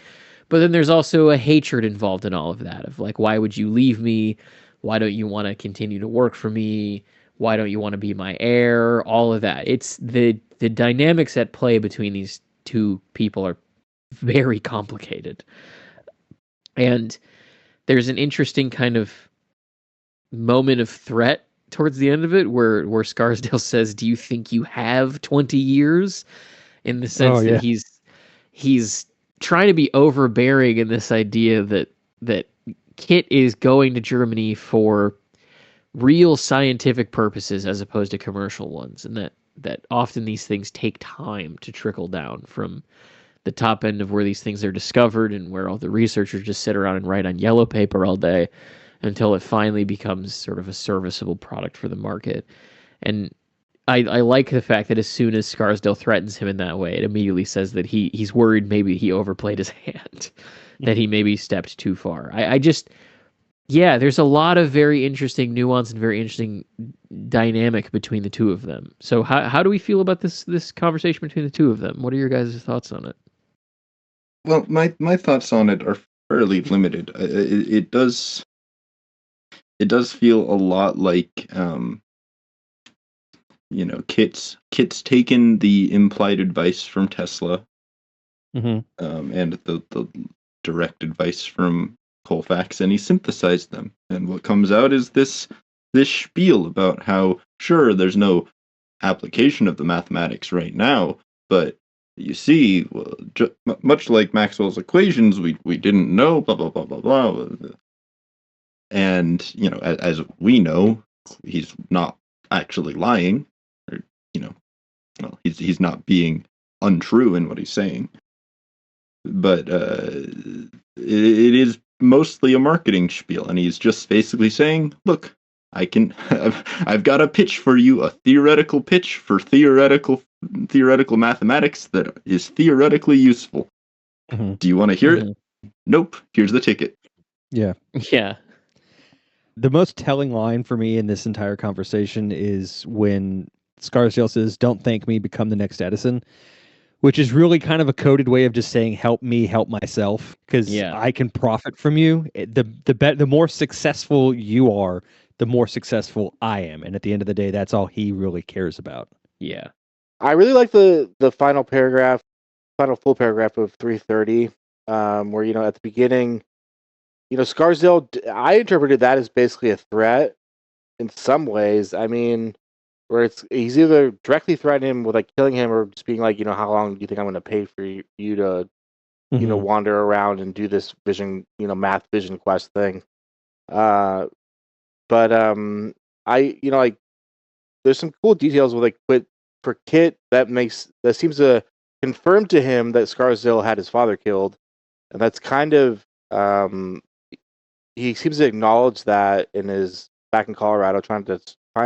But then there's also a hatred involved in all of that, of like, why would you leave me? Why don't you want to continue to work for me? Why don't you want to be my heir? All of that. It's the dynamics at play between these two people are very complicated. And there's an interesting kind of moment of threat towards the end of it where Scarsdale says, "Do you think you have 20 years?" In the sense that he's trying to be overbearing in this idea that Kit is going to Germany for real scientific purposes as opposed to commercial ones, and that often these things take time to trickle down from the top end of where these things are discovered and where all the researchers just sit around and write on yellow paper all day until it finally becomes sort of a serviceable product for the market. And I like the fact that as soon as Scarsdale threatens him in that way, it immediately says that he's worried maybe he overplayed his hand, that he maybe stepped too far. I just, yeah, there's a lot of very interesting nuance and very interesting dynamic between the two of them. So how do we feel about this conversation between the two of them? What are your guys' thoughts on it? Well, my thoughts on it are fairly limited. It does feel a lot like Kit's taken the implied advice from Tesla, and the direct advice from Colfax, and he synthesized them. And what comes out is this spiel about how, sure, there's no application of the mathematics right now, but you see, much like Maxwell's equations, we didn't know, blah, blah, blah, blah, blah. And, as we know, he's not actually lying. He's not being untrue in what he's saying, but it is mostly a marketing spiel, and he's just basically saying, "Look, I've got a pitch for you, a theoretical pitch for theoretical mathematics that is theoretically useful. Mm-hmm. Do you want to hear it? Nope. Here's the ticket." Yeah. Yeah. The most telling line for me in this entire conversation is when Scarsdale says, "Don't thank me, become the next Edison," which is really kind of a coded way of just saying, "Help me, help myself," because I can profit from you. The more successful you are, the more successful I am, and at the end of the day, that's all he really cares about. Yeah, I really like the final full paragraph of 330, where at the beginning, Scarsdale. I interpreted that as basically a threat in some ways. I mean, where he's either directly threatening him with like killing him, or just being like, how long do you think I'm going to pay for you to, wander around and do this vision, math vision quest thing. But like, there's some cool details with like for Kit that seems to confirm to him that Scarsdale had his father killed, and that's kind of he seems to acknowledge that in his back in Colorado, trying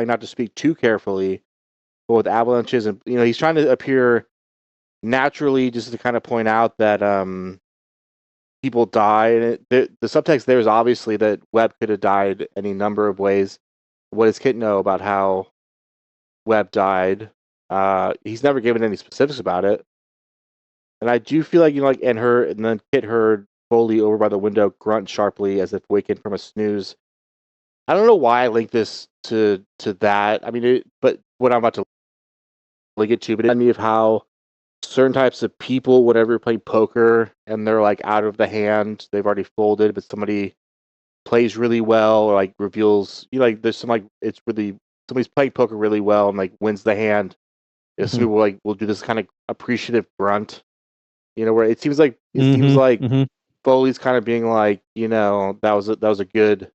not to speak too carefully, but with avalanches, and he's trying to appear naturally, just to kind of point out that people die, and the subtext there is obviously that Webb could have died any number of ways. What does Kit know about how Webb died? He's never given any specifics about it, and I do feel like and then Kit heard Foley over by the window grunt sharply as if wakened from a snooze. I don't know why I link this to that. I mean, but what I'm about to link it to, but it reminded me of how certain types of people, whenever you're playing poker and they're like out of the hand, they've already folded, but somebody plays really well or like reveals, there's some it's really somebody's playing poker really well and like wins the hand. Some people will do this kind of appreciative grunt, where it seems like Foley's kind of being like, that was a good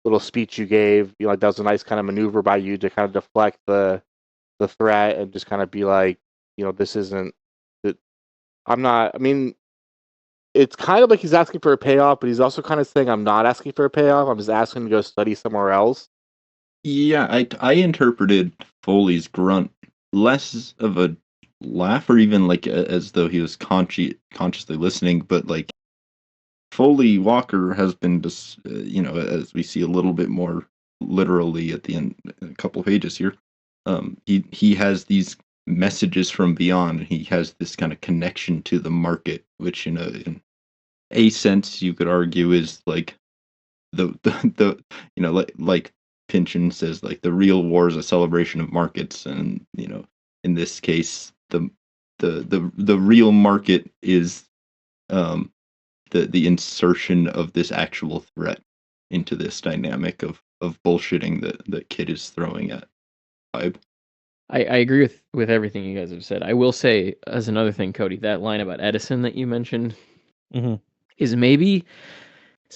little speech you gave. That was a nice kind of maneuver by you to kind of deflect the threat and just kind of be like, this isn't that. I'm not. I mean, it's kind of like he's asking for a payoff, but he's also kind of saying, I'm not asking for a payoff. I'm just asking to go study somewhere else. Yeah, I interpreted Foley's grunt less of a laugh, or even like as though he was consciously listening, but like Foley Walker has been, as we see a little bit more literally at the end, a couple of pages here, he has these messages from beyond, and he has this kind of connection to the market, which in a sense you could argue is like the like Pynchon says, like the real war is a celebration of markets, and in this case the real market is the insertion of this actual threat into this dynamic of bullshitting that Kit is throwing at Vibe. I agree with everything you guys have said. I will say, as another thing, Cody, that line about Edison that you mentioned is maybe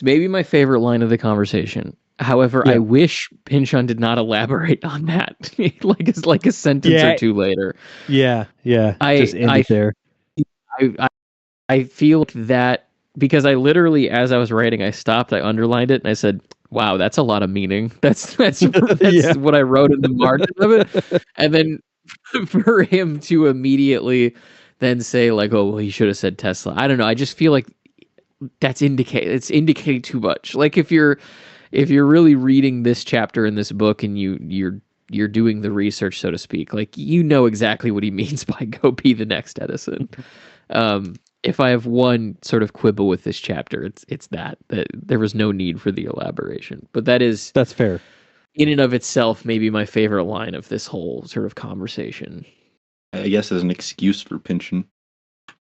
my favorite line of the conversation. However, Yeah. I wish Pynchon did not elaborate on that, like a sentence or two later. Yeah. Just end I it there. I feel like that because I literally, as I was writing, I stopped, I underlined it, and I said, "Wow, that's a lot of meaning." That's Yeah. what I wrote in the margin of it, and then for him to immediately then say like, "Oh, well, he should have said Tesla." I don't know. I just feel like it's indicating too much. Like if you're really reading this chapter in this book and you're doing the research, so to speak, like you know exactly what he means by "go be the next Edison." If I have one sort of quibble with this chapter, it's that there was no need for the elaboration. But that's fair. In and of itself, maybe my favorite line of this whole sort of conversation. I guess as an excuse for Pynchon.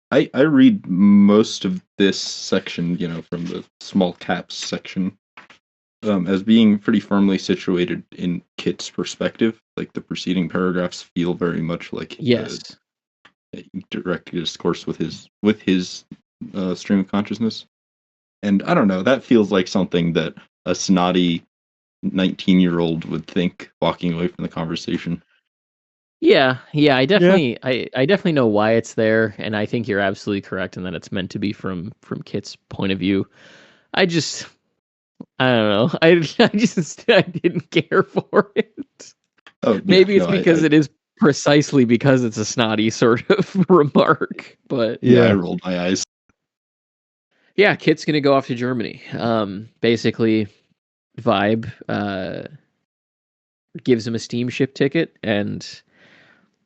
I read most of this section, from the small caps section, as being pretty firmly situated in Kit's perspective. Like the preceding paragraphs feel very much like Yes. direct discourse with his stream of consciousness, and I don't know. That feels like something that a snotty 19-year-old would think walking away from the conversation. Yeah. I definitely know why it's there, and I think you're absolutely correct in that it's meant to be from Kit's point of view. I don't know. I didn't care for it. Oh, maybe it's because it is precisely because it's a snotty sort of remark, but yeah, I rolled my eyes. Yeah, Kit's gonna go off to Germany. Basically, Vibe gives him a steamship ticket and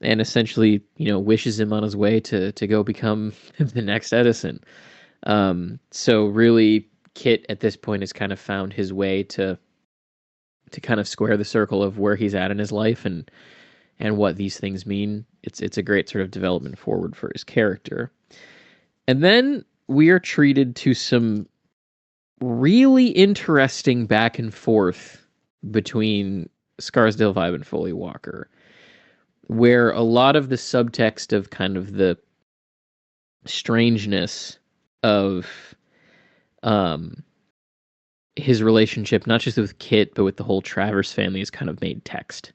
essentially, wishes him on his way to go become the next Edison. So really, Kit at this point has kind of found his way to kind of square the circle of where he's at in his life and what these things mean. It's a great sort of development forward for his character. And then we are treated to some really interesting back and forth between Scarsdale, Vibe, and Foley Walker, where a lot of the subtext of kind of the strangeness of his relationship, not just with Kit, but with the whole Travers family, is kind of made text.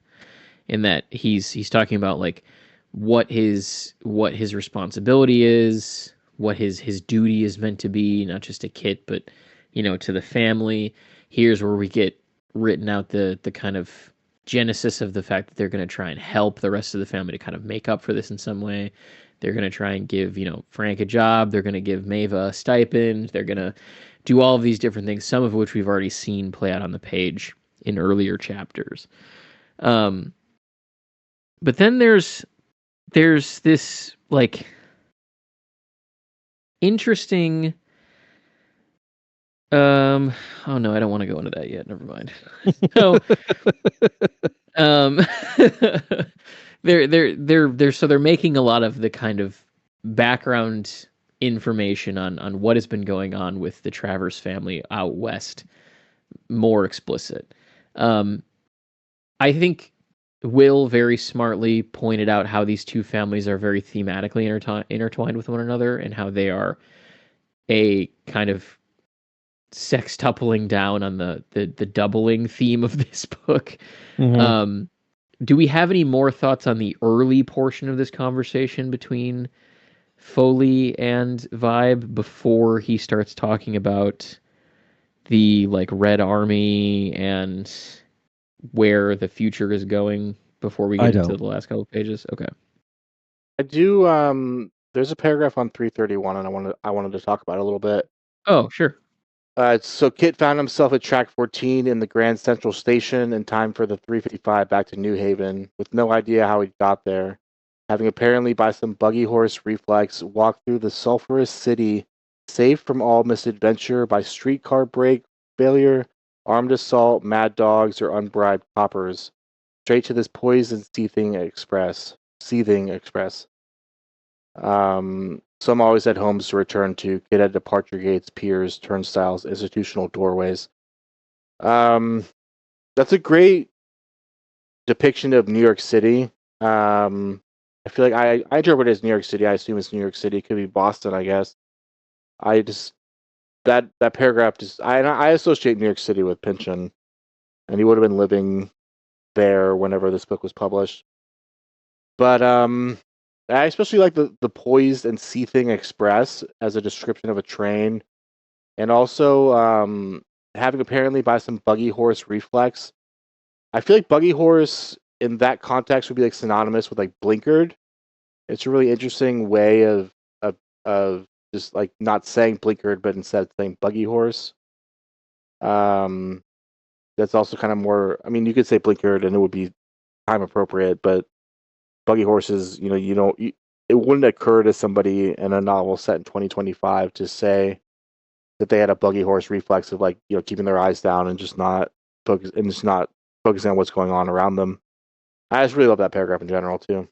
In that he's talking about like what his responsibility is, what his duty is meant to be, not just to Kit, but to the family. Here's where we get written out the kind of genesis of the fact that they're going to try and help the rest of the family to kind of make up for this in some way. They're going to try and give Frank a job. They're going to give Maeva a stipend. They're going to do all of these different things, some of which we've already seen play out on the page in earlier chapters. But then there's this like interesting oh no, I don't want to go into that yet. Never mind. So they're making a lot of the kind of background information on what has been going on with the Travers family out west more explicit. I think Will very smartly pointed out how these two families are very thematically intertwined with one another, and how they are a kind of sextupling down on the doubling theme of this book. Mm-hmm. Do we have any more thoughts on the early portion of this conversation between Foley and Vibe before he starts talking about the like Red Army and where the future is going before we get into the last couple of pages? Okay. I do. There's a paragraph on 331, and I wanted to talk about it a little bit. Oh, sure. So Kit found himself at track 14 in the Grand Central Station in time for the 355 back to New Haven, with no idea how he got there, having apparently by some buggy horse reflex walked through the sulphurous city, safe from all misadventure by streetcar break, failure, armed assault, mad dogs, or unbribed coppers, straight to this poison seething express. Some always had homes to return to. Kid had departure gates, piers, turnstiles, institutional doorways. That's a great depiction of New York City. I feel like I interpret it as New York City. I assume it's New York City. It could be Boston, I guess. I just that paragraph just I associate New York City with Pynchon, and he would have been living there whenever this book was published. But I especially like the poised and seething express as a description of a train, and also having apparently by some buggy horse reflex. I feel like buggy horse in that context would be like synonymous with like blinkered. It's a really interesting way of just like not saying blinkered, but instead saying buggy horse. That's also kind of more. I mean, you could say blinkered and it would be time appropriate, but buggy horses, it wouldn't occur to somebody in a novel set in 2025 to say that they had a buggy horse reflex of like keeping their eyes down and just not focusing on what's going on around them. I just really love that paragraph in general too.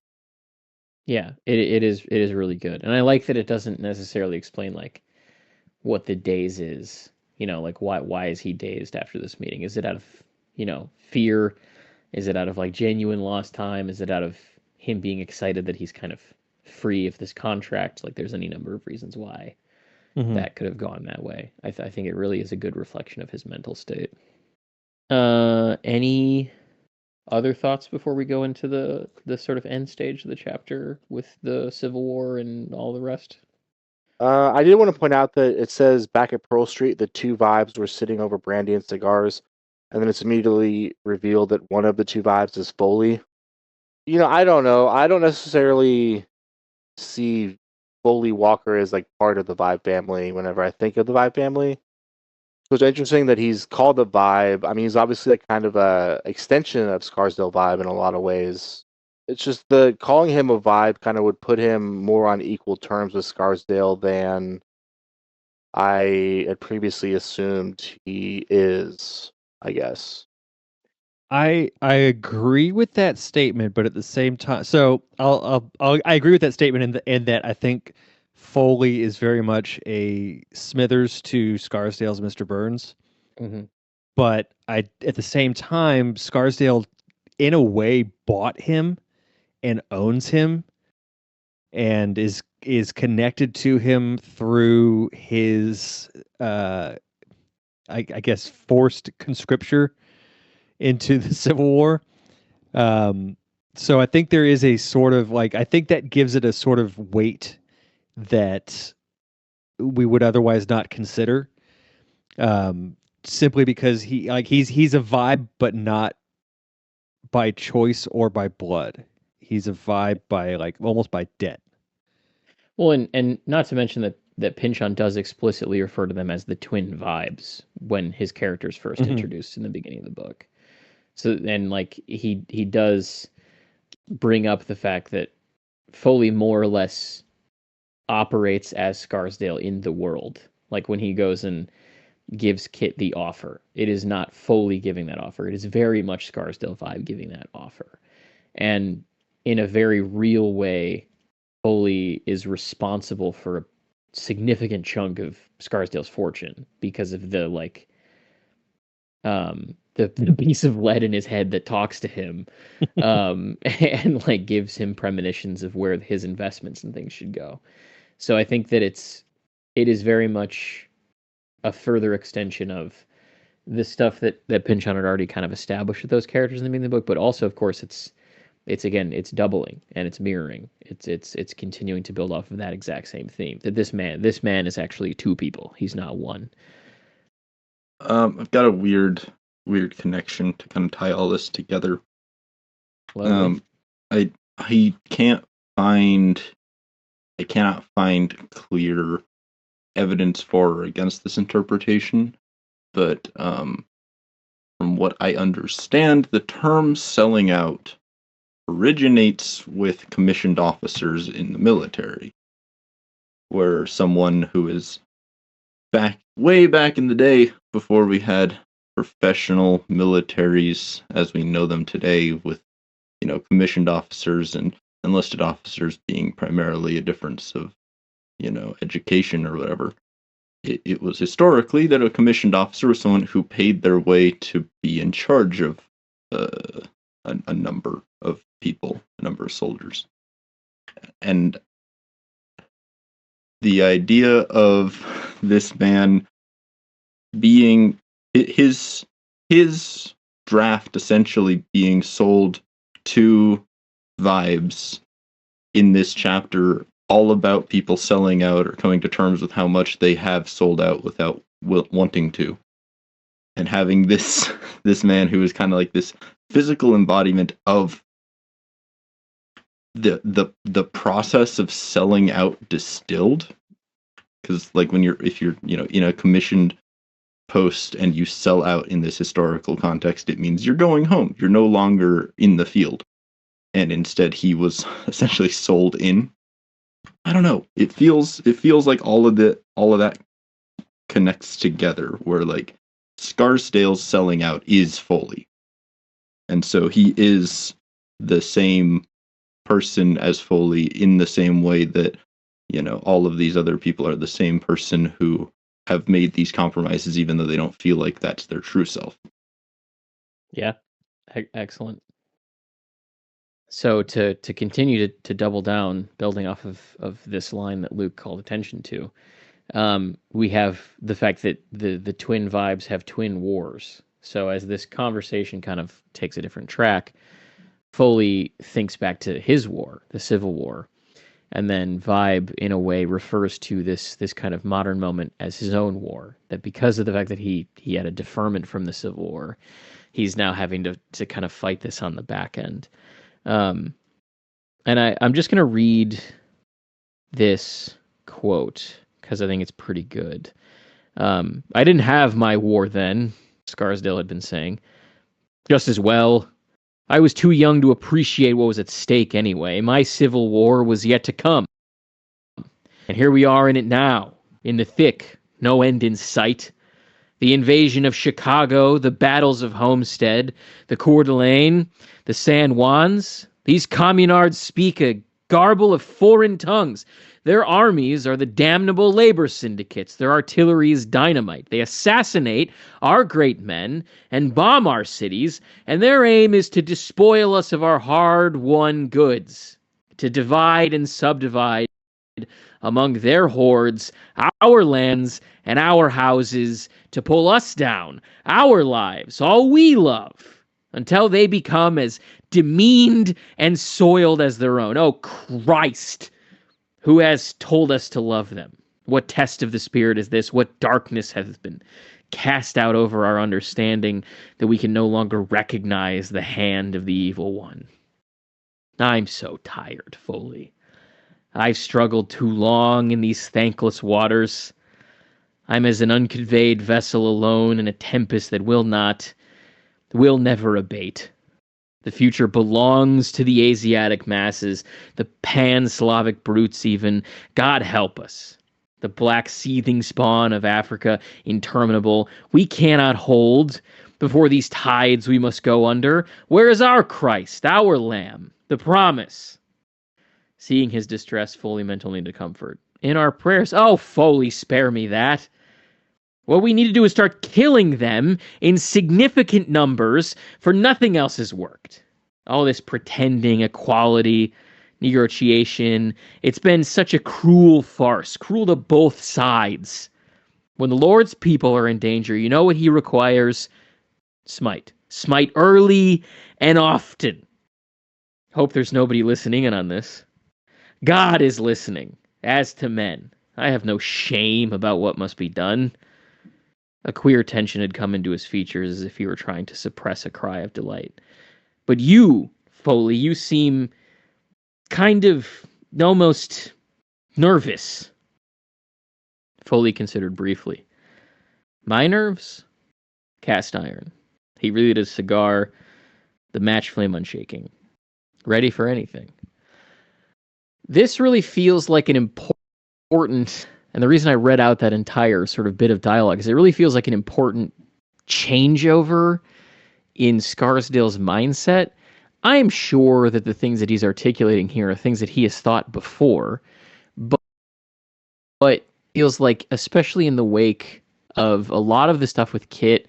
Yeah, it is really good, and I like that it doesn't necessarily explain like what the daze is. Like why is he dazed after this meeting? Is it out of fear? Is it out of like genuine lost time? Is it out of him being excited that he's kind of free of this contract? Like there's any number of reasons why that could have gone that way. I think it really is a good reflection of his mental state. Any other thoughts before we go into the sort of end stage of the chapter with the Civil War and all the rest? I did want to point out that it says back at Pearl Street, the two vibes were sitting over brandy and cigars, and then it's immediately revealed that one of the two vibes is Foley. I don't know. I don't necessarily see Foley Walker as like part of the Vibe family whenever I think of the Vibe family. So it's interesting that he's called the Vibe. I mean, he's obviously like kind of a extension of Scarsdale Vibe in a lot of ways. It's just the calling him a Vibe kind of would put him more on equal terms with Scarsdale than I had previously assumed he is, I guess. I agree with that statement, but at the same time, so I agree with that statement in that I think Foley is very much a Smithers to Scarsdale's Mr. Burns. Mm-hmm. But at the same time, Scarsdale, in a way, bought him and owns him, and is connected to him through his, I guess, forced conscripture into the Civil War. So I think there is a sort of like, I think that gives it a sort of weight that we would otherwise not consider. Simply because he's a Vibe, but not by choice or by blood. He's a Vibe by like almost by debt. Well, and not to mention that Pynchon does explicitly refer to them as the twin vibes when his character's first introduced in the beginning of the book. So, and like he does bring up the fact that Foley more or less operates as Scarsdale in the world. Like when he goes and gives Kit the offer, it is not Foley giving that offer. It is very much Scarsdale Vibe giving that offer. And in a very real way, Foley is responsible for a significant chunk of Scarsdale's fortune because of the like the piece of lead in his head that talks to him and like gives him premonitions of where his investments and things should go. So I think that it is very much a further extension of the stuff that Pynchon had already kind of established with those characters in the beginning of the book, but also of course it's doubling and it's mirroring. It's continuing to build off of that exact same theme. That this man is actually two people. He's not one. I've got a weird connection to kind of tie all this together. I cannot find clear evidence for or against this interpretation, but from what I understand, the term selling out originates with commissioned officers in the military, where someone who is way back in the day, before we had professional militaries as we know them today, with commissioned officers and enlisted officers being primarily a difference of education or whatever. It was historically that a commissioned officer was someone who paid their way to be in charge of a number of people, a number of soldiers. And the idea of this man being his draft essentially being sold to Vibes in this chapter, all about people selling out or coming to terms with how much they have sold out without wanting to, and having this man who is kind of like this physical embodiment of the process of selling out distilled. Because like if you're in a commissioned post and you sell out in this historical context, it means you're going home, you're no longer in the field, and instead he was essentially sold in. I don't know. It feels like all of that connects together, where like Scarsdale's selling out is Foley, and so he is the same person as Foley in the same way that all of these other people are the same person who have made these compromises, even though they don't feel like that's their true self. Yeah, excellent. So to continue to double down, building off of this line that Luke called attention to, we have the fact that the twin Vibes have twin wars. So as this conversation kind of takes a different track, Foley thinks back to his war, the Civil War, and then Vibe in a way refers to this kind of modern moment as his own war. That because of the fact that he had a deferment from the Civil War, he's now having to kind of fight this on the back end. And I'm just going to read this quote because I think it's pretty good. I didn't have my war then, Scarsdale had been saying. Just as well. I was too young to appreciate what was at stake anyway. My Civil War was yet to come. And here we are in it now, in the thick, no end in sight. The invasion of Chicago, the battles of Homestead, the Coeur d'Alene, the San Juans. These communards speak a garble of foreign tongues. Their armies are the damnable labor syndicates. Their artillery is dynamite. They assassinate our great men and bomb our cities, and their aim is to despoil us of our hard-won goods, to divide and subdivide among their hordes our lands and our houses, to pull us down, our lives, all we love, until they become as demeaned and soiled as their own. Oh, Christ! Who has told us to love them? What test of the Spirit is this? What darkness has been cast out over our understanding that we can no longer recognize the hand of the evil one? I'm so tired, Foley. I've struggled too long in these thankless waters. I'm as an unconveyed vessel alone in a tempest that will never abate. The future belongs to the Asiatic masses, the pan-Slavic brutes even. God help us. The black seething spawn of Africa, interminable. We cannot hold. Before these tides we must go under. Where is our Christ, our Lamb, the promise? Seeing his distress, Foley meant only to comfort. In our prayers, oh, Foley, spare me that. What we need to do is start killing them in significant numbers, for nothing else has worked. All this pretending equality, negotiation, it's been such a cruel farce, cruel to both sides. When the Lord's people are in danger, you know what he requires? Smite. Smite early and often. Hope there's nobody listening in on this. God is listening, as to men. I have no shame about what must be done. A queer tension had come into his features as if he were trying to suppress a cry of delight. But you, Foley, you seem kind of almost nervous. Foley considered briefly. My nerves? Cast iron. He relit his cigar, the match flame unshaking. Ready for anything. This really feels like an important, and the reason I read out that entire sort of bit of dialogue is it really feels like an important changeover in Scarsdale's mindset. I am sure that the things that he's articulating here are things that he has thought before, but feels like, especially in the wake of a lot of the stuff with Kit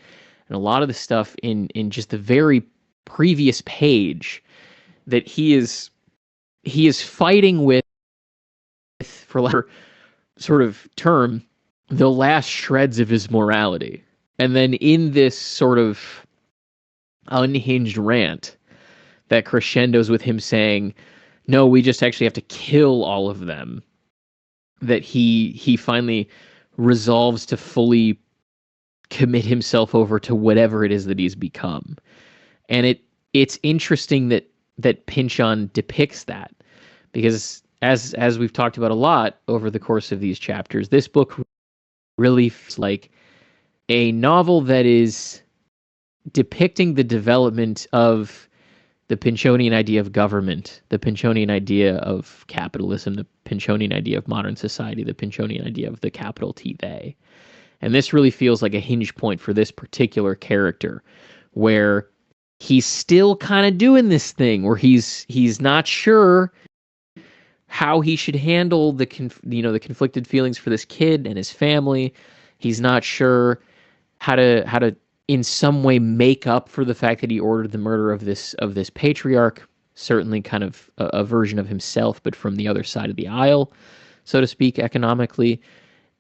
and a lot of the stuff in just the very previous page, that he is fighting with, for lack of sort of term, the last shreds of his morality. And then in this sort of unhinged rant that crescendos with him saying, no, we just actually have to kill all of them, that he finally resolves to fully commit himself over to whatever it is that he's become. And it's interesting that Pynchon depicts that, because as we've talked about a lot over the course of these chapters, this book really feels like a novel that is depicting the development of the Pynchonian idea of government, the Pynchonian idea of capitalism, the Pynchonian idea of modern society, the Pynchonian idea of the capital T they. And this really feels like a hinge point for this particular character, where he's still kind of doing this thing where he's not sure how he should handle the conflicted feelings for this kid and his family. He's not sure how to in some way make up for the fact that he ordered the murder of this patriarch, certainly kind of a version of himself, but from the other side of the aisle, so to speak, economically.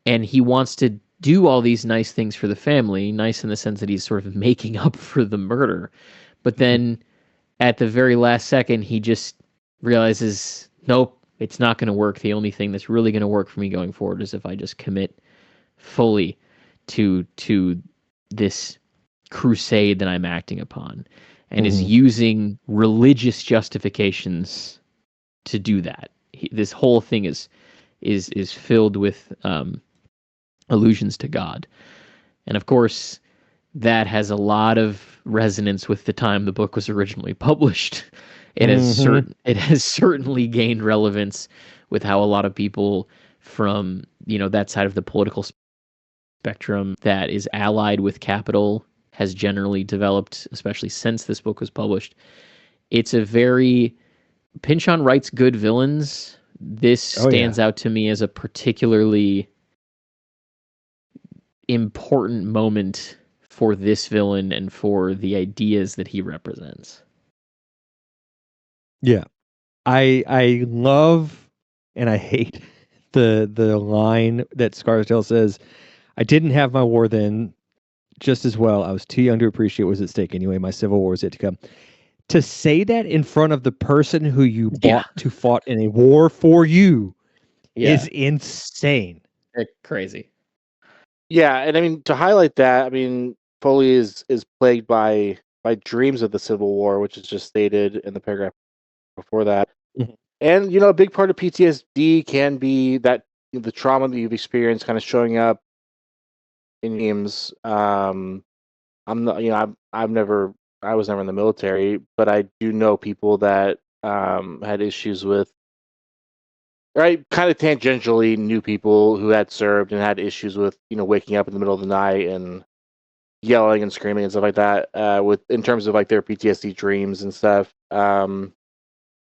And he wants to do all these nice things for the family, nice in the sense that he's sort of making up for the murder. But then at the very last second, he just realizes, nope, it's not going to work. The only thing that's really going to work for me going forward is if I just commit fully to this crusade that I'm acting upon, and is using religious justifications to do that. This whole thing is filled with allusions to God. And of course, that has a lot of resonance with the time the book was originally published. It has certainly gained relevance with how a lot of people from, that side of the political spectrum that is allied with capital has generally developed, especially since this book was published. It's a very... Pynchon writes good villains. This stands out to me as a particularly important moment for this villain and for the ideas that he represents. Yeah. I love and I hate the line that Scarsdale says, I didn't have my war then just as well. I was too young to appreciate what was at stake. Anyway, my civil war is yet to come. To say that in front of the person who you bought to fought in a war for you is insane. Crazy. Yeah, and I mean, to highlight that, I mean, Foley is plagued by dreams of the Civil War, which is just stated in the paragraph before that. And a big part of PTSD can be that the trauma that you've experienced kind of showing up in dreams. I'm not, I was never in the military, but I do know people that had issues with, right, kind of tangentially knew people who had served and had issues with, waking up in the middle of the night and yelling and screaming and stuff like that, in terms of like their PTSD dreams and stuff.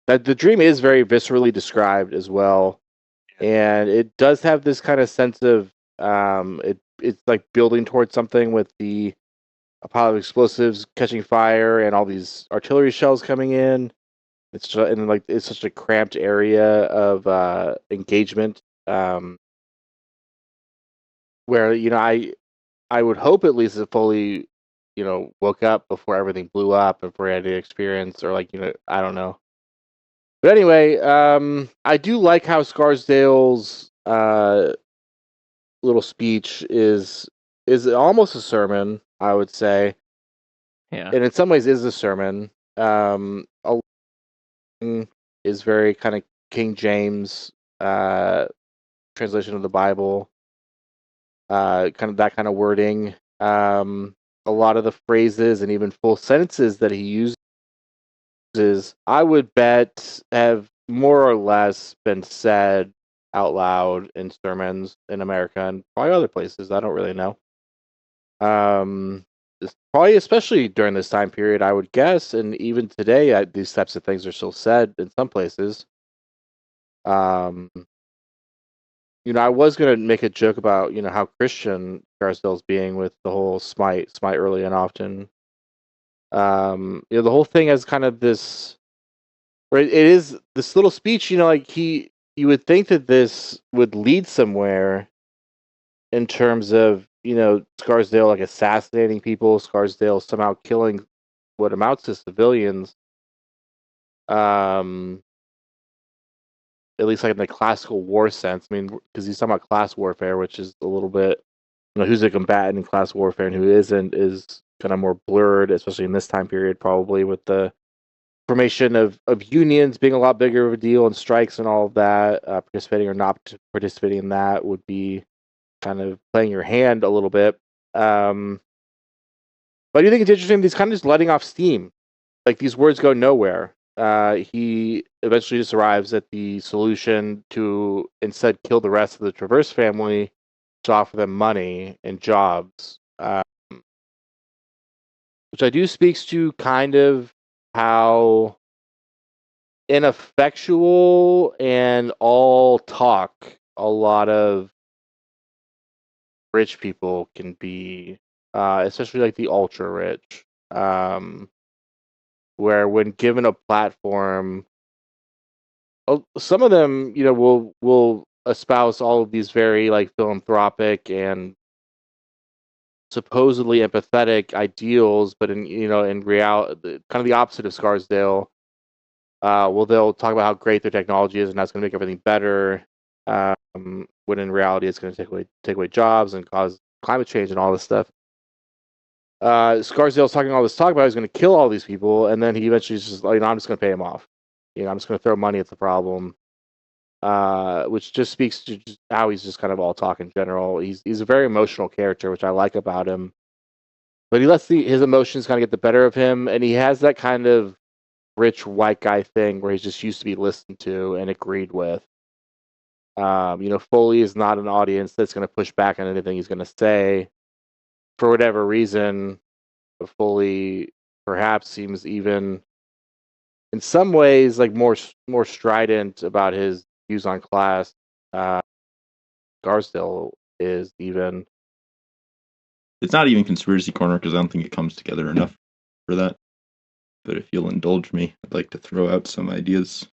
That the dream is very viscerally described as well, and it does have this kind of sense of it's like building towards something with a pile of explosives catching fire and all these artillery shells coming in. It's such a cramped area of engagement, where I would hope at least if Foley woke up before everything blew up, before he had the experience, or I don't know. But anyway, I do like how Scarsdale's little speech is almost a sermon, I would say. Yeah. And in some ways is a sermon. Is very kind of King James translation of the Bible. Kind of that kind of wording. A lot of the phrases and even full sentences that he uses, I would bet, have more or less been said out loud in sermons in America and probably other places. I don't really know. Probably especially during this time period, I would guess, and even today, these types of things are still said in some places. I was gonna make a joke about how Christian Scarsdale's being with the whole smite early and often. The whole thing has kind of this, right? It is this little speech. Like you would think that this would lead somewhere in terms of Scarsdale like assassinating people, Scarsdale somehow killing what amounts to civilians. At least like in the classical war sense. I mean, because he's talking about class warfare, which is a little bit, who's a combatant in class warfare and who isn't is kind of more blurred, especially in this time period, probably with the formation of unions being a lot bigger of a deal and strikes and all of that. Participating or not participating in that would be kind of playing your hand a little bit. But I do think it's interesting. He's kind of just letting off steam. Like these words go nowhere. He eventually just arrives at the solution to instead kill the rest of the Traverse family to offer them money and jobs, which I do speaks to kind of how ineffectual and all talk a lot of rich people can be, especially like the ultra rich, where when given a platform, some of them, will espouse all of these very like philanthropic and supposedly empathetic ideals, but in reality, kind of the opposite of Scarsdale. Well, they'll talk about how great their technology is and that's going to make everything better. When in reality, it's going to take away jobs and cause climate change and all this stuff. Scarsdale's talking all this talk about he's going to kill all these people, and then he eventually is just like, I'm just going to pay him off. I'm just going to throw money at the problem. Which just speaks to just how he's just kind of all talk in general. He's a very emotional character, which I like about him. But he lets his emotions kind of get the better of him, and he has that kind of rich white guy thing where he's just used to be listened to and agreed with. Foley is not an audience that's going to push back on anything he's going to say for whatever reason. Foley perhaps seems even in some ways like more strident about his views on class. Scarsdale is even. It's not even conspiracy corner because I don't think it comes together enough for that. But if you'll indulge me, I'd like to throw out some ideas.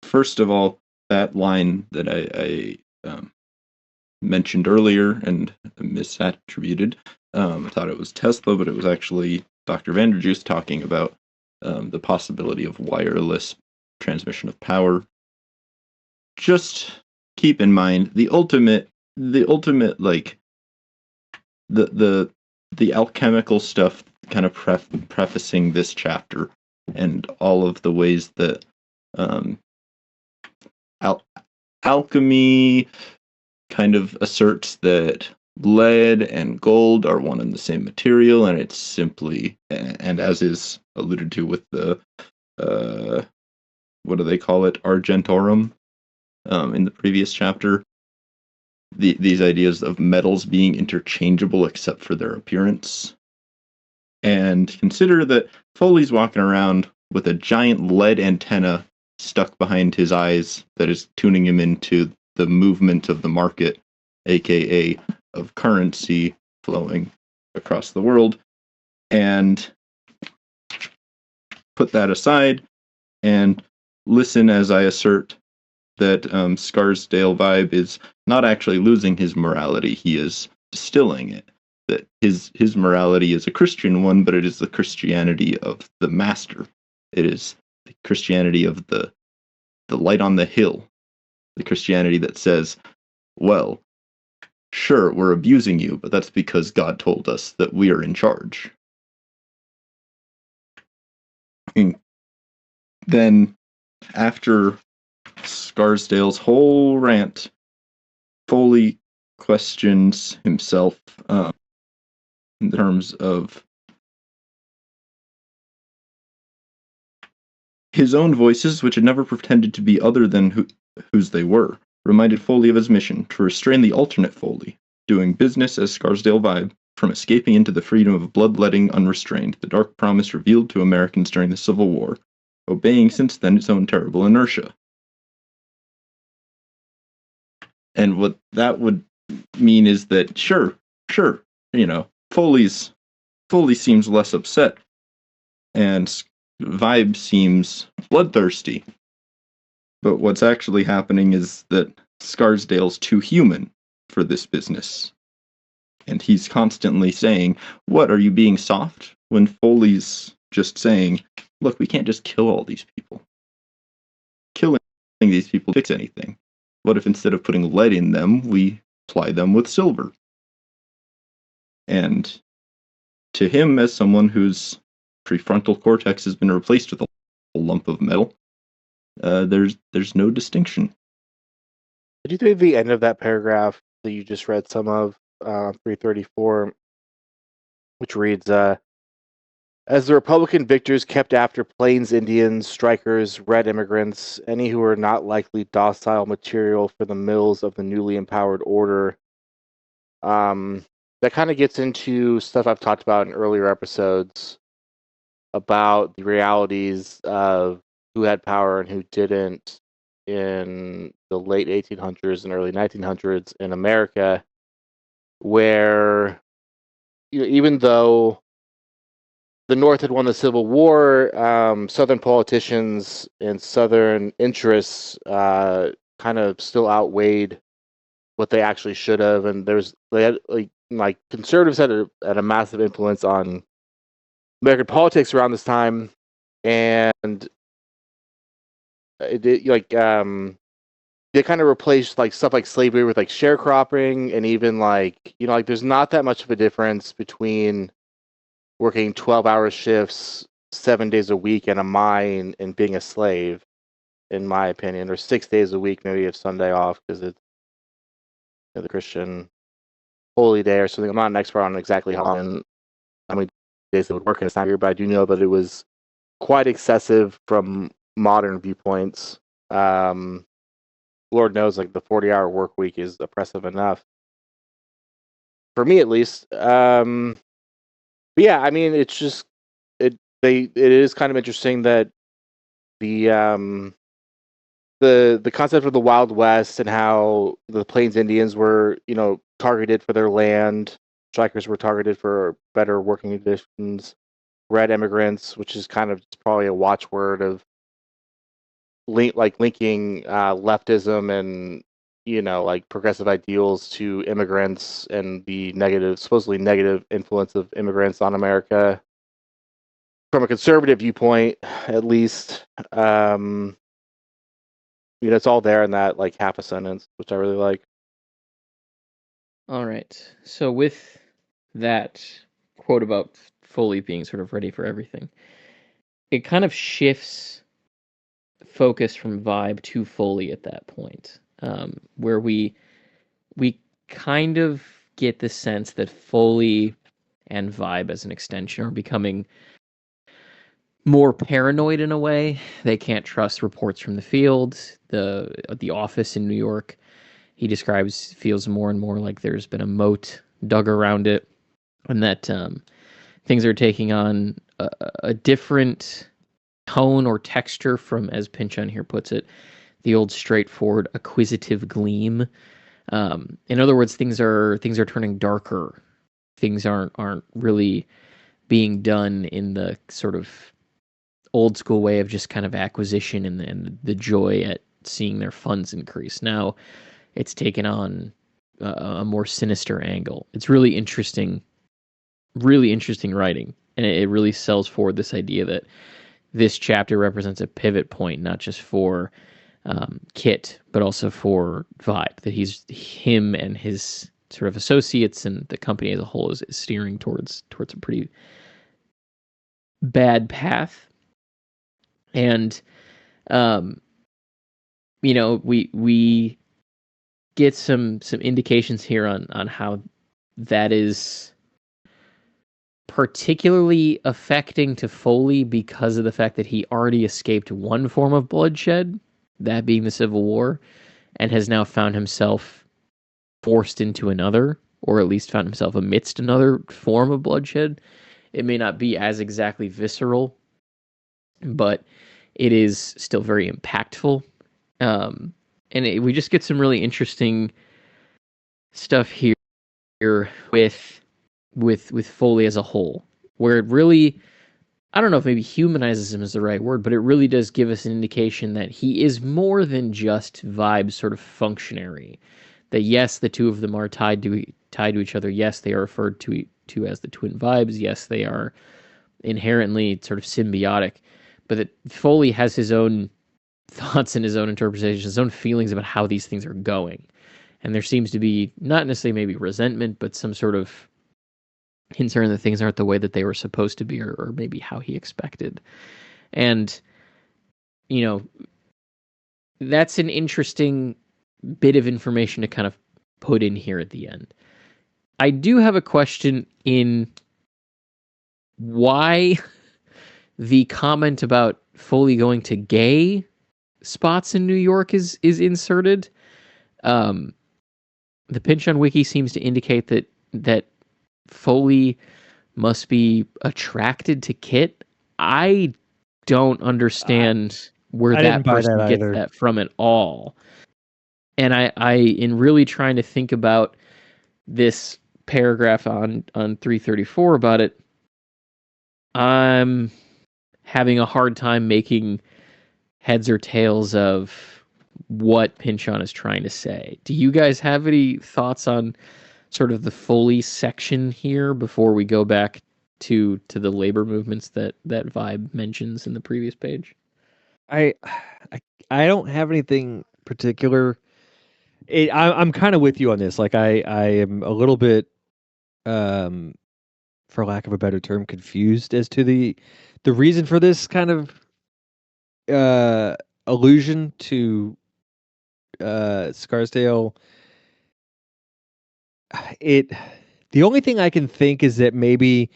First of all, that line that I mentioned earlier and misattributed, I thought it was Tesla, but it was actually Dr. Vanderjuice talking about the possibility of wireless transmission of power. Just keep in mind the ultimate like the alchemical stuff kind of prefacing this chapter and all of the ways that alchemy kind of asserts that lead and gold are one and the same material, and it's simply, and as is alluded to with the what do they call it, argentorum, in the previous chapter, these ideas of metals being interchangeable except for their appearance. And consider that Foley's walking around with a giant lead antenna stuck behind his eyes that is tuning him into the movement of the market, aka of currency flowing across the world. And put that aside and listen as I assert that Scarsdale Vibe is not actually losing his morality, he is distilling it. That his morality is a Christian one, but it is the Christianity of the master. It is the Christianity of the light on the hill. The Christianity that says, well, sure, we're abusing you, but that's because God told us that we are in charge. And then, after Scarsdale's whole rant, Foley questions himself in terms of his own voices, which had never pretended to be other than whose they were, reminded Foley of his mission to restrain the alternate Foley, doing business as Scarsdale Vibe, from escaping into the freedom of bloodletting unrestrained, the dark promise revealed to Americans during the Civil War, obeying since then its own terrible inertia. And what that would mean is that sure, Foley seems less upset, and Vibe seems bloodthirsty. But what's actually happening is that Scarsdale's too human for this business. And he's constantly saying, "What, are you being soft?" When Foley's just saying, "Look, we can't just kill all these people. Killing these people fix anything. What if instead of putting lead in them, we ply them with silver?" And to him, as someone whose prefrontal cortex has been replaced with a lump of metal, there's no distinction. Did you think the end of that paragraph that you just read some of, 334, which reads, as the Republican victors kept after Plains Indians, strikers, red immigrants, any who were not likely docile material for the mills of the newly empowered order. That kind of gets into stuff I've talked about in earlier episodes about the realities of who had power and who didn't in the late 1800s and early 1900s in America, where even though the North had won the Civil War, Southern politicians and Southern interests kind of still outweighed what they actually should have, and they had like conservatives had a massive influence on American politics around this time, and it did they kind of replaced like stuff like slavery with like sharecropping, and even like there's not that much of a difference between working 12-hour shifts 7 days a week in a mine and being a slave, in my opinion, or 6 days a week, maybe you have Sunday off because it's the Christian holy day or something. I'm not an expert on exactly how many days they would work in this time period, but I do know that it was quite excessive from modern viewpoints. Lord knows, like the 40-hour work week is oppressive enough for me, at least. But yeah, I mean, it's just it is kind of interesting that the concept of the Wild West and how the Plains Indians were, targeted for their land, strikers were targeted for better working conditions, red immigrants, which is kind of probably a watchword of linking leftism and like progressive ideals to immigrants and the supposedly negative influence of immigrants on America from a conservative viewpoint, at least. It's all there in that like half a sentence, which I really like. All right. So with that quote about Foley being sort of ready for everything, it kind of shifts focus from Vibe to Foley at that point, where we kind of get the sense that Foley and Vibe as an extension are becoming more paranoid in a way. They can't trust reports from the field. The office in New York, he describes, feels more and more like there's been a moat dug around it, and that things are taking on a different tone or texture from, as Pynchon here puts it, the old straightforward acquisitive gleam. In other words, things are turning darker. Things aren't really being done in the sort of old school way of just kind of acquisition and the joy at seeing their funds increase. Now it's taken on a more sinister angle. It's really interesting writing, and it really sells forward this idea that this chapter represents a pivot point, not just for Kit, but also for Vibe, that him and his sort of associates and the company as a whole is steering towards a pretty bad path. And we get some indications here on how that is particularly affecting to Foley because of the fact that he already escaped one form of bloodshed, that being the Civil War, and has now found himself forced into another, or at least found himself amidst another form of bloodshed. It may not be as exactly visceral, but it is still very impactful. we just get some really interesting stuff here with Foley as a whole, where it really, I don't know if maybe humanizes him is the right word, but it really does give us an indication that he is more than just Vibe's sort of functionary. That yes, the two of them are tied to each other. Yes, they are referred to as the twin Vibes. Yes, they are inherently sort of symbiotic. But that Foley has his own thoughts and his own interpretations, his own feelings about how these things are going. And there seems to be not necessarily maybe resentment, but some sort of concern that things aren't the way that they were supposed to be, or maybe how he expected. And, you know, that's an interesting bit of information to kind of put in here at the end. I do have a question in why the comment about Foley going to gay spots in New York is inserted. The Pynchon wiki seems to indicate that Foley must be attracted to Kit. I don't understand where I that didn't buy person that gets either. that from at all. And I in really trying to think about this paragraph on 334 about it, I'm having a hard time making heads or tails of what Pynchon is trying to say. Do you guys have any thoughts on sort of the Foley section here before we go back to the labor movements that Vibe mentions in the previous page? I don't have anything particular. I'm kind of with you on this. Like I am a little bit, for lack of a better term, confused as to the reason for this kind of allusion to Scarsdale. The only thing I can think is that maybe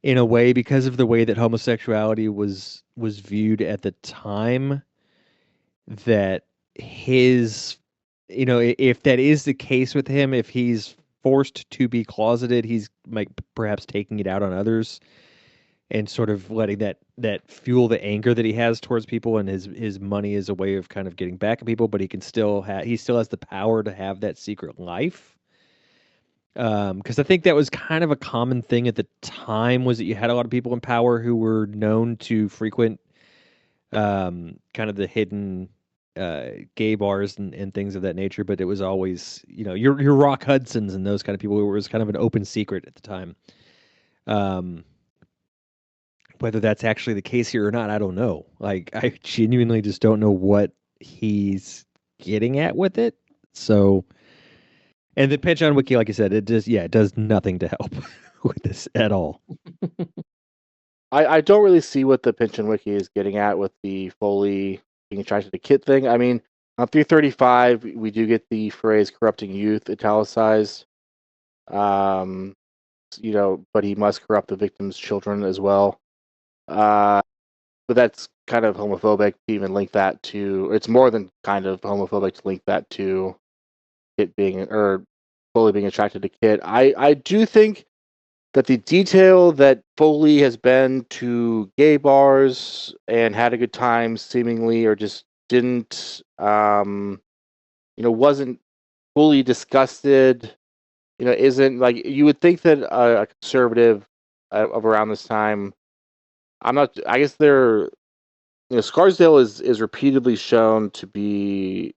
in a way, because of the way that homosexuality was viewed at the time, that his, if that is the case with him, if he's forced to be closeted, he's like perhaps taking it out on others and sort of letting that fuel the anger that he has towards people, and his money is a way of kind of getting back at people, but he still has the power to have that secret life. Because I think that was kind of a common thing at the time, was that you had a lot of people in power who were known to frequent kind of the hidden gay bars and things of that nature, but it was always, your Rock Hudsons and those kind of people. It was kind of an open secret at the time. Whether that's actually the case here or not, I don't know. Like, I genuinely just don't know what he's getting at with it. So, and the Pynchon wiki, like I said, it does nothing to help with this at all. I don't really see what the Pynchon wiki is getting at with the Foley being attracted to Kit thing. I mean, on 335, we do get the phrase corrupting youth italicized. But he must corrupt the victim's children as well. But that's kind of homophobic to even link that to. It's more than kind of homophobic to link that to Kit being, or Foley being attracted to Kit. I do think that the detail that Foley has been to gay bars and had a good time, seemingly, or just didn't, wasn't fully disgusted, isn't like, you would think that a conservative of around this time, I guess Scarsdale is repeatedly shown to be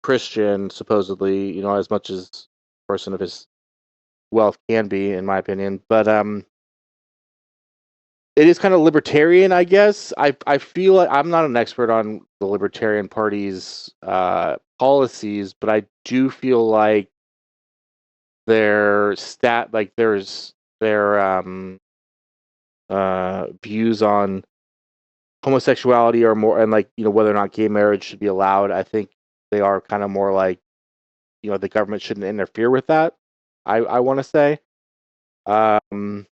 Christian, supposedly, as much as a person of his wealth can be, in my opinion. But it is kind of libertarian, I guess. I feel like I'm not an expert on the Libertarian Party's policies, but I do feel like their views on homosexuality are more, and whether or not gay marriage should be allowed. I think they are kind of more like, the government shouldn't interfere with that. I want to say. And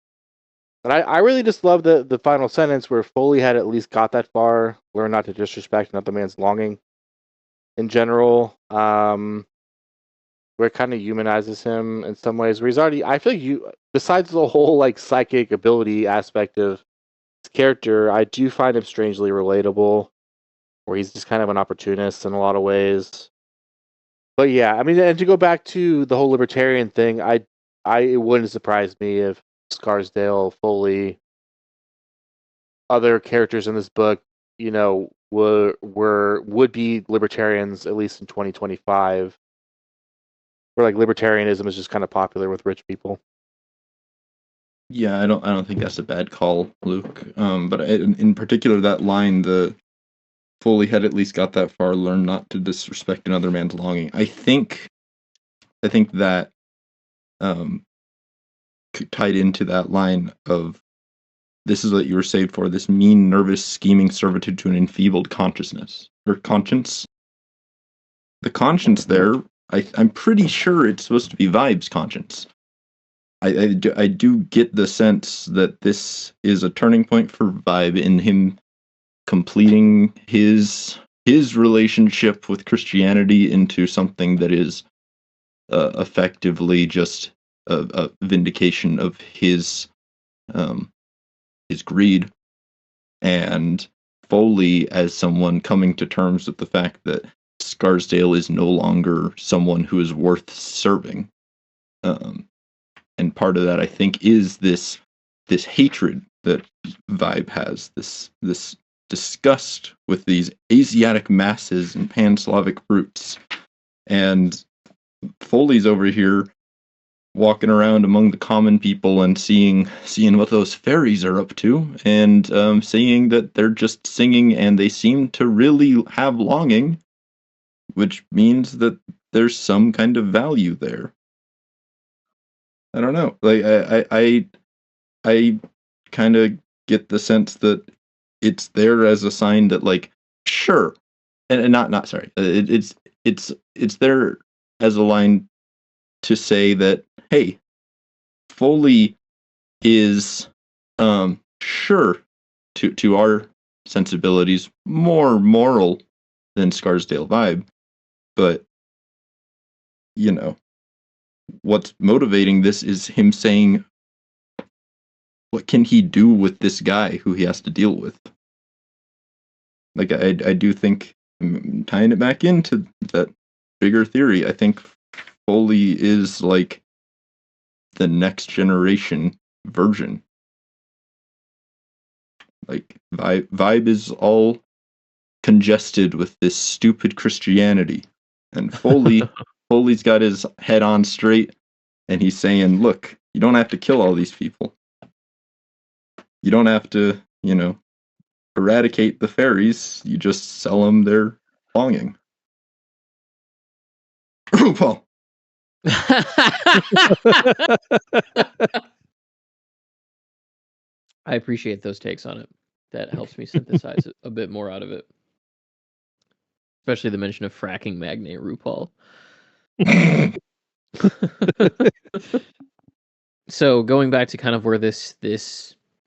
I really just love the final sentence where Foley had at least got that far, learn not to disrespect another man's longing in general, where it kind of humanizes him in some ways, where he's already, I feel like besides the whole psychic ability aspect of his character, I do find him strangely relatable. where he's just kind of an opportunist in a lot of ways. But yeah, I mean, and to go back to the whole libertarian thing, it wouldn't surprise me if Scarsdale, Foley, other characters in this book, you know, would be libertarians at least in 2025, where like libertarianism is just kind of popular with rich people. Yeah, I don't think that's a bad call, Luke. But in particular, that line, the Foley had at least got that far, learn not to disrespect another man's longing. I think that tied into that line of this is what you were saved for, this mean, nervous, scheming servitude to an enfeebled consciousness or conscience. The conscience there, I'm pretty sure it's supposed to be Vibe's conscience. I do get the sense that this is a turning point for Vibe in him completing his relationship with Christianity into something that is effectively just a vindication of his greed, and Foley as someone coming to terms with the fact that Scarsdale is no longer someone who is worth serving. And part of that, I think, is this hatred that Vibe has, this disgust with these Asiatic masses and Pan-Slavic brutes. And Foley's over here walking around among the common people and seeing what those fairies are up to, and seeing that they're just singing and they seem to really have longing, which means that there's some kind of value there. I don't know. Like I kind of get the sense that it's there as a sign that, like, sure, and not sorry, it's there as a line to say that, hey, Foley is sure to our sensibilities more moral than Scarsdale Vibe, but you know, what's motivating this is him saying, what can he do with this guy who he has to deal with? Like, I do think, tying it back into that bigger theory, I think Foley is like the next generation version. Like, Vibe is all congested with this stupid Christianity, and Foley's got his head on straight, and he's saying, look, you don't have to kill all these people. You don't have to, eradicate the fairies. You just sell them their longing. RuPaul. I appreciate those takes on it. That helps me synthesize a bit more out of it. Especially the mention of fracking magnate RuPaul. So going back to kind of where this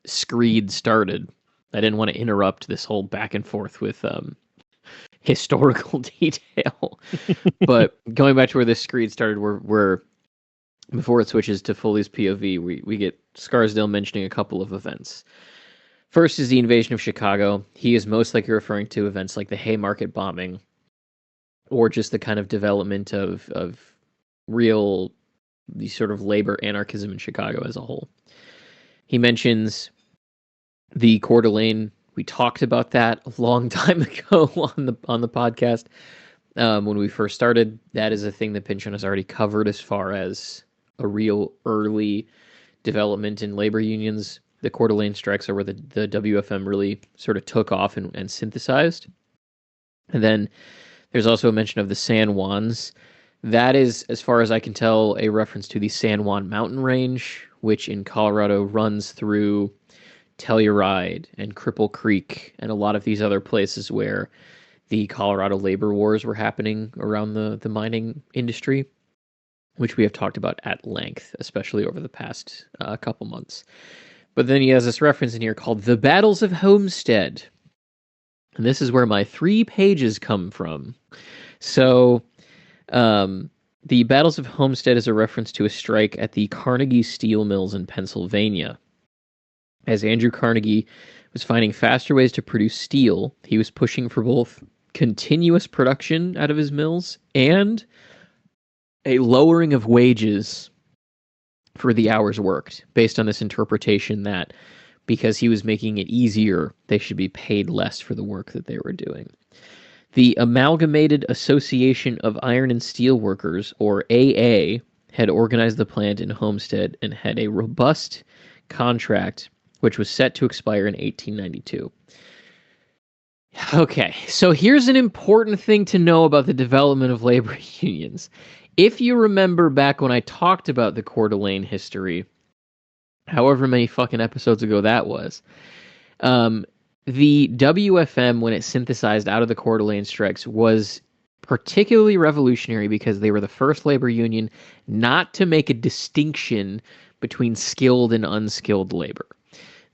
screed started, I didn't want to interrupt this whole back and forth with historical detail. But going back to where this screed started, where before it switches to Foley's POV, we get Scarsdale mentioning a couple of events. First is the invasion of Chicago. He is most likely referring to events like the Haymarket bombing, or just the kind of development of the sort of labor anarchism in Chicago as a whole. He mentions the Coeur d'Alene. We talked about that a long time ago on the podcast when we first started. That is a thing that Pynchon has already covered as far as a real early development in labor unions. The Coeur d'Alene strikes are where the WFM really sort of took off and synthesized. And then there's also a mention of the San Juans. That is, as far as I can tell, a reference to the San Juan mountain range, which in Colorado runs through Telluride and Cripple Creek and a lot of these other places where the Colorado labor wars were happening around the mining industry, which we have talked about at length, especially over the past couple months. But then he has this reference in here called The Battles of Homestead. And this is where my 3 pages come from. So the Battles of Homestead is a reference to a strike at the Carnegie steel mills in Pennsylvania. As Andrew Carnegie was finding faster ways to produce steel. He was pushing for both continuous production out of his mills and a lowering of wages for the hours worked, based on this interpretation that because he was making it easier, they should be paid less for the work that they were doing. The Amalgamated Association of Iron and Steel Workers, or AA, had organized the plant in Homestead and had a robust contract which was set to expire in 1892. Okay, so here's an important thing to know about the development of labor unions. If you remember back when I talked about the Coeur d'Alene history, however many fucking episodes ago that was, the WFM, when it synthesized out of the Coeur d'Alene strikes, was particularly revolutionary because they were the first labor union not to make a distinction between skilled and unskilled labor.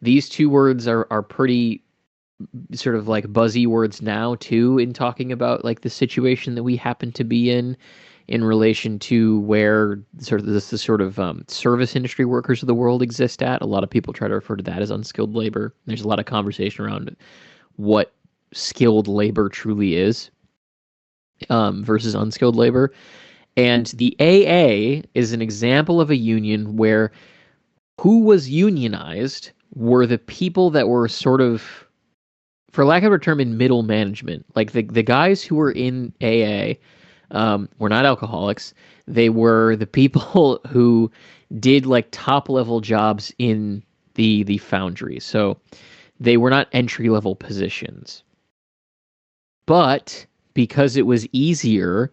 These two words are pretty sort of like buzzy words now too, in talking about like the situation that we happen to be in relation to where sort of the sort of service industry workers of the world exist at. A lot of people try to refer to that as unskilled labor. There's a lot of conversation around what skilled labor truly is versus unskilled labor. And the AA is an example of a union where who was unionized were the people that were sort of, for lack of a term, in middle management. Like the guys who were in AA were not alcoholics. They were the people who did like top level jobs in the foundry. So they were not entry level positions. But because it was easier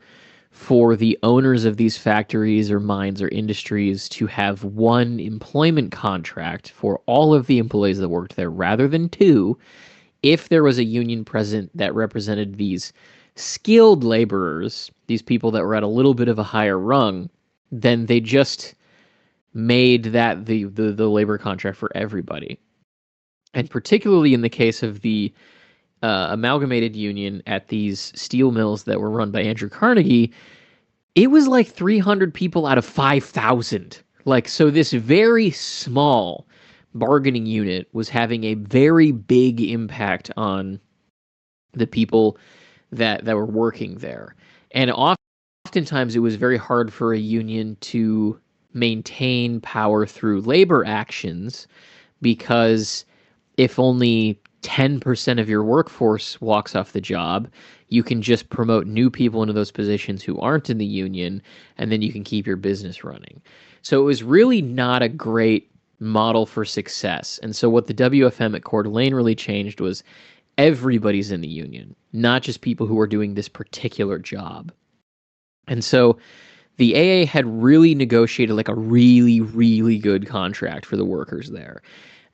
for the owners of these factories or mines or industries to have one employment contract for all of the employees that worked there rather than two, if there was a union present that represented these skilled laborers, these people that were at a little bit of a higher rung, then they just made that the labor contract for everybody. And particularly in the case of the amalgamated union at these steel mills that were run by Andrew Carnegie, it was like 300 people out of 5,000. Like, so this very small bargaining unit was having a very big impact on the people that were working there. And oftentimes it was very hard for a union to maintain power through labor actions, because if only 10% of your workforce walks off the job, you can just promote new people into those positions who aren't in the union, and then you can keep your business running. So it was really not a great model for success. And so what the WFM at Coeur d'Alene really changed was everybody's in the union, not just people who are doing this particular job. And so the AA had really negotiated like a really, really good contract for the workers there.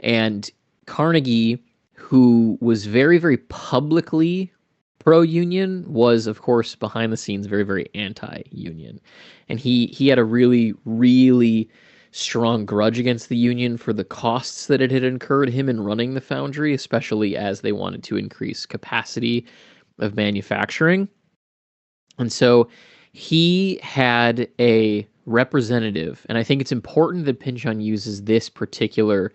And Carnegie, who was very, very publicly pro-union, was, of course, behind the scenes very, very anti-union. And he had a really, really strong grudge against the union for the costs that it had incurred him in running the foundry, especially as they wanted to increase capacity of manufacturing. And so he had a representative, and I think it's important that Pynchon uses this particular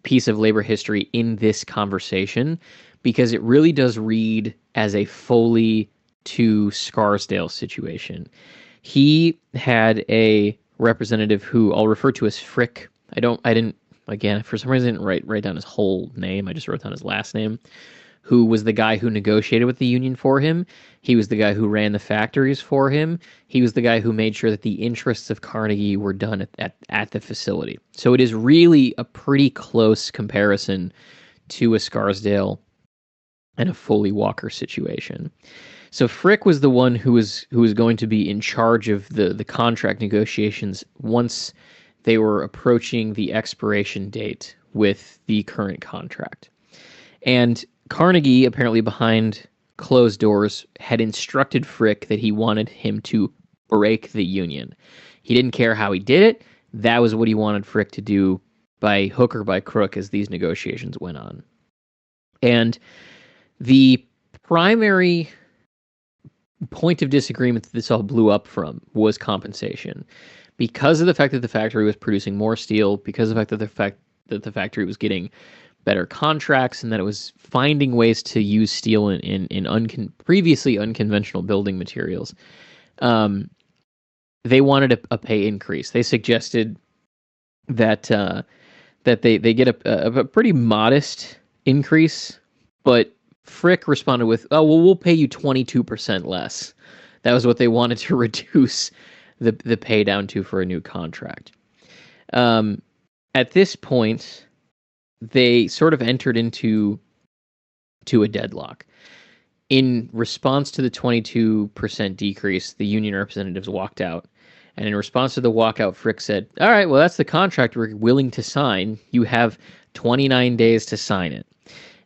piece of labor history in this conversation, because it really does read as a Foley to Scarsdale situation. He had a representative who I'll refer to as Frick. Again, for some reason I didn't write down his whole name. I just wrote down his last name, who was the guy who negotiated with the union for him. He was the guy who ran the factories for him. He was the guy who made sure that the interests of Carnegie were done at the facility. So it is really a pretty close comparison to a Scarsdale and a Foley Walker situation. So Frick was the one who was going to be in charge of the contract negotiations once they were approaching the expiration date with the current contract. And Carnegie, apparently behind closed doors, had instructed Frick that he wanted him to break the union. He didn't care how he did it. That was what he wanted Frick to do by hook or by crook as these negotiations went on. And the primary point of disagreement that this all blew up from was compensation. Because of the fact that the factory was producing more steel, because of the fact that the factory was getting better contracts and that it was finding ways to use steel in previously unconventional building materials. They wanted a pay increase. They suggested that that they get a pretty modest increase, but Frick responded with, "Oh well, we'll pay you 22% less." That was what they wanted to reduce the pay down to for a new contract. At this point, they sort of entered into a deadlock. In response to the 22% decrease, the union representatives walked out. And in response to the walkout, Frick said, "All right, well, that's the contract we're willing to sign. You have 29 days to sign it."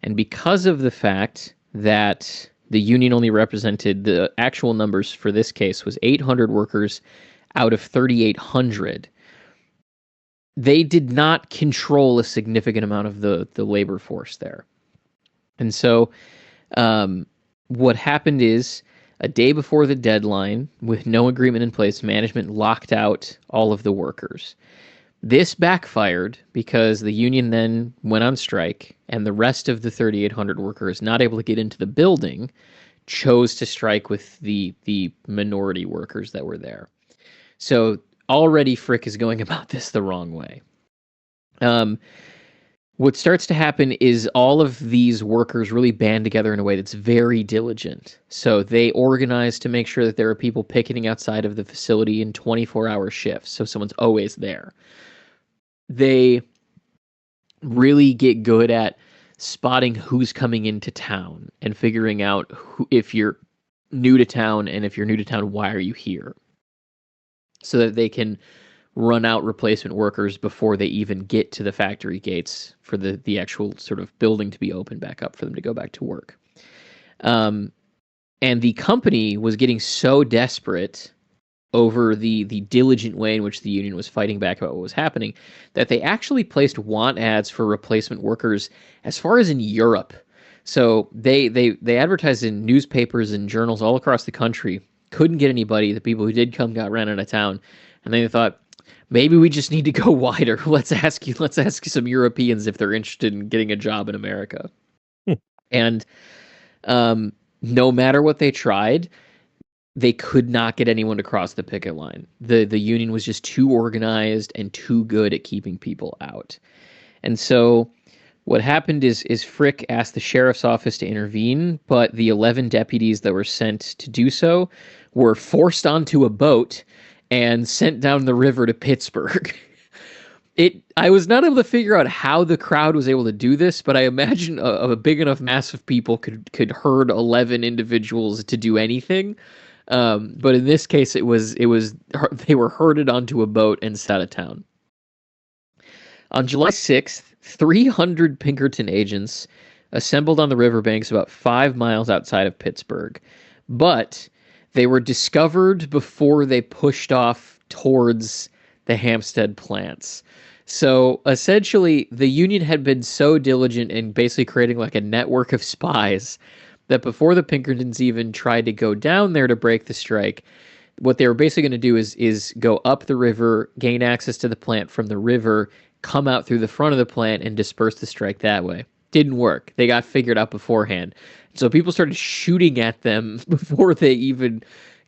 And because of the fact that the union only represented, the actual numbers for this case was 800 workers out of 3,800, they did not control a significant amount of the labor force there. And so what happened is, a day before the deadline, with no agreement in place, management locked out all of the workers. This backfired because the union then went on strike, and the rest of the 3,800 workers, not able to get into the building, chose to strike with the minority workers that were there. So already Frick is going about this the wrong way. What starts to happen is all of these workers really band together in a way that's very diligent. So they organize to make sure that there are people picketing outside of the facility in 24-hour shifts, so someone's always there. They really get good at spotting who's coming into town and figuring out if you're new to town, and if you're new to town, why are you here? So that they can run out replacement workers before they even get to the factory gates for the actual sort of building to be opened back up for them to go back to work. And the company was getting so desperate over the diligent way in which the union was fighting back about what was happening that they actually placed want ads for replacement workers as far as in Europe. So they advertised in newspapers and journals all across the country, couldn't get anybody. The people who did come got ran out of town. And then they thought, maybe we just need to go wider. Let's ask some Europeans if they're interested in getting a job in America. And no matter what they tried, they could not get anyone to cross the picket line. The union was just too organized and too good at keeping people out. And so what happened is Frick asked the sheriff's office to intervene, but the 11 deputies that were sent to do so were forced onto a boat and sent down the river to Pittsburgh. I was not able to figure out how the crowd was able to do this, but I imagine a big enough mass of people could herd 11 individuals to do anything. But in this case, it was they were herded onto a boat and set out of town. On July 6th, 300 Pinkerton agents assembled on the riverbanks about 5 miles outside of Pittsburgh, but they were discovered before they pushed off towards the Hampstead plants. So essentially, the union had been so diligent in basically creating like a network of spies that before the Pinkertons even tried to go down there to break the strike, what they were basically going to do is go up the river, gain access to the plant from the river, come out through the front of the plant, and disperse the strike that way. Didn't work. They got figured out beforehand. So people started shooting at them before they even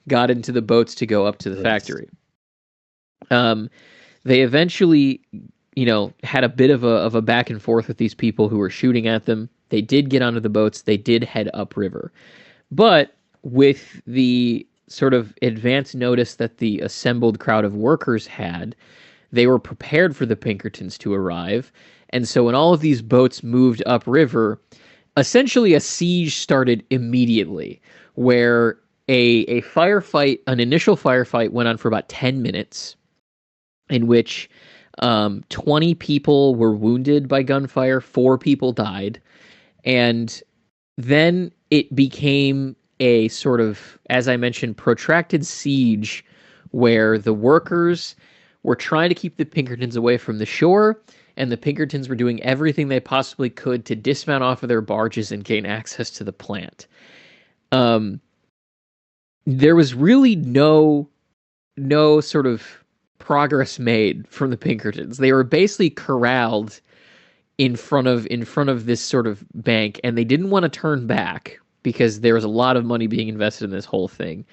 got into the boats to go up to the factory. They eventually, had a bit of a back and forth with these people who were shooting at them. They did get onto the boats. They did head upriver. But with the sort of advance notice that the assembled crowd of workers had, they were prepared for the Pinkertons to arrive. And so when all of these boats moved upriver, essentially a siege started immediately, where an initial firefight went on for about 10 minutes, in which 20 people were wounded by gunfire, 4 people died, and then it became a sort of, as I mentioned, protracted siege where the workers were trying to keep the Pinkertons away from the shore, and the Pinkertons were doing everything they possibly could to dismount off of their barges and gain access to the plant. There was really no sort of progress made from the Pinkertons. They were basically corralled in front of this sort of bank, and they didn't want to turn back because there was a lot of money being invested in this whole thing.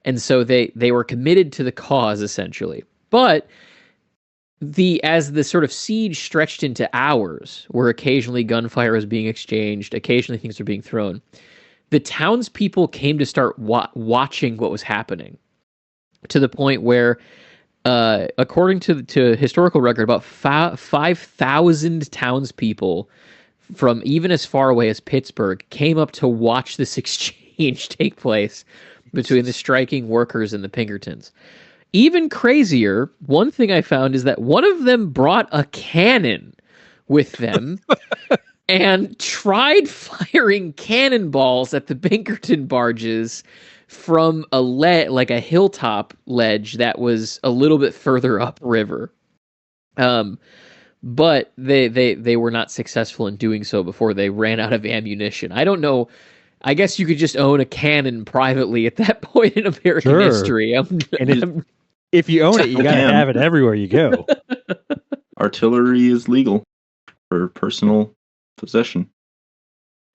And so they were committed to the cause essentially. But as the sort of siege stretched into hours, where occasionally gunfire was being exchanged, occasionally things were being thrown, the townspeople came to start watching what was happening, to the point where, according to historical record, about 5,000 townspeople from even as far away as Pittsburgh came up to watch this exchange take place between the striking workers and the Pinkertons. Even crazier, one thing I found is that one of them brought a cannon with them and tried firing cannonballs at the Pinkerton barges from like a hilltop ledge that was a little bit further upriver. But they were not successful in doing so before they ran out of ammunition. I don't know. I guess you could just own a cannon privately at that point in American history. If you own it, you gotta have it everywhere you go. Artillery is legal for personal possession.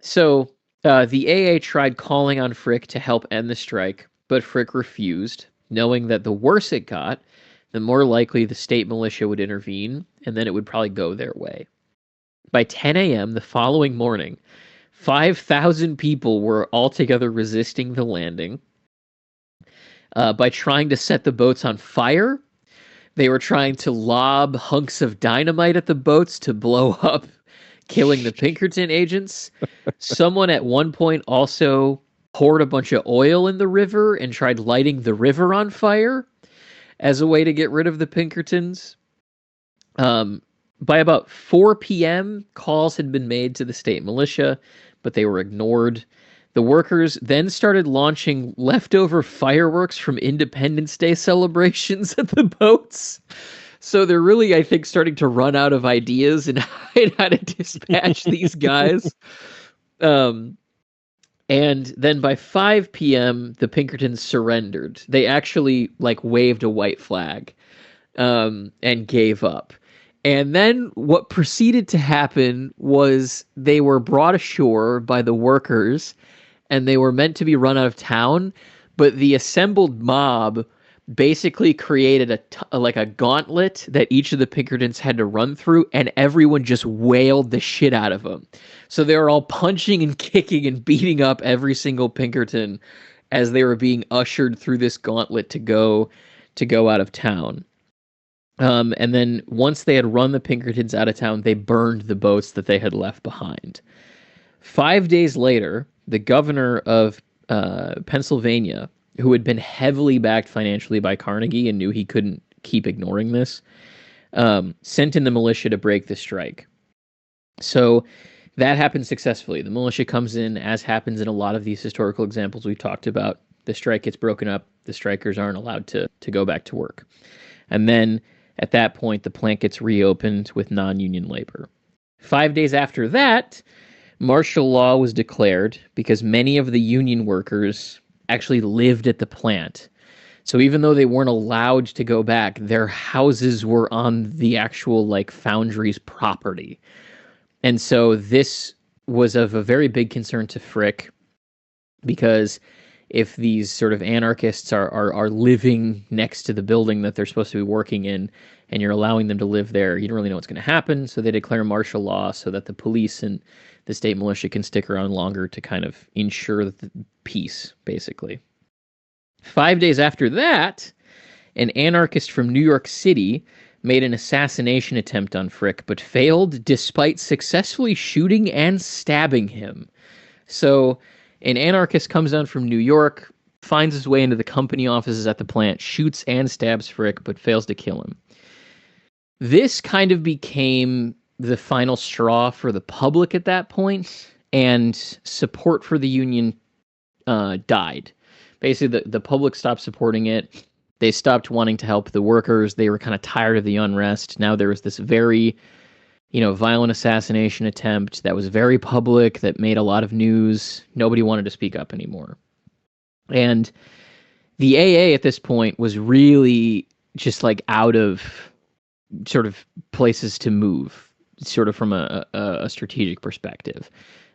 So the AA tried calling on Frick to help end the strike, but Frick refused, knowing that the worse it got, the more likely the state militia would intervene, and then it would probably go their way. By 10 a.m. the following morning, 5,000 people were altogether resisting the landing. By trying to set the boats on fire, they were trying to lob hunks of dynamite at the boats to blow up, killing the Pinkerton agents. Someone at one point also poured a bunch of oil in the river and tried lighting the river on fire as a way to get rid of the Pinkertons. By about 4 p.m., calls had been made to the state militia, but they were ignored. The workers then started launching leftover fireworks from Independence Day celebrations at the boats. So they're really, I think, starting to run out of ideas and how to dispatch these guys. And then by 5 p.m., the Pinkertons surrendered. They actually waved a white flag and gave up. And then what proceeded to happen was they were brought ashore by the workers, and they were meant to be run out of town, but the assembled mob basically created a gauntlet that each of the Pinkertons had to run through, and everyone just wailed the shit out of them. So they were all punching and kicking and beating up every single Pinkerton as they were being ushered through this gauntlet to go out of town. And then once they had run the Pinkertons out of town, they burned the boats that they had left behind. 5 days later, the governor of Pennsylvania, who had been heavily backed financially by Carnegie and knew he couldn't keep ignoring this, sent in the militia to break the strike. So that happened successfully. The militia comes in, as happens in a lot of these historical examples we've talked about. The strike gets broken up. The strikers aren't allowed to go back to work. And then at that point, the plant gets reopened with non-union labor. 5 days after that, martial law was declared because many of the union workers actually lived at the plant. So even though they weren't allowed to go back, their houses were on the actual foundry's property. And so this was of a very big concern to Frick, because if these sort of anarchists are living next to the building that they're supposed to be working in, and you're allowing them to live there, you don't really know what's going to happen. So they declare martial law so that the police and the state militia can stick around longer to kind of ensure the peace, basically. 5 days after that, an anarchist from New York City made an assassination attempt on Frick, but failed despite successfully shooting and stabbing him. So an anarchist comes down from New York, finds his way into the company offices at the plant, shoots and stabs Frick, but fails to kill him. This kind of became the final straw for the public at that point, and support for the union died. Basically, the public stopped supporting it. They stopped wanting to help the workers. They were kind of tired of the unrest. Now there was this very, violent assassination attempt that was very public, that made a lot of news. Nobody wanted to speak up anymore. And the AA at this point was really just out of sort of places to move. sort of from a strategic perspective.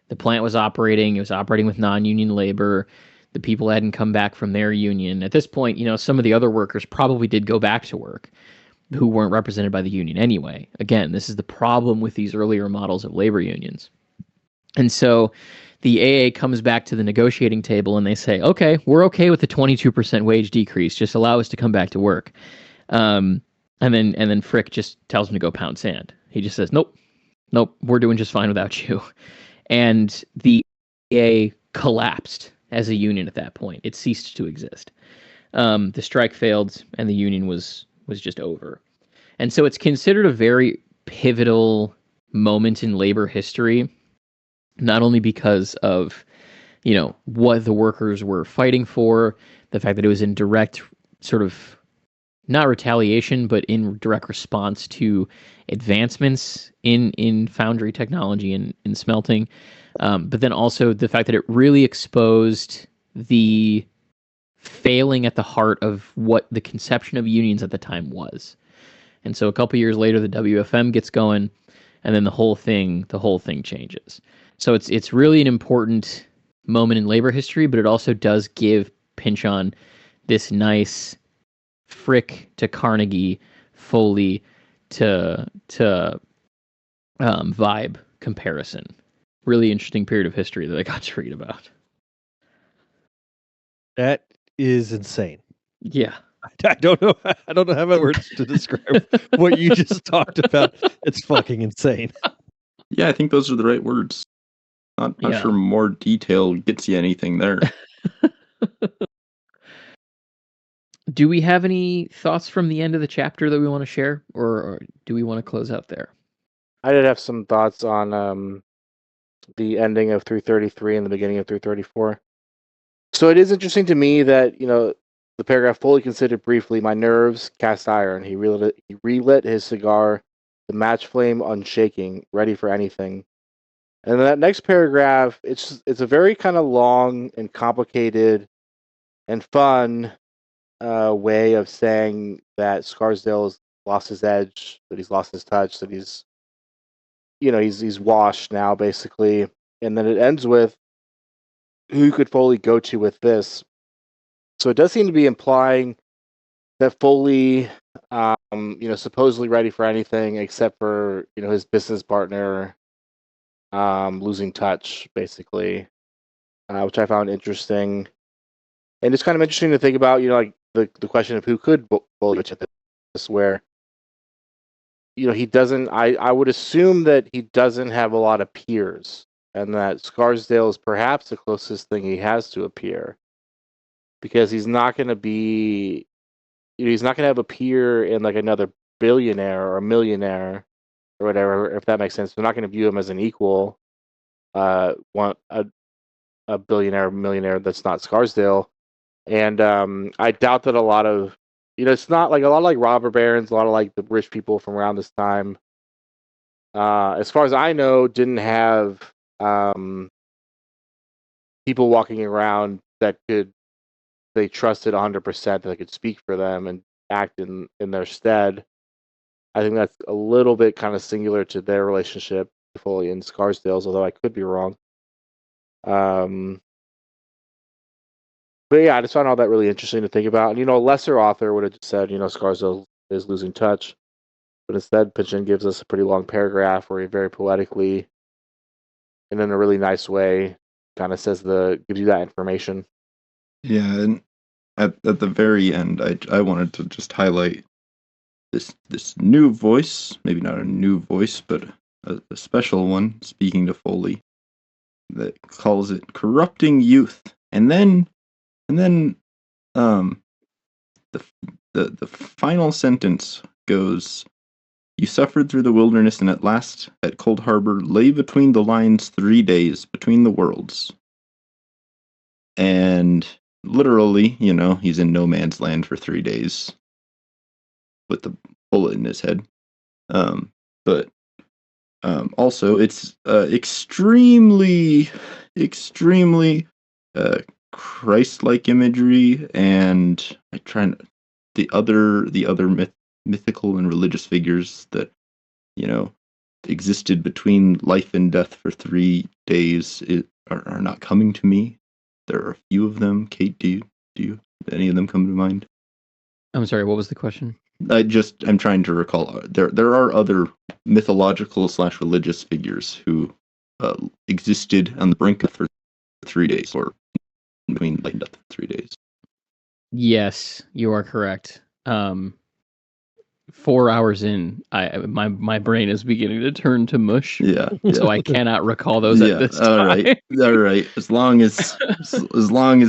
The plant was operating; it was operating with non-union labor. The people hadn't come back from their union. At this point, some of the other workers probably did go back to work who weren't represented by the union anyway. Again, this is the problem with these earlier models of labor unions. And so the AA comes back to the negotiating table and they say, okay, we're okay with the 22% wage decrease. Just allow us to come back to work. And then Frick just tells him to go pound sand. He just says, nope, we're doing just fine without you. And the AA collapsed as a union at that point. It ceased to exist. The strike failed and the union was just over. And so it's considered a very pivotal moment in labor history, not only because of, what the workers were fighting for, the fact that it was in direct sort of, not retaliation, but in direct response to advancements in foundry technology and in smelting, but then also the fact that it really exposed the failing at the heart of what the conception of unions at the time was. And so a couple years later, the WFM gets going, and then the whole thing changes. So it's really an important moment in labor history, but it also does give Pynchon this nice Frick to Carnegie, Foley to Vibe comparison. Really interesting period of history that I got to read about. That is insane. Yeah. I don't know how other words to describe what you just talked about. It's fucking insane. Yeah, I think those are the right words. Not sure more detail gets you anything there. Do we have any thoughts from the end of the chapter that we want to share, or do we want to close out there? I did have some thoughts on the ending of 333 and the beginning of 334. So it is interesting to me that, the paragraph fully considered briefly, my nerves cast iron. He relit his cigar, the match flame unshaking, ready for anything. And that next paragraph, it's a very kind of long and complicated and fun way of saying that Scarsdale's lost his edge, that he's lost his touch, that he's washed now, basically. And then it ends with, who could Foley go to with this? So it does seem to be implying that Foley, supposedly ready for anything except for, his business partner losing touch, basically, which I found interesting. And it's kind of interesting to think about, like the question of who could Foley at this, where, he doesn't, I would assume that he doesn't have a lot of peers, and that Scarsdale is perhaps the closest thing he has to a peer, because he's not going to have a peer in like another billionaire or a millionaire or whatever, if that makes sense. They're not going to view him as an equal, a billionaire or millionaire that's not Scarsdale. And I doubt that a lot of, it's not like a lot of like robber barons, a lot of like the rich people from around this time, as far as I know, didn't have people walking around that they trusted 100%, that they could speak for them and act in their stead. I think that's a little bit kind of singular to their relationship, Foley and Scarsdale's, although I could be wrong. But yeah, I just found all that really interesting to think about. And, a lesser author would have just said, Scarsdale is losing touch. But instead, Pynchon gives us a pretty long paragraph where he very poetically, and in a really nice way, kind of gives you that information. Yeah, and at the very end, I wanted to just highlight this new voice, maybe not a new voice, but a special one, speaking to Foley, that calls it corrupting youth. And then the final sentence goes, you suffered through the wilderness and at last at Cold Harbor lay between the lines 3 days between the worlds. And literally, he's in no man's land for 3 days with the bullet in his head. But also it's extremely Christ-like imagery, and the other mythical and religious figures that existed between life and death for 3 days are not coming to me. There are a few of them. Kate, do any of them come to mind? I'm sorry, what was the question? I'm trying to recall. There are other mythological / religious figures who existed on the brink for 3 days, or between life and death for 3 days. Yes, you are correct. 4 hours in, my brain is beginning to turn to mush. Yeah. So I cannot recall those at this time. All right. As long as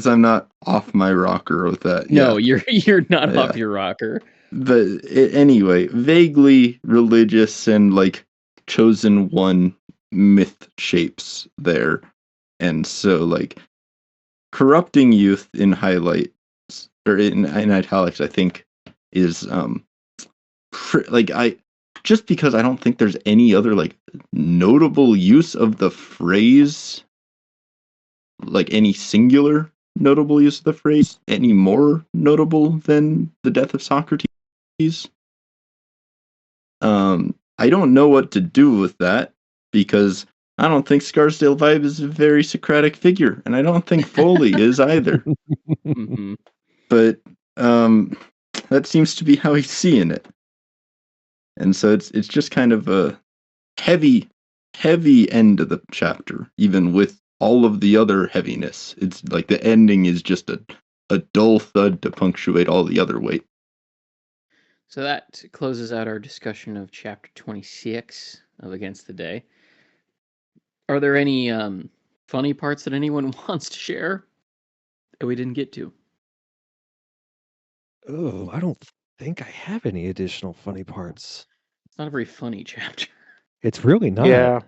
I'm not off my rocker with that. No, yeah. you're not off your rocker. But anyway, vaguely religious and like chosen one myth shapes there, and so like corrupting youth in highlights or in italics, I think is just because I don't think there's any other like notable use of the phrase, like any singular notable use of the phrase, any more notable than the death of Socrates. I don't know what to do with that, because I don't think Scarsdale Vibe is a very Socratic figure, and I don't think Foley is either. Mm-hmm. But that seems to be how he's seeing it. And so it's just kind of a heavy end of the chapter, even with all of the other heaviness. It's like the ending is just a dull thud to punctuate all the other weight. So that closes out our discussion of chapter 26 of Against the Day. Are there any funny parts that anyone wants to share that we didn't get to? Oh, I don't think I have any additional funny parts. It's not a very funny chapter. It's really not. Yeah.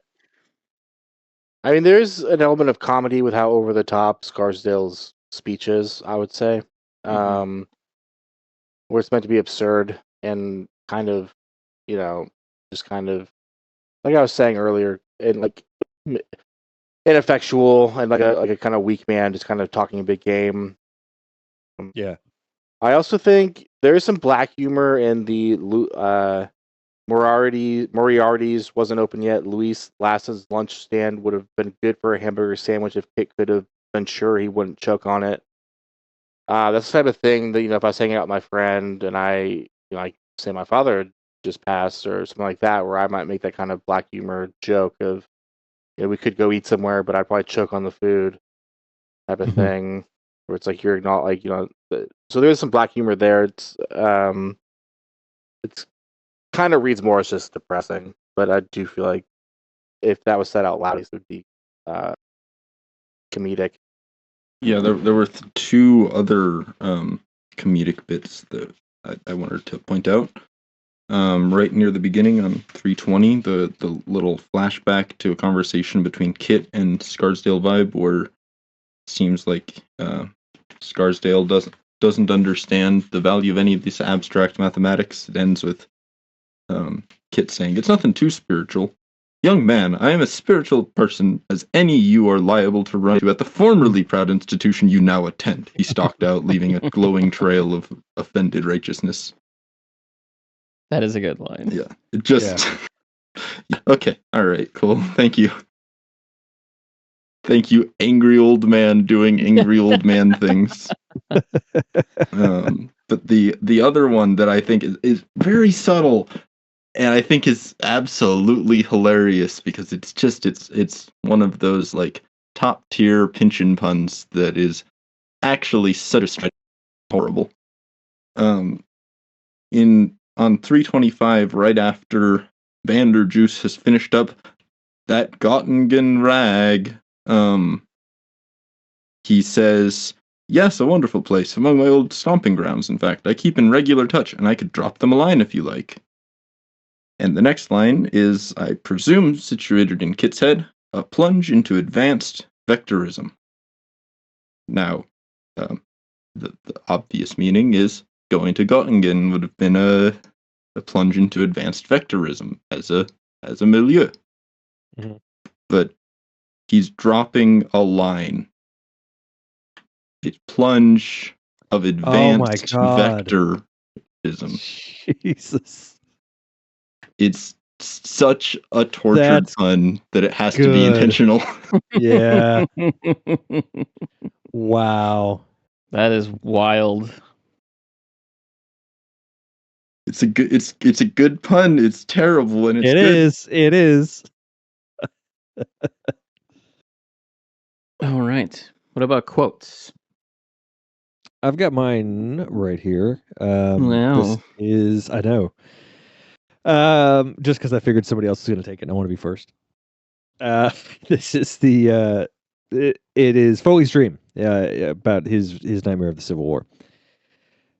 I mean, there's an element of comedy with how over the top Scarsdale's speech is, I would say. Mhm. Where it's meant to be absurd and kind of, just kind of, like I was saying earlier, and like ineffectual and like a kind of weak man just kind of talking a big game. Yeah. I also think there is some black humor in the Moriarty's wasn't open yet. Luis Lassen's lunch stand would have been good for a hamburger sandwich if Kit could have been sure he wouldn't choke on it. That's the type of thing that, if I was hanging out with my friend and I, like say my father had just passed or something like that, where I might make that kind of black humor joke of, we could go eat somewhere, but I'd probably choke on the food type of thing, where it's like you're not like, so there's some black humor there. It's kind of reads more as just depressing, but I do feel like if that was said out loud, it would be comedic. Yeah, there were 2 other comedic bits that I wanted to point out. Right near the beginning on 320, the little flashback to a conversation between Kit and Scarsdale Vibe, where it seems like Scarsdale doesn't understand the value of any of this abstract mathematics. It ends with Kit saying, "It's nothing too spiritual. Young man, I am as spiritual person as any you are liable to run to at the formerly proud institution you now attend." He stalked out, leaving a glowing trail of offended righteousness. That is a good line. Yeah. It just... Okay. All right. Cool. Thank you. Thank you, angry old man doing angry old man things. But the other one that I think is very subtle, and I think is absolutely hilarious, because it's one of those like top tier pinchin puns that is actually such a stretch, horrible. On 325, right after Vanderjuice has finished up that Gottingen rag, he says, "Yes, a wonderful place, among my old stomping grounds, in fact. I keep in regular touch, and I could drop them a line if you like." And the next line is, I presume, situated in Kit's head, a plunge into advanced vectorism. Now, the obvious meaning is going to Göttingen would have been a plunge into advanced vectorism as a milieu. Mm-hmm. But he's dropping a line. A plunge of advanced vectorism. Jesus. It's such a tortured That's pun that it has to be good. intentional. Yeah. Wow. That is wild. It's a good pun. It's terrible and it's It good. is. It is. All right. What about quotes? I've got mine right here. This Wow. is, I know. Just because I figured somebody else was going to take it and I want to be first. This is it is Foley's dream about his nightmare of the Civil War.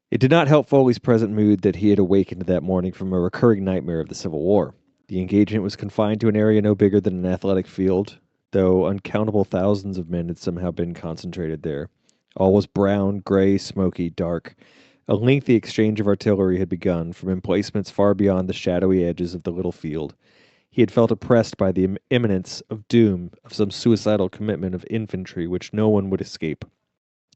It did not help Foley's present mood that he had awakened that morning from a recurring nightmare of the Civil War. The engagement was confined to an area no bigger than an athletic field, though uncountable thousands of men had somehow been concentrated there. All was brown, gray, smoky, dark. A lengthy exchange of artillery had begun from emplacements far beyond the shadowy edges of the little field. He had felt oppressed by the imminence of doom, of some suicidal commitment of infantry which no one would escape.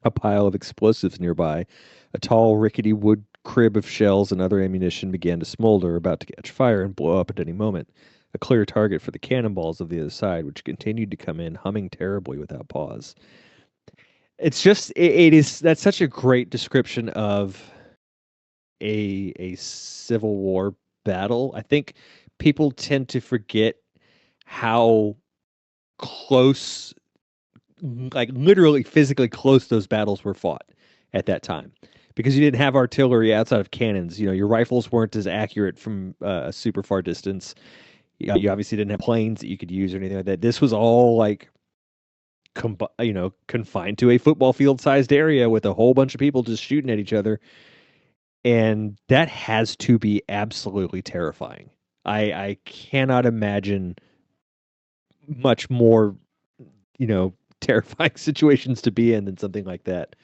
A pile of explosives nearby, a tall, rickety wood crib of shells and other ammunition began to smolder, about to catch fire and blow up at any moment. A clear target for the cannonballs of the other side, which continued to come in, humming terribly without pause. It's just, that's such a great description of a Civil War battle. I think people tend to forget how close, like literally physically close, those battles were fought at that time, because you didn't have artillery outside of cannons. You know, your rifles weren't as accurate from a super far distance. You obviously didn't have planes that you could use or anything like that. This was all like confined to a football field sized area with a whole bunch of people just shooting at each other. And that has to be absolutely terrifying. I cannot imagine much more, terrifying situations to be in than something like that.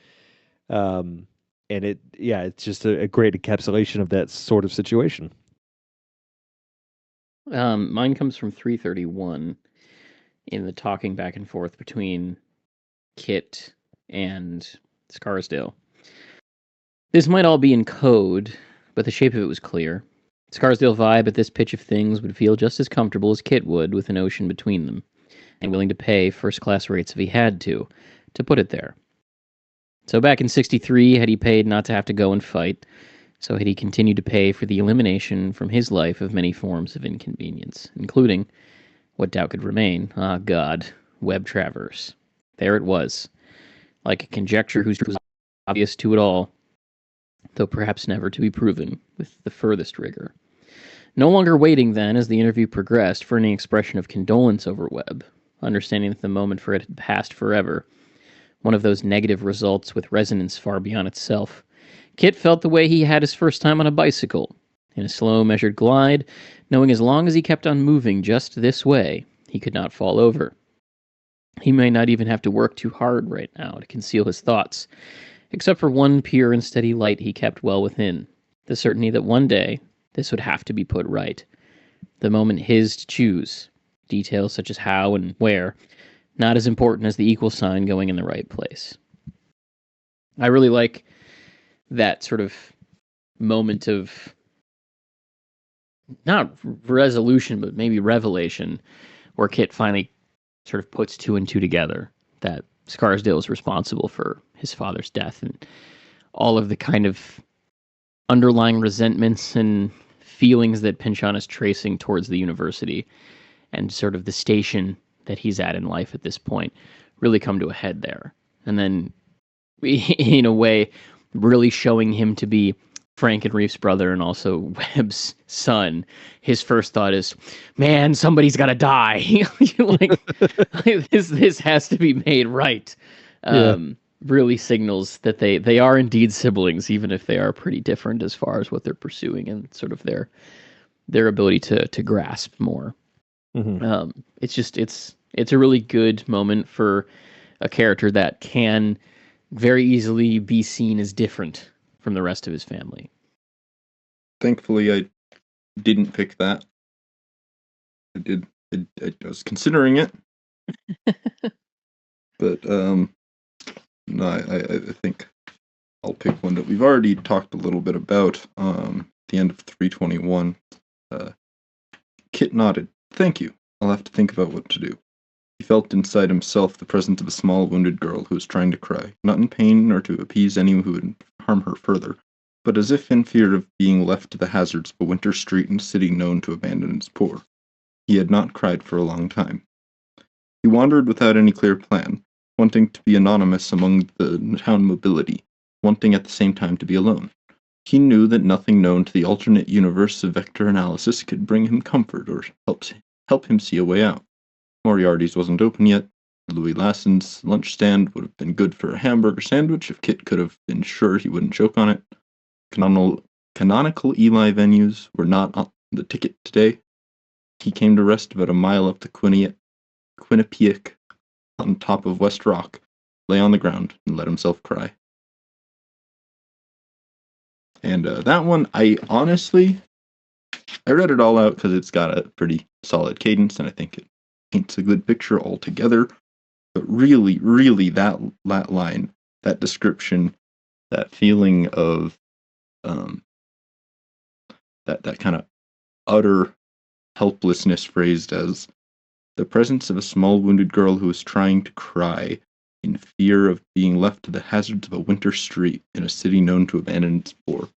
And it's just a great encapsulation of that sort of situation. Mine comes from 331 in the talking back and forth between Kit and Scarsdale. This might all be in code, but the shape of it was clear. Scarsdale vibe at this pitch of things would feel just as comfortable as Kit would with an ocean between them, and willing to pay first-class rates if he had to put it there. So back in 63, had he paid not to have to go and fight, so had he continued to pay for the elimination from his life of many forms of inconvenience, including, what doubt could remain, web traverse. There it was, like a conjecture whose truth was obvious to it all, though perhaps never to be proven with the furthest rigor. No longer waiting, then, as the interview progressed, for any expression of condolence over Webb, understanding that the moment for it had passed forever, one of those negative results with resonance far beyond itself, Kit felt the way he had his first time on a bicycle, in a slow, measured glide, knowing as long as he kept on moving just this way, he could not fall over. He may not even have to work too hard right now to conceal his thoughts, except for one pure and steady light he kept well within, the certainty that one day this would have to be put right. The moment his to choose, details such as how and where, not as important as the equal sign going in the right place. I really like that sort of moment of, not resolution, but maybe revelation, where Kit finally sort of puts two and two together, that Scarsdale is responsible for his father's death and all of the kind of underlying resentments and feelings that Pynchon is tracing towards the university and sort of the station that he's at in life at this point really come to a head there. And then, in a way, really showing him to be Frankenreef's brother and also Webb's son. His first thought is, man, somebody's got to die. This has to be made right. Really signals that they are indeed siblings, even if they are pretty different as far as what they're pursuing and sort of their ability to grasp more. Mm-hmm. It's a really good moment for a character that can very easily be seen as different from the rest of his family. Thankfully, I didn't pick that. I was considering it, but no, I think I'll pick one that we've already talked a little bit about. The end of 321, Kit nodded. Thank you. I'll have to think about what to do. He felt inside himself the presence of a small wounded girl who was trying to cry, not in pain or to appease anyone who would harm her further, but as if in fear of being left to the hazards of a winter street and city known to abandon its poor. He had not cried for a long time. He wandered without any clear plan, wanting to be anonymous among the town mobility, wanting at the same time to be alone. He knew that nothing known to the alternate universe of vector analysis could bring him comfort or help him see a way out. Moriarty's wasn't open yet. Louis Lassen's lunch stand would have been good for a hamburger sandwich if Kit could have been sure he wouldn't choke on it. Canonical Eli venues were not on the ticket today. He came to rest about a mile up the Quinnipiac on top of West Rock, lay on the ground, and let himself cry. And that one, I read it all out because it's got a pretty solid cadence, and I think it paints a good picture altogether. But really, really, that line, that description, that feeling of that kind of utter helplessness phrased as the presence of a small wounded girl who is trying to cry in fear of being left to the hazards of a winter street in a city known to abandon its poor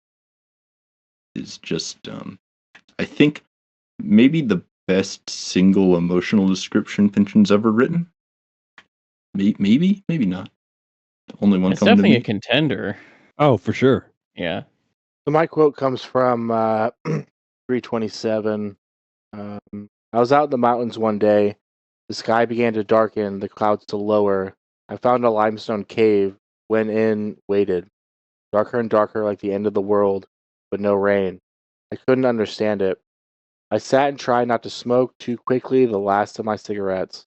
is just, I think, maybe the best single emotional description Pynchon's ever written. Maybe not. The only one It's coming to definitely a me. contender. Oh, for sure. Yeah. So my quote comes from 327. I was out in the mountains one day. The sky began to darken, the clouds to lower. I found a limestone cave, went in, waited. Darker and darker like the end of the world, but no rain. I couldn't understand it. I sat and tried not to smoke too quickly the last of my cigarettes.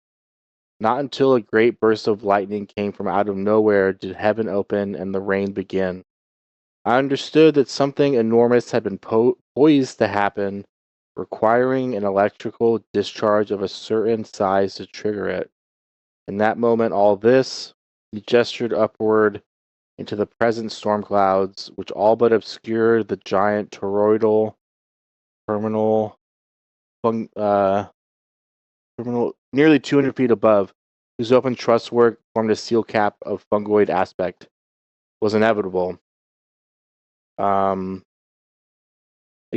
Not until a great burst of lightning came from out of nowhere did heaven open and the rain begin. I understood that something enormous had been poised to happen, requiring an electrical discharge of a certain size to trigger it. In that moment, all this, he gestured upward into the present storm clouds, which all but obscured the giant toroidal terminal nearly 200 feet above, whose open trusswork formed a seal cap of fungoid aspect, was inevitable. It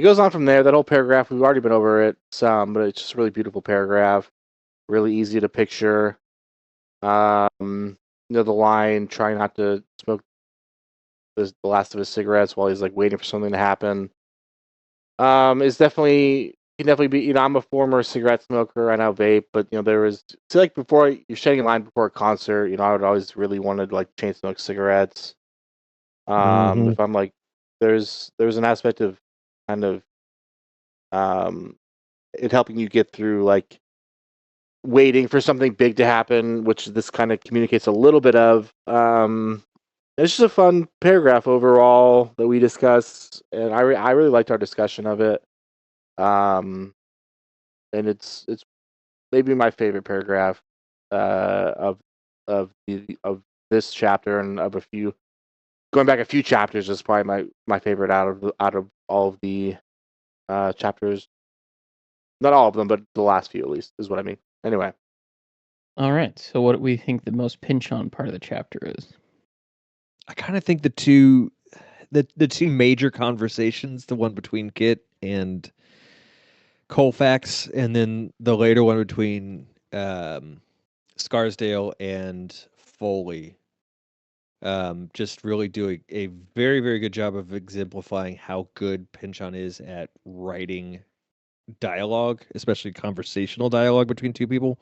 goes on from there. That whole paragraph, we've already been over it some, but it's just a really beautiful paragraph, really easy to picture. The line, trying not to smoke the last of his cigarettes while he's like waiting for something to happen. Is definitely can definitely be. I'm a former cigarette smoker. I now vape, but there was like before you're shedding a line before a concert. I would always really wanted to like chain smoke cigarettes. If I'm like, there's an aspect of kind of it helping you get through like waiting for something big to happen, which this kind of communicates a little bit of. It's just a fun paragraph overall that we discussed, and I really liked our discussion of it. And it's maybe my favorite paragraph of this chapter, and of a few going back a few chapters is probably my favorite out of all of the chapters. Not all of them, but the last few at least is what I mean. Anyway. All right. So, what do we think the most Pynchon part of the chapter is? I kind of think the two major conversations, the one between Kit and Colfax, and then the later one between Scarsdale and Foley, just really do a very, very good job of exemplifying how good Pynchon is at writing dialogue, especially conversational dialogue between two people.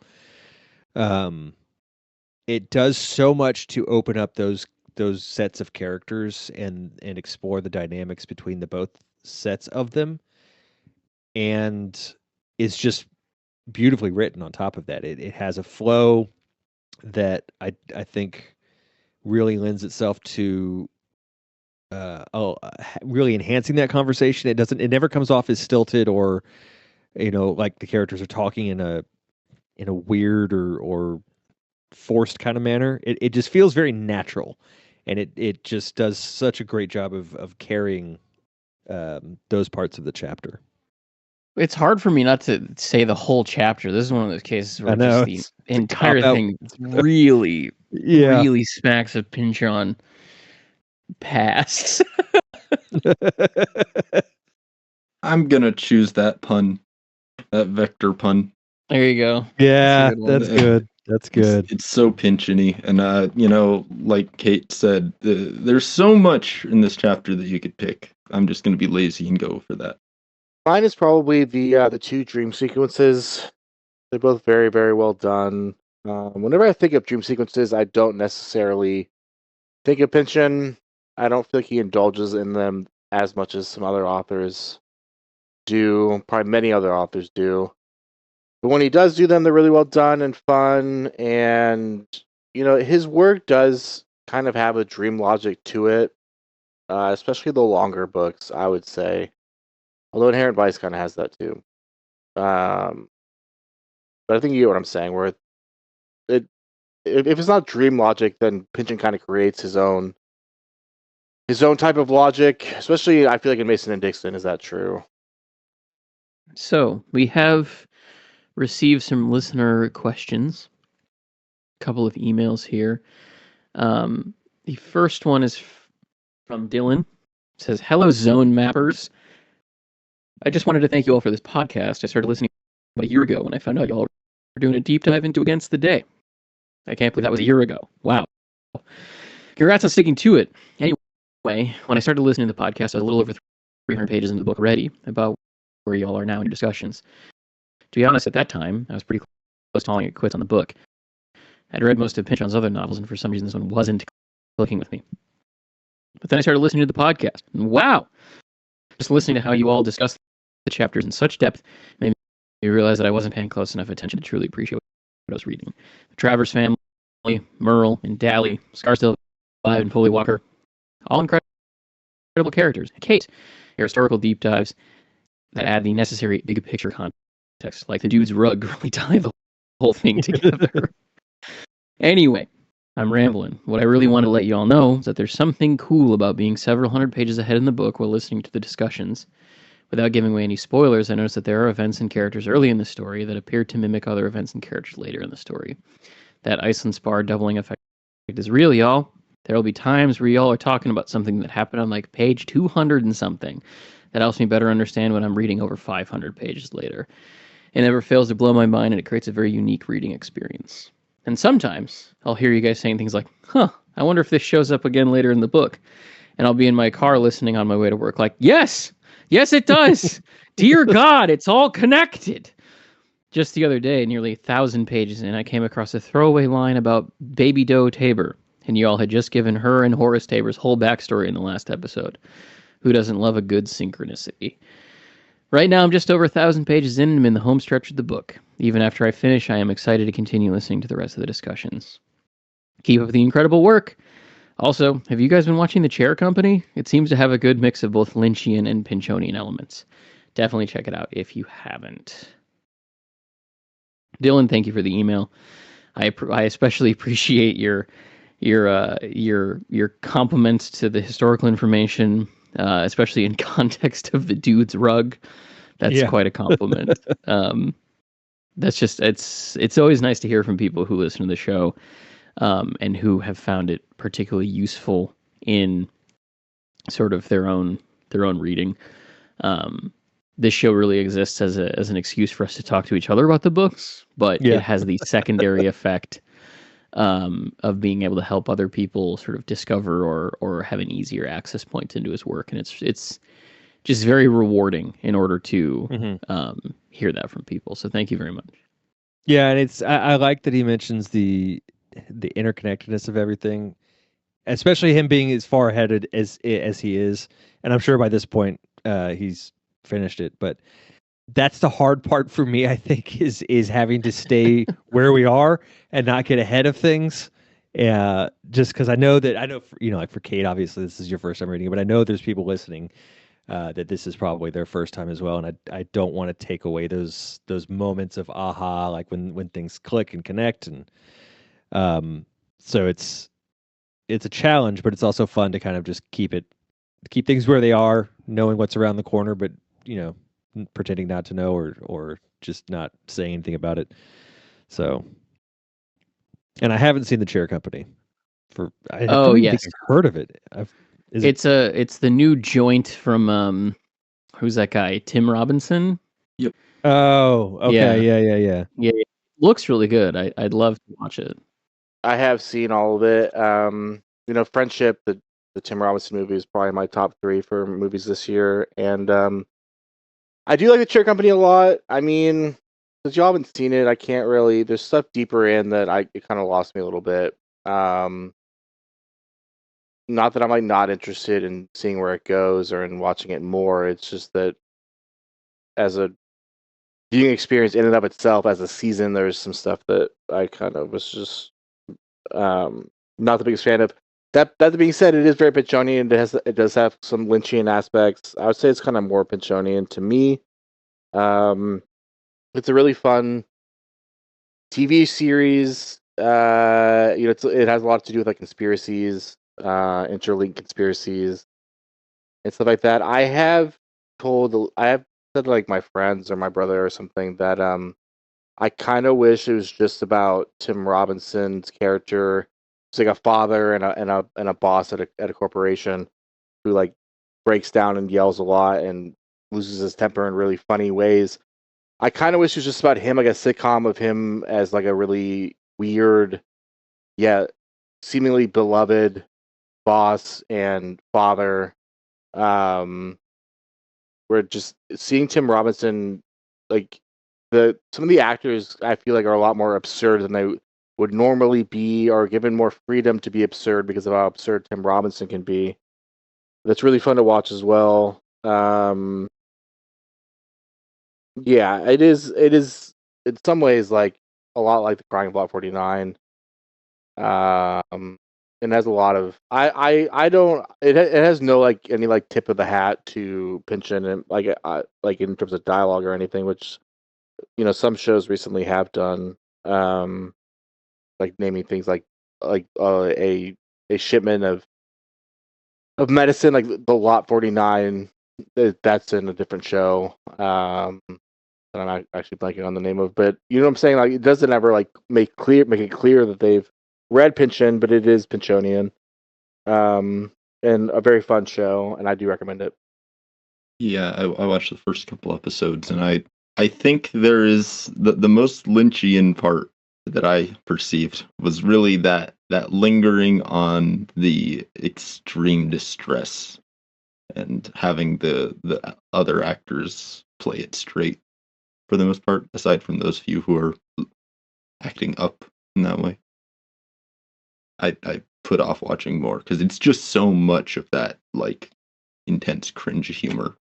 It does so much to open up those sets of characters and explore the dynamics between the both sets of them, and is just beautifully written on top of that. It has a flow that I think really lends itself to really enhancing that conversation. It never comes off as stilted or like the characters are talking in a weird or forced kind of manner. It just feels very natural, and it just does such a great job of carrying those parts of the chapter. It's hard for me not to say the whole chapter. This is one of those cases where I know, just the it's a entire cop-out. thing really, Yeah. really smacks of Pynchon past. I'm gonna choose that pun, that vector pun. There you go. Yeah, That's a good one. that's good. That's good. It's so pinch-y, and you know, like Kate said, there's so much in this chapter that you could pick. I'm just gonna be lazy and go for that. Mine is probably the two dream sequences. They're both very, very well done. Whenever I think of dream sequences, I don't necessarily think of Pynchon. I don't feel like he indulges in them as much as some other authors do. Probably many other authors do. But when he does do them, they're really well done and fun. And, you know, his work does kind of have a dream logic to it, especially the longer books, I would say. Although Inherent Vice kind of has that too. But I think you get what I'm saying, where if it's not dream logic, then Pynchon kind of creates his own type of logic. Especially, I feel like in Mason and Dixon, is that true? So we have received some listener questions. A couple of emails here. The first one is from Dylan. It says, "Hello, Zone Mappers. I just wanted to thank you all for this podcast. I started listening about a year ago when I found out y'all were doing a deep dive into Against the Day. I can't believe that was a year ago. Wow. Congrats on sticking to it. Anyway, when I started listening to the podcast, I was a little over 300 pages into the book already, about where y'all are now in your discussions. To be honest, at that time, I was pretty close to calling it quits on the book. I'd read most of Pynchon's other novels, and for some reason this one wasn't clicking with me. But then I started listening to the podcast, and wow! Just listening to how you all discuss the chapters in such depth made me realize that I wasn't paying close enough attention to truly appreciate what I was reading. The Travers family, Merle and Dally, Scarsdale, Clive, and Foley Walker, all incredible characters. Kate, your historical deep dives that add the necessary big picture context, like the dude's rug, really tie the whole thing together. Anyway, I'm rambling. What I really want to let you all know is that there's something cool about being several hundred pages ahead in the book while listening to the discussions. Without giving away any spoilers, I noticed that there are events and characters early in the story that appear to mimic other events and characters later in the story. That Iceland Spar doubling effect is real, y'all. There will be times where y'all are talking about something that happened on like page 200 and something. That helps me better understand what I'm reading over 500 pages later. It never fails to blow my mind, and it creates a very unique reading experience. And sometimes I'll hear you guys saying things like, I wonder if this shows up again later in the book. And I'll be in my car listening on my way to work like, yes, it does. Dear God, it's all connected. Just the other day, nearly 1,000 pages in, I came across a throwaway line about Baby Doe Tabor, and you all had just given her and Horace Tabor's whole backstory in the last episode. Who doesn't love a good synchronicity? Right now, I'm just over 1,000 pages in, and I'm in the home stretch of the book. Even after I finish, I am excited to continue listening to the rest of the discussions. Keep up the incredible work. Also, have you guys been watching The Chair Company? It seems to have a good mix of both Lynchian and Pynchonian elements. Definitely check it out if you haven't. Dylan, thank you for the email. I especially appreciate your compliments to the historical information, especially in context of the dude's rug. That's quite a compliment. That's just it's always nice to hear from people who listen to the show and who have found it particularly useful in sort of their own reading. This show really exists as an excuse for us to talk to each other about the books, but it has the secondary effect of being able to help other people sort of discover or have an easier access point into his work, and it's just very rewarding in order to hear that from people. So thank you very much. Yeah, and I like that he mentions the interconnectedness of everything, especially him being as far ahead as he is. And I'm sure by this point he's finished it, but that's the hard part for me, I think, is having to stay where we are and not get ahead of things. Just because I know for, like for Kate, obviously this is your first time reading it, but I know there's people listening that this is probably their first time as well, and I don't want to take away those moments of aha, like when things click and connect, and so it's a challenge, but it's also fun to kind of just keep things where they are, knowing what's around the corner, but pretending not to know or just not saying anything about it. So, and I haven't seen The Chair Company. I Oh, don't even think yes. I've heard of it. It's the new joint from who's that guy? Tim Robinson? Oh, okay, yeah. Yeah. Looks really good. I'd love to watch it. I have seen all of it. Friendship, the Tim Robinson movie is probably my top 3 for movies this year, and I do like The Chair Company a lot. I mean, since y'all haven't seen it, I can't really. There's stuff deeper in that it kind of lost me a little bit. Not that I'm like not interested in seeing where it goes or in watching it more. It's just that as a viewing experience in and of itself, as a season, there's some stuff that I kind of was just not the biggest fan of. That being said, it is very Pinchonian. It does have some Lynchian aspects. I would say it's kind of more Pinchonian to me. It's a really fun TV series. It has a lot to do with like conspiracies, interlinked conspiracies, and stuff like that. I have said to, like, my friends or my brother or something that I kind of wish it was just about Tim Robinson's character. It's like a father and a boss at a corporation who like breaks down and yells a lot and loses his temper in really funny ways. I kind of wish it was just about him, like a sitcom of him as like a really weird, yet seemingly beloved boss and father. We're just seeing Tim Robinson, like some of the actors I feel like are a lot more absurd than they would normally be, or given more freedom to be absurd because of how absurd Tim Robinson can be. That's really fun to watch as well. Yeah, it is. It is in some ways like a lot like the Crying of Lot 49. And has a lot of I don't it has no like any like tip of the hat to Pynchon and like in terms of dialogue or anything, which some shows recently have done. Like naming things like a shipment of medicine, like the Lot 49. That's in a different show. That I'm actually blanking on the name of, but you know what I'm saying. Like it doesn't ever like make it clear that they've read Pynchon, but it is Pynchonian. And a very fun show, and I do recommend it. Yeah, I watched the first couple episodes, and I think there is the most Lynchian part that I perceived was really that lingering on the extreme distress and having the other actors play it straight for the most part, aside from those few who are acting up in that way. I put off watching more because it's just so much of that like intense cringe humor.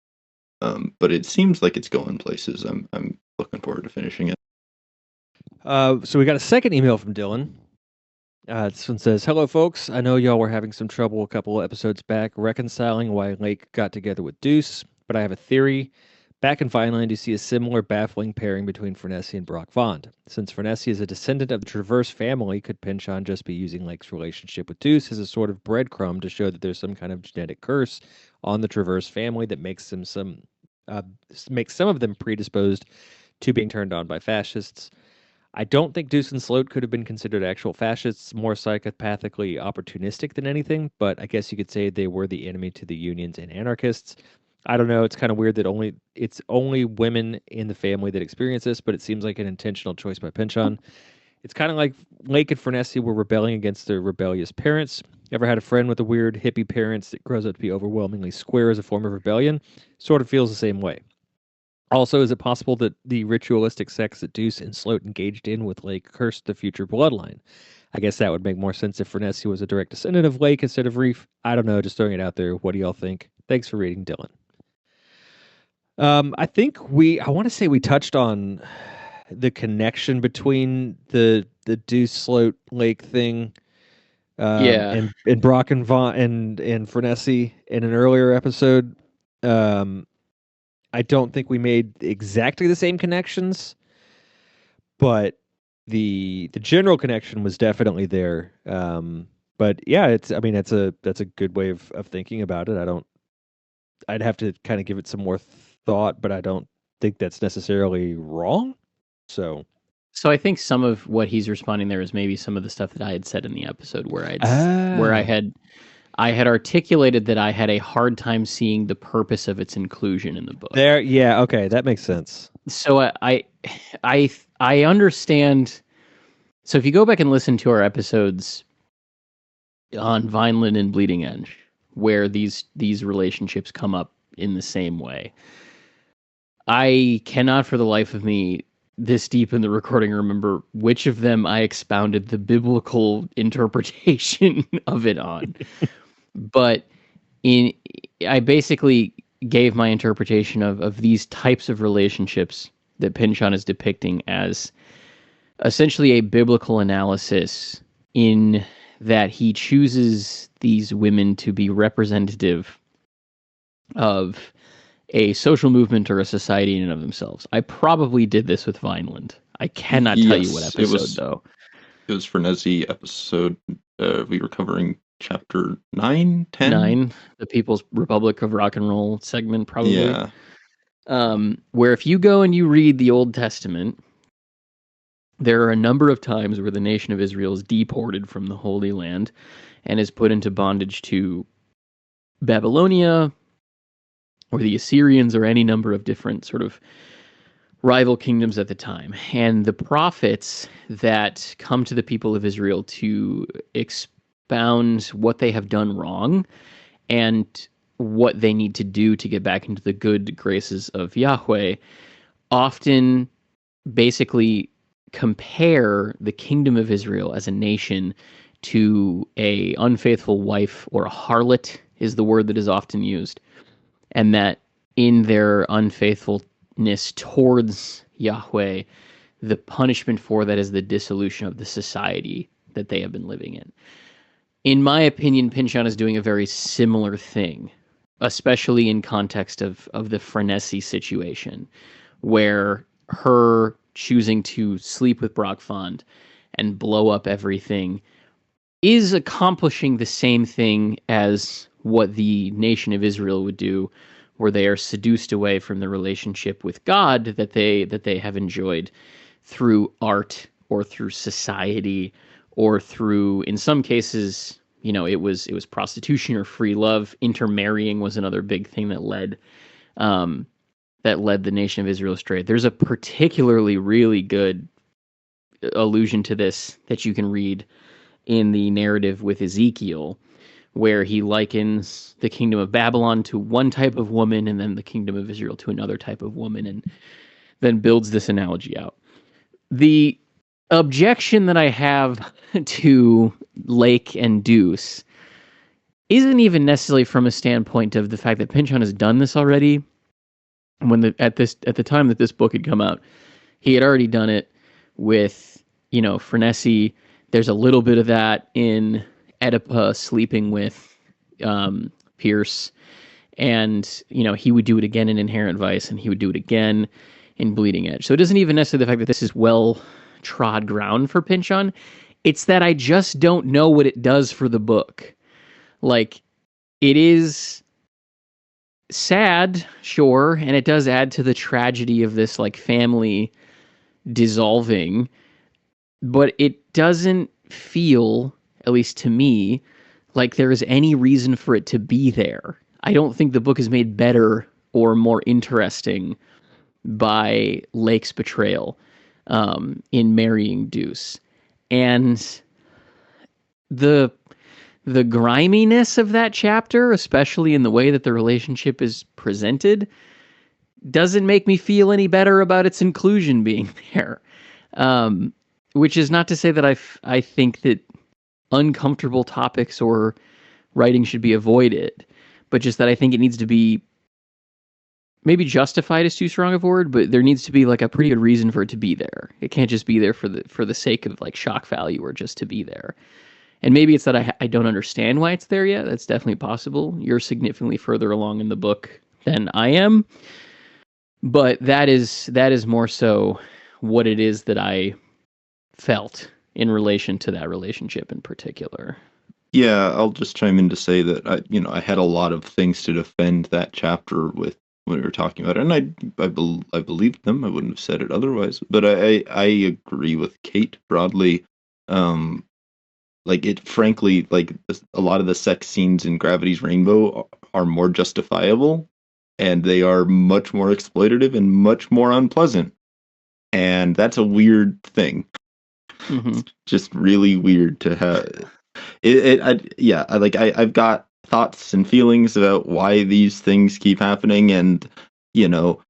But it seems like it's going places. I'm looking forward to finishing it. So we got a second email from Dylan. This one says, "Hello, folks. I know y'all were having some trouble a couple of episodes back reconciling why Lake got together with Deuce, but I have a theory. Back in Vineland, you see a similar baffling pairing between Furnessy and Brock Vond. Since Furnessy is a descendant of the Traverse family, could Pynchon just be using Lake's relationship with Deuce as a sort of breadcrumb to show that there's some kind of genetic curse on the Traverse family that makes some of them predisposed to being turned on by fascists? I don't think Deuce and Sloat could have been considered actual fascists, more psychopathically opportunistic than anything, but I guess you could say they were the enemy to the unions and anarchists. I don't know. It's kind of weird that it's only women in the family that experience this, but it seems like an intentional choice by Pynchon. It's kind of like Lake and Furnessy were rebelling against their rebellious parents. Ever had a friend with a weird hippie parents that grows up to be overwhelmingly square as a form of rebellion? Sort of feels the same way. Also, is it possible that the ritualistic sex that Deuce and Sloat engaged in with Lake cursed the future bloodline? I guess that would make more sense if Furnessy was a direct descendant of Lake instead of Reef. I don't know, just throwing it out there. What do y'all think? Thanks for reading, Dylan. I think I want to say we touched on the connection between the Deuce Sloat Lake thing, and Brock and Vaughn and Furnessy in an earlier episode. I don't think we made exactly the same connections, but the general connection was definitely there. But yeah, that's a good way of thinking about it. I'd have to kind of give it some more thought, but I don't think that's necessarily wrong. So I think some of what he's responding there is maybe some of the stuff that I had said in the episode where I had articulated that I had a hard time seeing the purpose of its inclusion in the book. okay, that makes sense. So I understand. So if you go back and listen to our episodes on Vineland and Bleeding Edge, where these relationships come up in the same way, I cannot for the life of me this deep in the recording remember which of them I expounded the biblical interpretation of it on. But I basically gave my interpretation of these types of relationships that Pynchon is depicting as essentially a biblical analysis, in that he chooses these women to be representative of a social movement or a society in and of themselves. I probably did this with Vineland. I cannot tell you what episode, though. It was Frenzy episode. We were covering chapter 9, 10? 9, the People's Republic of Rock and Roll segment, probably. Yeah. Where if you go and you read the Old Testament, there are a number of times where the nation of Israel is deported from the Holy Land and is put into bondage to Babylonia, or the Assyrians, or any number of different sort of rival kingdoms at the time. And the prophets that come to the people of Israel to expound what they have done wrong and what they need to do to get back into the good graces of Yahweh often basically compare the kingdom of Israel as a nation to a unfaithful wife, or a harlot is the word that is often used. And that in their unfaithfulness towards Yahweh, the punishment for that is the dissolution of the society that they have been living in. In my opinion, Pynchon is doing a very similar thing, especially in context of the Frenzy situation, where her choosing to sleep with Brock Fond and blow up everything is accomplishing the same thing as what the nation of Israel would do, where they are seduced away from the relationship with God that they have enjoyed through art, or through society, or through, in some cases, it was prostitution or free love. Intermarrying was another big thing that led the nation of Israel astray. There's a particularly really good allusion to this that you can read in the narrative with Ezekiel, where he likens the kingdom of Babylon to one type of woman and then the kingdom of Israel to another type of woman, and then builds this analogy out. The objection that I have to Lake and Deuce isn't even necessarily from a standpoint of the fact that Pynchon has done this already. At the time that this book had come out, he had already done it with, Frenzy. There's a little bit of that in Oedipus sleeping with Pierce, and he would do it again in Inherent Vice, and he would do it again in Bleeding Edge. So it isn't even necessarily the fact that this is well trod ground for Pynchon. It's that I just don't know what it does for the book. Like, it is sad, sure, and it does add to the tragedy of this family dissolving, but it doesn't feel, at least to me, like there is any reason for it to be there. I don't think the book is made better or more interesting by Lake's betrayal in marrying Deuce. And the griminess of that chapter, especially in the way that the relationship is presented, doesn't make me feel any better about its inclusion being there. Which is not to say that I think that uncomfortable topics or writing should be avoided, but just that I think it needs to be, maybe justified is too strong of a word, but there needs to be a pretty good reason for it to be there. It can't just be there for the sake of shock value or just to be there. And maybe it's that I don't understand why it's there yet. That's definitely possible. You're significantly further along in the book than I am, but that is more so what it is that I felt in relation to that relationship in particular. Yeah, I'll just chime in to say that I had a lot of things to defend that chapter with when we were talking about it, and I believed them. I wouldn't have said it otherwise. But I agree with Kate broadly. Like it, frankly, like a lot of the sex scenes in Gravity's Rainbow are more justifiable, and they are much more exploitative and much more unpleasant. And that's a weird thing. Mm-hmm. Just really weird to have I've got thoughts and feelings about why these things keep happening, and you know,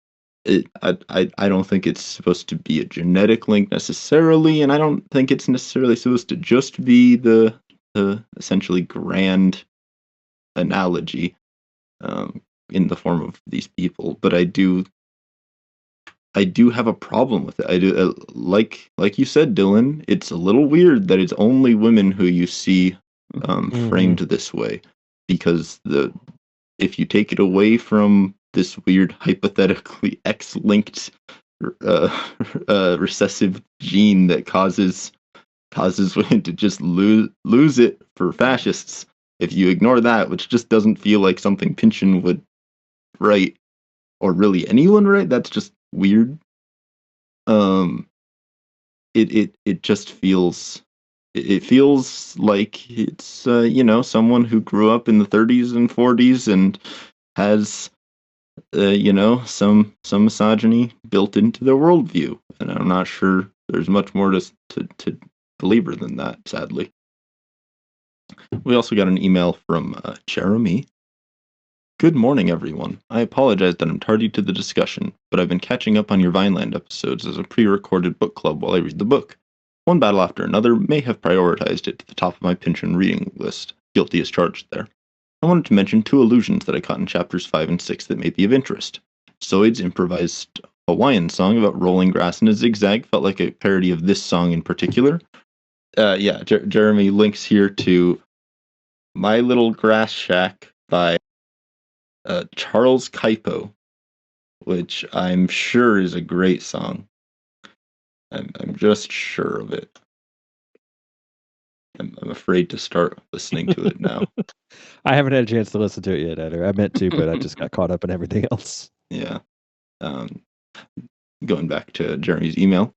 I don't think it's supposed to be a genetic link necessarily, and I don't think it's necessarily supposed to just be the essentially grand analogy in the form of these people. But I do have a problem with it. I do like you said, Dylan. It's a little weird that it's only women who you see framed this way, because if you take it away from this weird hypothetically X-linked recessive gene that causes women to just lose it for fascists, if you ignore that, which just doesn't feel like something Pynchon would write, or really anyone write, that's just weird. It just feels like it's someone who grew up in the 30s and 40s and has some misogyny built into their worldview, and I'm not sure there's much more to belabor than that, sadly. We also got an email from Jeremy. Good morning, everyone. I apologize that I'm tardy to the discussion, but I've been catching up on your Vineland episodes as a pre-recorded book club while I read the book. One battle after another may have prioritized it to the top of my Pynchon reading list. Guilty as charged there. I wanted to mention 2 allusions that I caught in chapters 5 and 6 that may be of interest. Zoid's improvised Hawaiian song about rolling grass in a zigzag felt like a parody of this song in particular. Jeremy links here to My Little Grass Shack by Charles Kaipo, which I'm sure is a great song. I'm just sure of it. I'm afraid to start listening to it now. I haven't had a chance to listen to it yet either. I meant to, but I just got caught up in everything else. Yeah. Going back to Jeremy's email,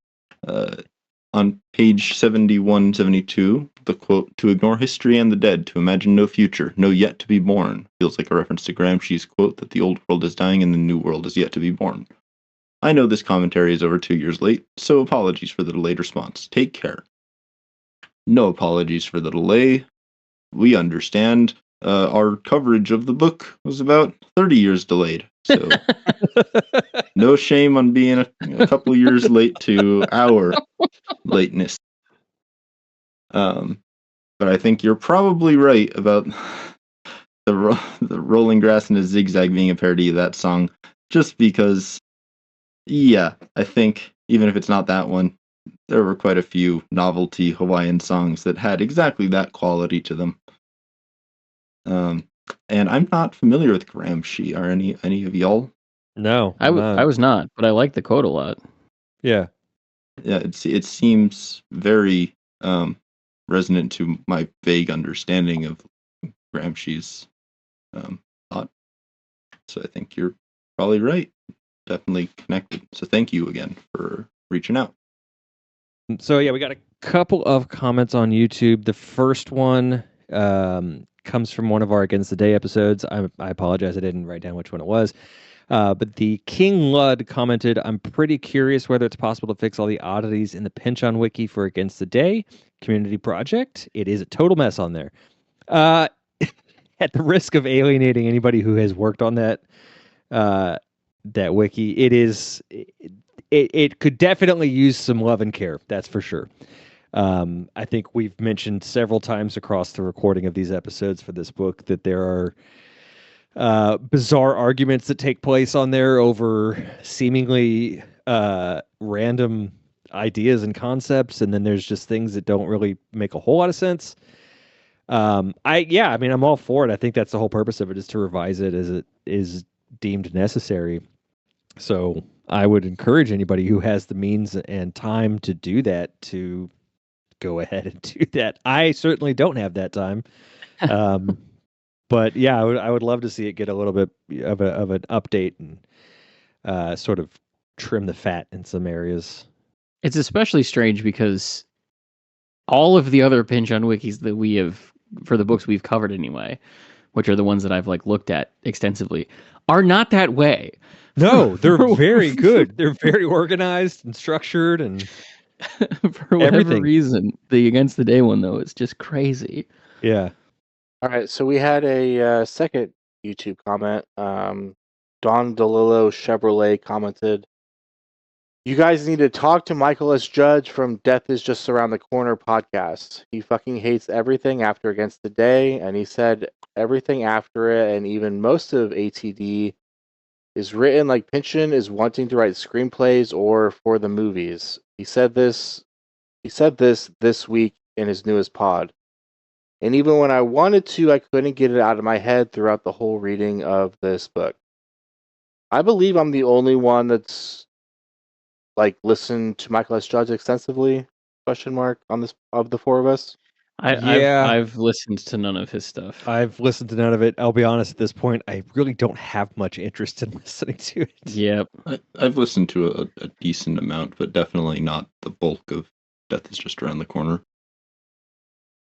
on page 71, 72, the quote, "To ignore history and the dead, to imagine no future, no yet to be born," feels like a reference to Gramsci's quote that the old world is dying and the new world is yet to be born. I know this commentary is over 2 years late, so apologies for the delayed response. Take care. No apologies for the delay. We understand. Our coverage of the book was about 30 years delayed, so no shame on being a couple of years late to our lateness. But I think you're probably right about the rolling grass in a zigzag being a parody of that song, just because, yeah, I think even if it's not that one, there were quite a few novelty Hawaiian songs that had exactly that quality to them. And I'm not familiar with Gramsci. Are any of y'all? No, I was not, but I like the quote a lot. Yeah. Yeah, it seems very resonant to my vague understanding of Gramsci's thought. So I think you're probably right. Definitely connected. So thank you again for reaching out. So yeah, we got a couple of comments on YouTube. The first one comes from one of our Against the Day episodes. I apologize, I didn't write down which one it was. But the King Ludd commented, "I'm pretty curious whether it's possible to fix all the oddities in the Pynchon wiki for Against the Day community project. It is a total mess on there." At the risk of alienating anybody who has worked on that wiki, it could definitely use some love and care. That's for sure. I think we've mentioned several times across the recording of these episodes for this book that there are bizarre arguments that take place on there over seemingly random ideas and concepts, and then there's just things that don't really make a whole lot of sense. I'm all for it. I think that's the whole purpose of it, is to revise it as it is deemed necessary. So I would encourage anybody who has the means and time to do that to go ahead and do that. I certainly don't have that time. But yeah, I would love to see it get a little bit of an update and sort of trim the fat in some areas. It's especially strange because all of the other Pinch-On wikis that we have for the books we've covered anyway, which are the ones that I've like looked at extensively, are not that way. No, they're very good. They're very organized and structured, and for whatever everything. reason, the Against the Day one though is just crazy. Yeah. All right, so we had a second YouTube comment. Don DeLillo Chevrolet commented, "You guys need to talk to Michael S. Judge from Death is Just Around the Corner podcast. He fucking hates everything after Against the Day, and he said everything after it, and even most of ATD, is written like Pynchon is wanting to write screenplays or for the movies. He said this this week in his newest pod. And even when I wanted to, I couldn't get it out of my head throughout the whole reading of this book. I believe I'm the only one that's like listened to Michael S. Judge extensively, question mark, on this of the four of us. Yeah. I've listened to none of his stuff. I've listened to none of it. I'll be honest, at this point, I really don't have much interest in listening to it. Yep. I've listened to a decent amount, but definitely not the bulk of Death is Just Around the Corner.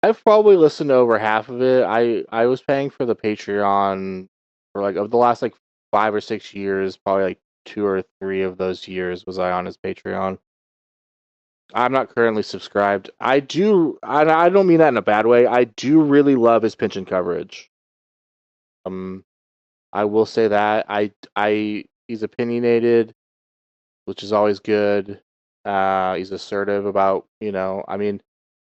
I've probably listened to over half of it. I was paying for the Patreon for like of the last like 5 or 6 years, probably like 2 or 3 of those years was I on his Patreon. I'm not currently subscribed. I don't mean that in a bad way. I do really love his Pynchon coverage. I will say that he's opinionated, which is always good. He's assertive about, I mean,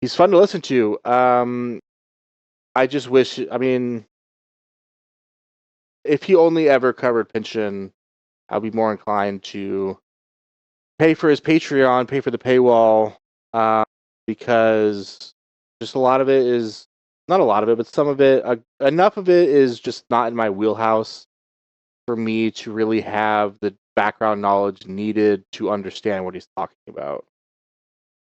he's fun to listen to. I just wish, I mean, if he only ever covered Pynchon, I'd be more inclined to pay for his Patreon, pay for the paywall, because just a lot of it is, not a lot of it, but some of it, enough of it is just not in my wheelhouse for me to really have the background knowledge needed to understand what he's talking about.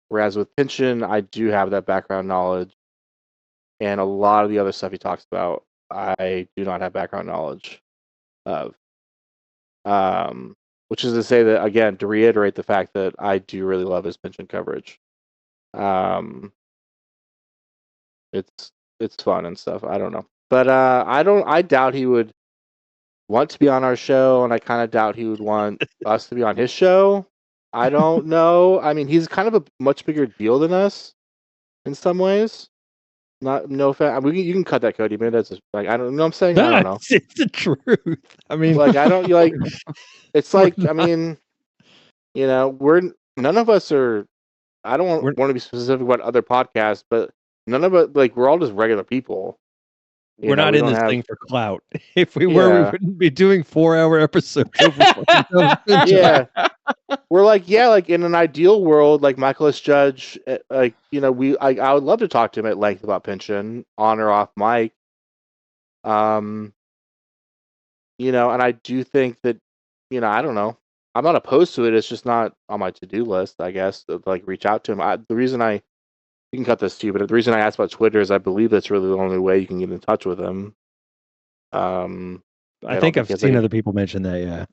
Whereas with Pynchon, I do have that background knowledge, and a lot of the other stuff he talks about, I do not have background knowledge of. Which is to say that, again, to reiterate the fact that I do really love his Pynchon coverage. It's fun and stuff. I don't know, but I doubt he would want to be on our show, and I kind of doubt he would want us to be on his show. I don't know. I mean, he's kind of a much bigger deal than us in some ways. No offense. I mean, you can cut that, Cody. Maybe that's just, like, I don't know what I'm saying. I don't know. It's the truth. I mean, like, I don't like. It's like, I mean, we're none of us are. I don't want to be specific about other podcasts, but none of it, like, we're all just regular people. We're not in this thing for clout. If we were, we wouldn't be doing 4-hour episodes. Yeah, we're like, like in an ideal world, like Michael S. Judge, like, I would love to talk to him at length about Pynchon, on or off mic. And I do think that, I don't know. I'm not opposed to it. It's just not on my to-do list, I guess, to like reach out to him. The reason you can cut this too, but the reason I asked about Twitter is I believe that's really the only way you can get in touch with him. I think I've seen other people mention that, yeah.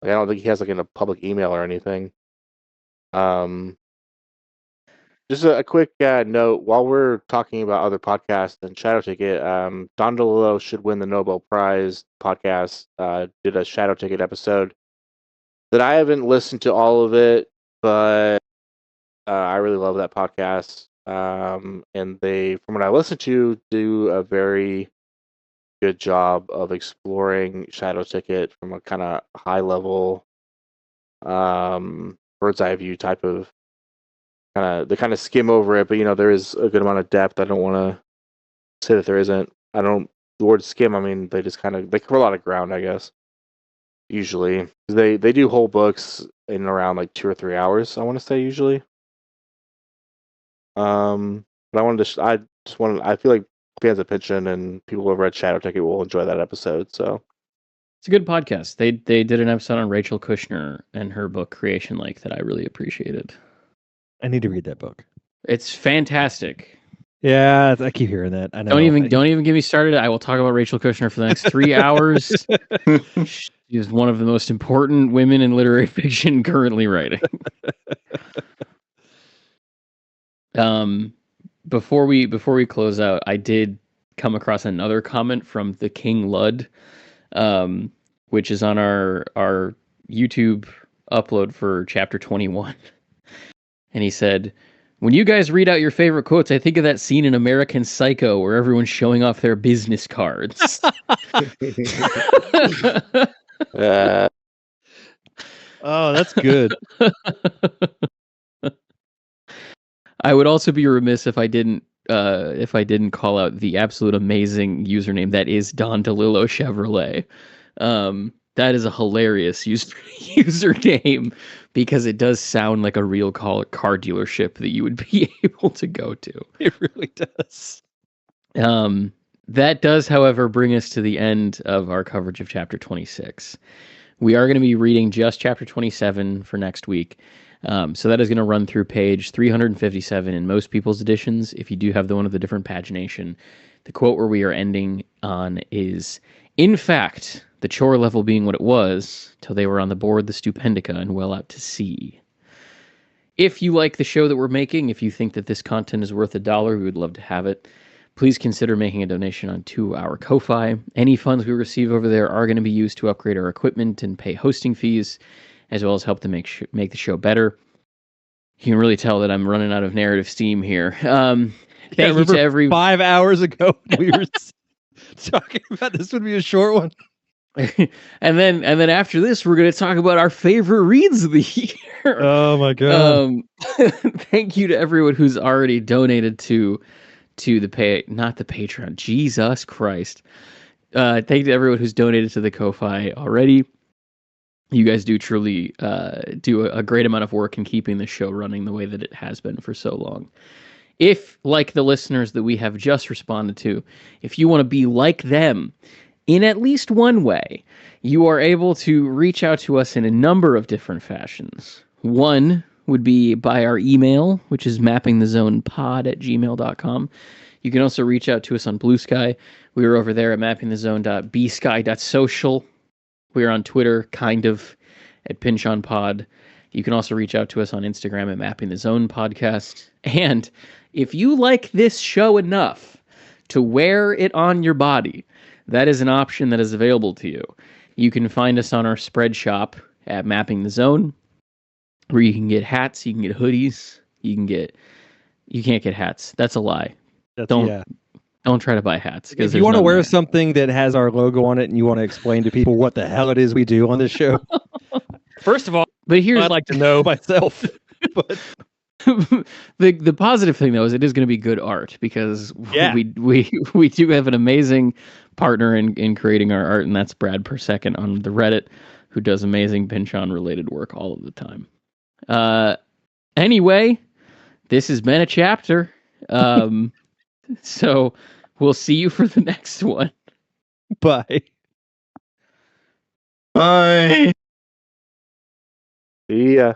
Like, I don't think he has like a public email or anything. Just a quick note, while we're talking about other podcasts and Shadow Ticket, Don DeLillo Should Win the Nobel Prize podcast did a Shadow Ticket episode that I haven't listened to all of it, but I really love that podcast. And they, from what I listened to, do a very good job of exploring Shadow Ticket from a kind of high level, bird's eye view type of they kind of skim over it, but there is a good amount of depth. I don't want to say that there isn't. The word skim, I mean, they just they cover a lot of ground, I guess. Usually, they do whole books in around like 2 or 3 hours, I want to say, usually. But I feel like fans of Pynchon and people who have read Shadow Ticket will enjoy that episode. So it's a good podcast. They did an episode on Rachel Kushner and her book Creation Lake that I really appreciated. I need to read that book. It's fantastic. Yeah, I keep hearing that. I know. Don't even get me started. I will talk about Rachel Kushner for the next 3 hours. She is one of the most important women in literary fiction currently writing. Before we close out, I did come across another comment from the King Lud, which is on our YouTube upload for chapter 21. And he said, "When you guys read out your favorite quotes, I think of that scene in American Psycho where everyone's showing off their business cards." Oh, that's good. I would also be remiss if I didn't call out the absolute amazing username that is Don DeLillo Chevrolet. That is a hilarious username because it does sound like a real car dealership that you would be able to go to. It really does. That does, however, bring us to the end of our coverage of chapter 26. We are going to be reading just chapter 27 for next week. So that is going to run through page 357 in most people's editions. If you do have the one with a different pagination, the quote where we are ending on is, "In fact, the chore level being what it was, till they were on the board the Stupendica and well out to sea." If you like the show that we're making, if you think that this content is worth $1, we would love to have it. Please consider making a donation to our Ko-Fi. Any funds we receive over there are going to be used to upgrade our equipment and pay hosting fees, as well as help to make the show better. You can really tell that I'm running out of narrative steam here. Thank you to every 5 hours ago we were talking about this would be a short one. and then after this, we're going to talk about our favorite reads of the year. Oh my god! Thank you to everyone who's already donated to the not the Patreon. Jesus Christ! Thank you to everyone who's donated to the Ko-Fi already. You guys do truly do a great amount of work in keeping the show running the way that it has been for so long. If, like the listeners that we have just responded to, if you want to be like them in at least one way, you are able to reach out to us in a number of different fashions. One would be by our email, which is mappingthezonepod@gmail.com. You can also reach out to us on Blue Sky. We are over there at mappingthezone.bsky.social. We are on Twitter, kind of, at PinchOnPod. You can also reach out to us on Instagram at Mapping the Zone Podcast. And if you like this show enough to wear it on your body, that is an option that is available to you. You can find us on our spread shop at Mapping the Zone, where you can get hats, you can get hoodies, you can't get hats. That's a lie. Don't try to buy hats. If you want to wear something that has our logo on it and you want to explain to people what the hell it is we do on this show, first of all, I'd like to know myself. But the positive thing though is it is going to be good art because we do have an amazing partner in creating our art, and that's Brad Per Second on the Reddit, who does amazing Pinchon related work all of the time. Anyway, this has been a chapter. So we'll see you for the next one. Bye. Bye. See ya.